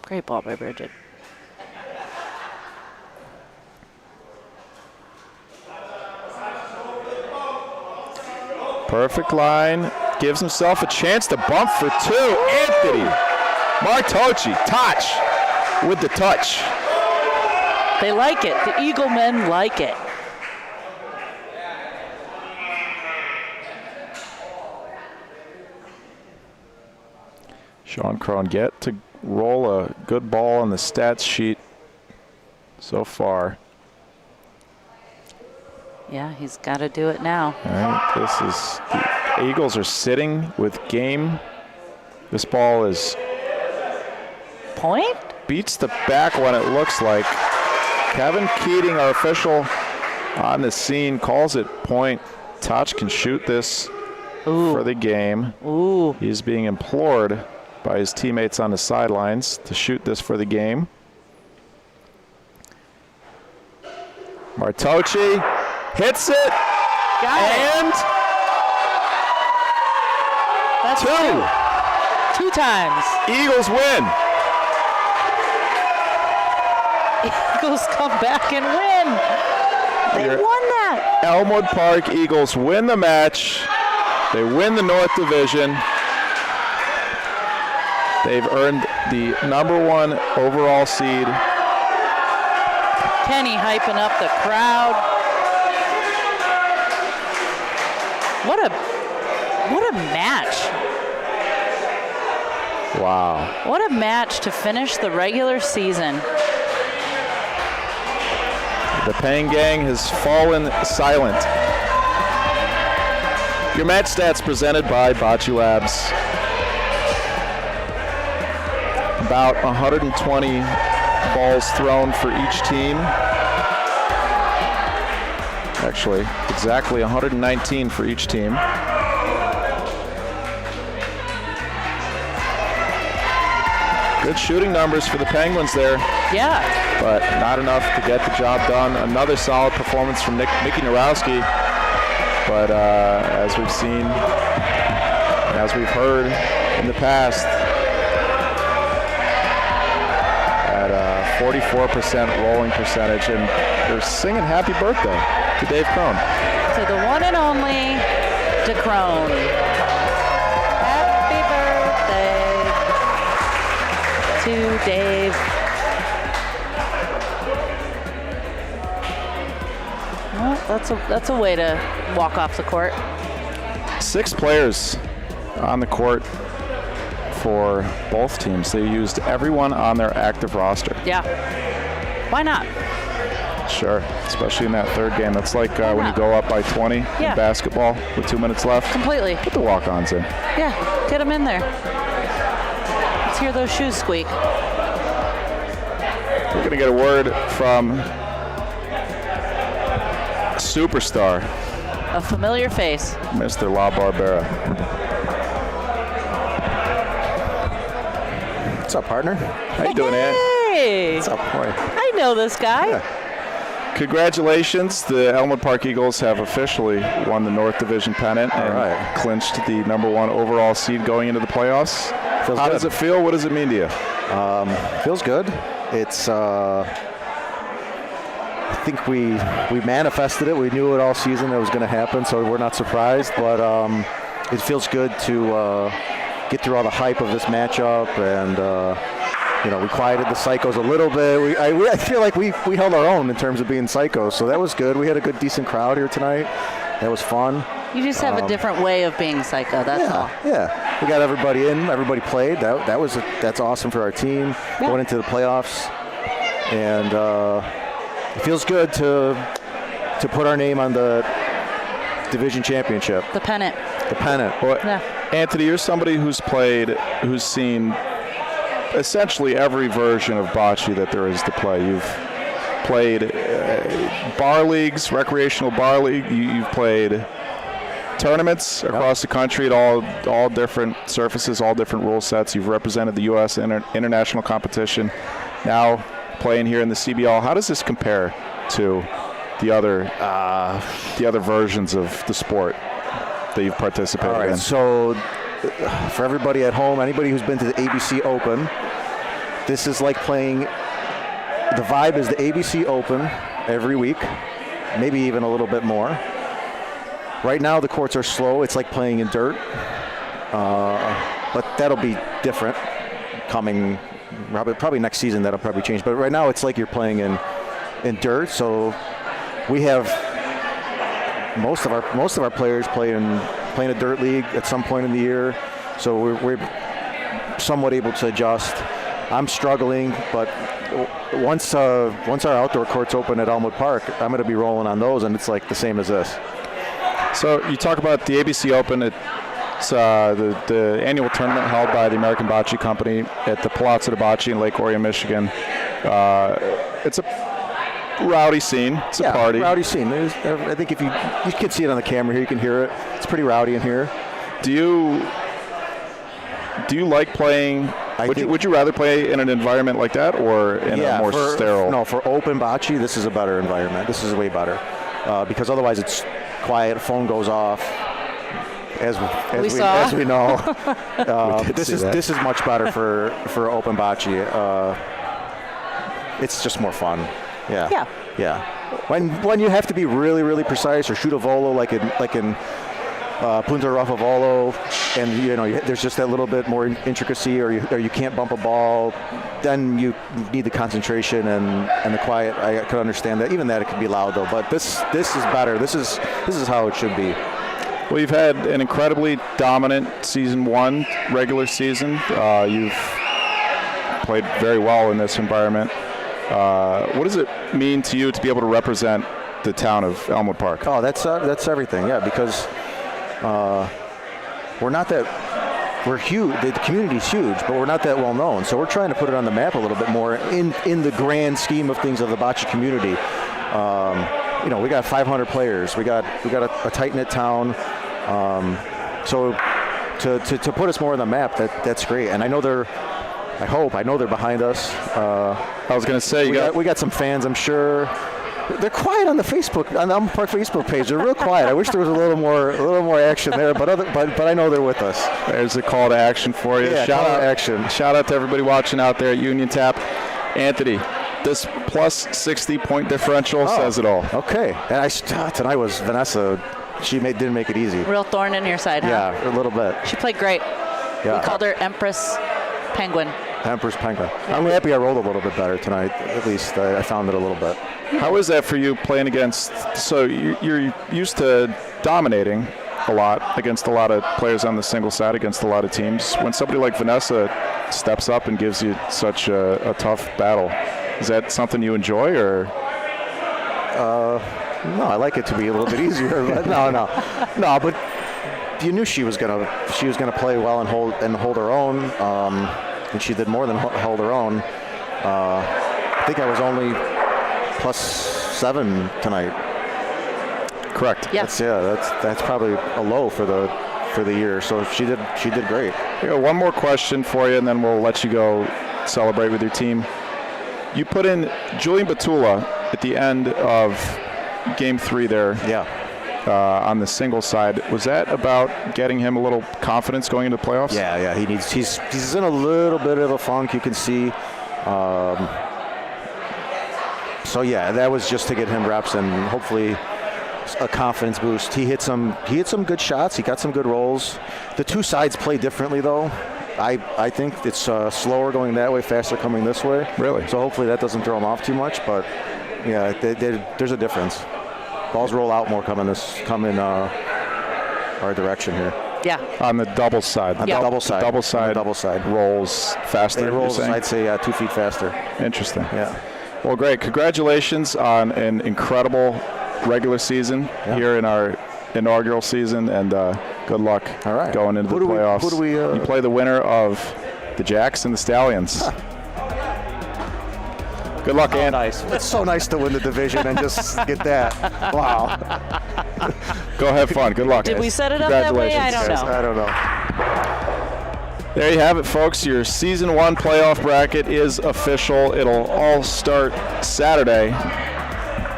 Great ball by Bridget. Perfect line. Gives himself a chance to bump for 2. Anthony Martocci, touch with the touch. They like it. The Eagle men like it. Sean Crone get to roll a good ball on the stats sheet so far. Yeah, he's got to do it now. All right, the Eagles are sitting with game. This ball is Point? beats the back one, it looks like. Kevin Keating, our official on the scene, calls it point. Toch can shoot this for the game. Ooh. He's being implored by his teammates on the sidelines to shoot this for the game. Martocci hits it. Got it. And That's two times. Eagles win. Eagles come back and win. They Your won that. Elmwood Park Eagles win the match. They win the North Division. They've earned the #1 overall seed. Kenny hyping up the crowd. What a match. Wow. What a match to finish the regular season. The Pang Gang has fallen silent. Your match stats presented by Bocce Labs. About 120 balls thrown for each team. Actually, exactly 119 for each team. Good shooting numbers for the Penguins there, Yeah. but not enough to get the job done. Another solid performance from Mickey Narowski, but as we've seen, as we've heard in the past, at 44% rolling percentage, and they're singing happy birthday to Dave Crone. To the one and only DeCrone. Happy birthday to Dave. Well, that's a way to walk off the court. 6 players on the court for both teams. They used everyone on their active roster. Yeah. Why not? Sure, especially in that third game. That's like when you go up by 20 Yeah. in basketball with 2 minutes left. Completely. Put the walk-ons in. Yeah. Get them in there. Let's hear those shoes squeak. We're going to get a word from superstar, A familiar face. Mr. La Barbera. What's up, partner? How you doing, Ant? Hey. What's up, boy? I know this guy. Yeah. Congratulations. The Elmwood Park Eagles have officially won the North Division pennant and right. clinched the #1 overall seed going into the playoffs. Feels How good. does it feel? What does it mean to you? Feels good. It's. I think we manifested it. We knew it all season it was going to happen, so we're not surprised. But it feels good to get through all the hype of this matchup, and we quieted the psychos a little bit. I feel like we held our own in terms of being psychos, so that was good. We had a good, decent crowd here tonight. That was fun. You just have a different way of being psycho, that's all. Yeah. We got everybody in. Everybody played. That's awesome for our team going into the playoffs, and it feels good to put our name on the division championship, The pennant. the pennant. Well, Yeah. Anthony, you're somebody who's seen essentially every version of bocce that there is to play. You've played bar leagues, recreational bar league. You've played tournaments across the country at all different surfaces, all different rule sets. You've represented the U.S. international competition. Now playing here in the CBL. How does this compare to the other versions of the sport that you've participated All right, in? so for everybody at home, anybody who's been to the ABC Open, this is like playing. The vibe is the ABC Open every week, maybe even a little bit more. Right now the courts are slow. It's like playing in dirt, but that'll be different coming. Probably next season that'll probably change. But right now it's like you're playing in dirt. So we have most of our players playing a dirt league at some point in the year. So we're somewhat able to adjust. I'm struggling, but once our outdoor courts open at Elmwood Park, I'm going to be rolling on those, and it's like the same as this. So you talk about the ABC Open. It's the annual tournament held by the American Bocce Company at the Palazzo de Bocce in Lake Orion, Michigan. It's a rowdy scene. It's a party. Rowdy scene. I think if you can see it on the camera here, you can hear it. It's pretty rowdy in here. Do you like playing? Would you rather play in an environment like that or in a more sterile? No, for open bocce, this is a better environment. This is way better because otherwise it's quiet. Phone goes off. As we know, this is much better for open bocce. It's just more fun. Yeah. When you have to be really, really precise or shoot a volo like in Punta Raffa Volo, and there's just that little bit more intricacy, or you can't bump a ball, then you need the concentration and the quiet. I could understand that. Even that, it can be loud though. But this is better. This is how it should be. Well, you've had an incredibly dominant season 1 regular season. You've played very well in this environment. What does it mean to you to be able to represent the town of Elmwood Park? Oh, that's everything. Yeah, because we're huge. The community's huge, but we're not that well known. So we're trying to put it on the map a little bit more in the grand scheme of things of the bocce community. We got 500 players. We got a tight-knit town. So to put us more on the map, that's great. And I know they're behind us. I was going to say we got some fans, I'm sure. They're quiet on the Elmwood Park Facebook page. They're real quiet. I wish there was a little more action there, but I know they're with us. There's a call to action for you. Yeah, Shout out to action. Shout out to everybody watching out there at Union Tap. Anthony, this plus 60 point differential says it all. Okay. And tonight was Vanessa. She didn't make it easy. Real thorn in your side, huh? Yeah, a little bit. She played great. Yeah. We called her Empress Penguin. Empress Penguin. I'm happy I rolled a little bit better tonight. At least I found it a little bit. How is that for you playing against? So you're used to dominating a lot against a lot of players on the single side, against a lot of teams. When somebody like Vanessa steps up and gives you such a tough battle, is that something you enjoy, or? No, I like it to be a little bit easier. But no. But you knew she was gonna play well and hold her own, and she did more than hold her own. I think I was only +7 tonight. Correct. Yes. That's probably a low for the year. So she did great. I got one more question for you, and then we'll let you go celebrate with your team. You put in Julian Batula at the end of Game 3 there. Yeah. On the single side. Was that about getting him a little confidence going into the playoffs? Yeah. He's in a little bit of a funk, you can see. So that was just to get him reps and hopefully a confidence boost. He hit some good shots. He got some good rolls. The two sides play differently though. I think it's slower going that way, faster coming this way. Really? So hopefully that doesn't throw him off too much. But yeah, there's a difference. Balls roll out more come in our direction here. Yeah. On the double side. Yeah. Double side rolls faster. It rolls, I'd say 2 feet faster. Interesting. Yeah. Well, great. Congratulations on an incredible regular season here in our inaugural season, and good luck going into the playoffs. You play the winner of the Jacks and the Stallions. Good luck, Ann. Nice. It's so nice to win the division and just get that. Wow. Go have fun. Good luck. Did guys. we set it up that way? I don't know. I don't know. There you have it, folks. Your Season 1 playoff bracket is official. It'll all start Saturday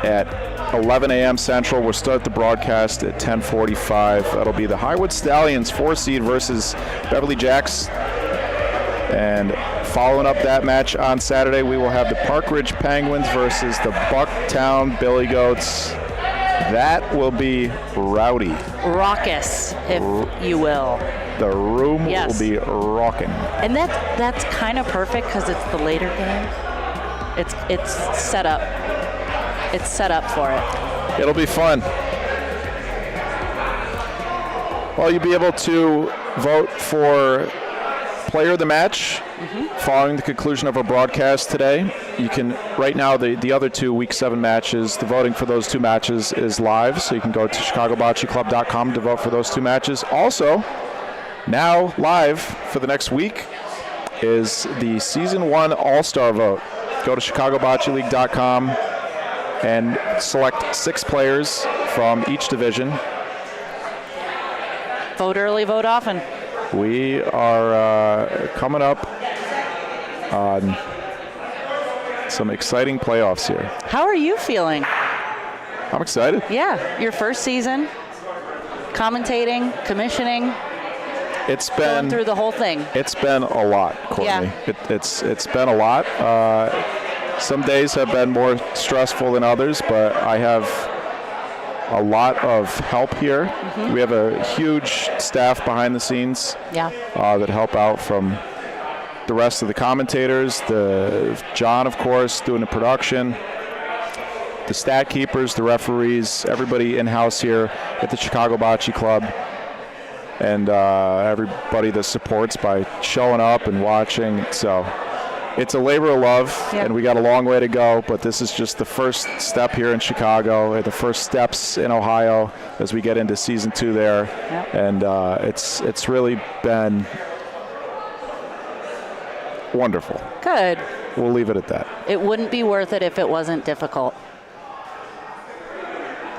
at 11 a.m. Central. We'll start the broadcast at 10:45. That'll be the Highwood Stallions 4 seed versus Beverly Jacks. And following up that match on Saturday, we will have the Park Ridge Penguins versus the Bucktown Billy Goats. That will be rowdy. Raucous, if you will. The room will be rocking. And that's kind of perfect because it's the later game. It's set up. It's set up for it. It'll be fun. Well, you'll be able to vote for player of the match following the conclusion of our broadcast today. You can, right now, the other 2 Week 7 matches, the voting for those 2 matches is live, so you can go to ChicagoBocceClub.com to vote for those 2 matches. Also, now live for the next week is the Season 1 All-Star vote. Go to ChicagoBocceLeague.com and select 6 players from each division. Vote early, vote often. We are coming up on some exciting playoffs here. How are you feeling? I'm excited. Yeah, your first season, commentating, commissioning, It's going been through the whole thing. It's been a lot, Courtney. Yeah. It's been a lot. Some days have been more stressful than others, but I have a lot of help here. We have a huge staff behind the scenes Yeah. that help out from the rest of the commentators, John, of course, doing the production, the stat keepers, the referees, everybody in-house here at the Chicago Bocce Club, and everybody that supports by showing up and watching. So it's a labor of love, Yep. and we got a long way to go, but this is just the first step here in Chicago, the first steps in Ohio as we get into Season 2 there. Yep. And it's really been wonderful. Good. We'll leave it at that. It wouldn't be worth it if it wasn't difficult.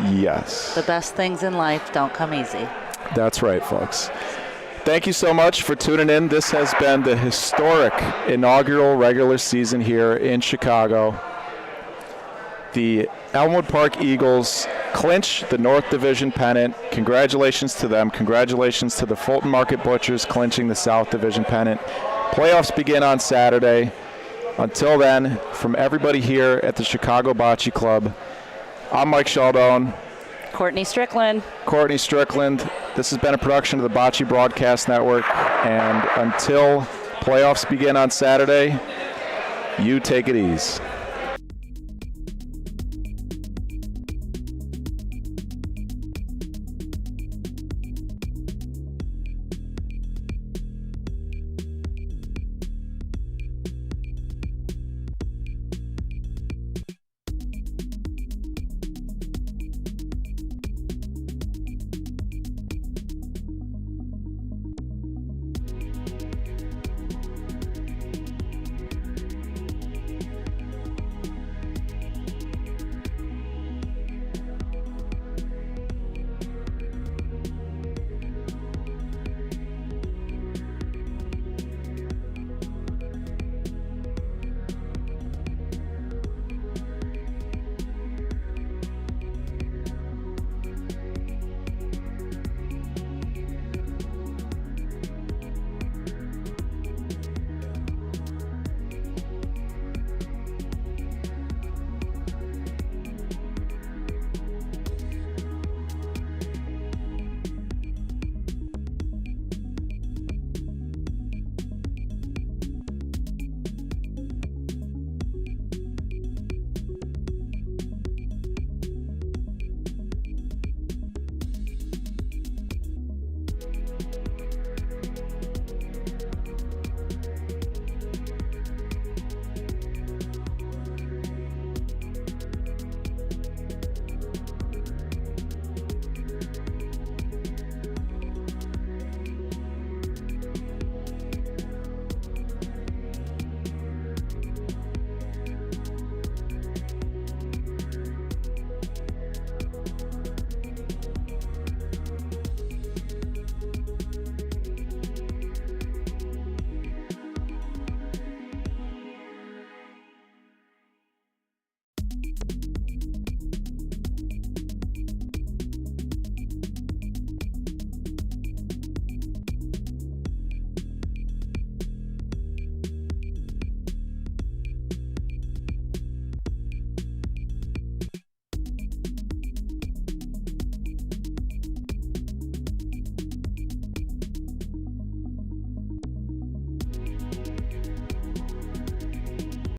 Yes. The best things in life don't come easy. That's right, folks. Thank you so much for tuning in. This has been the historic inaugural regular season here in Chicago. The Elmwood Park Eagles clinch the North Division pennant. Congratulations to them. Congratulations to the Fulton Market Butchers clinching the South Division pennant. Playoffs begin on Saturday. Until then, from everybody here at the Chicago Bocce Club, I'm Mike Sheldon. Courtney Strickland. Courtney Strickland. This has been a production of the Bocce Broadcast Network. And until playoffs begin on Saturday, you take it easy.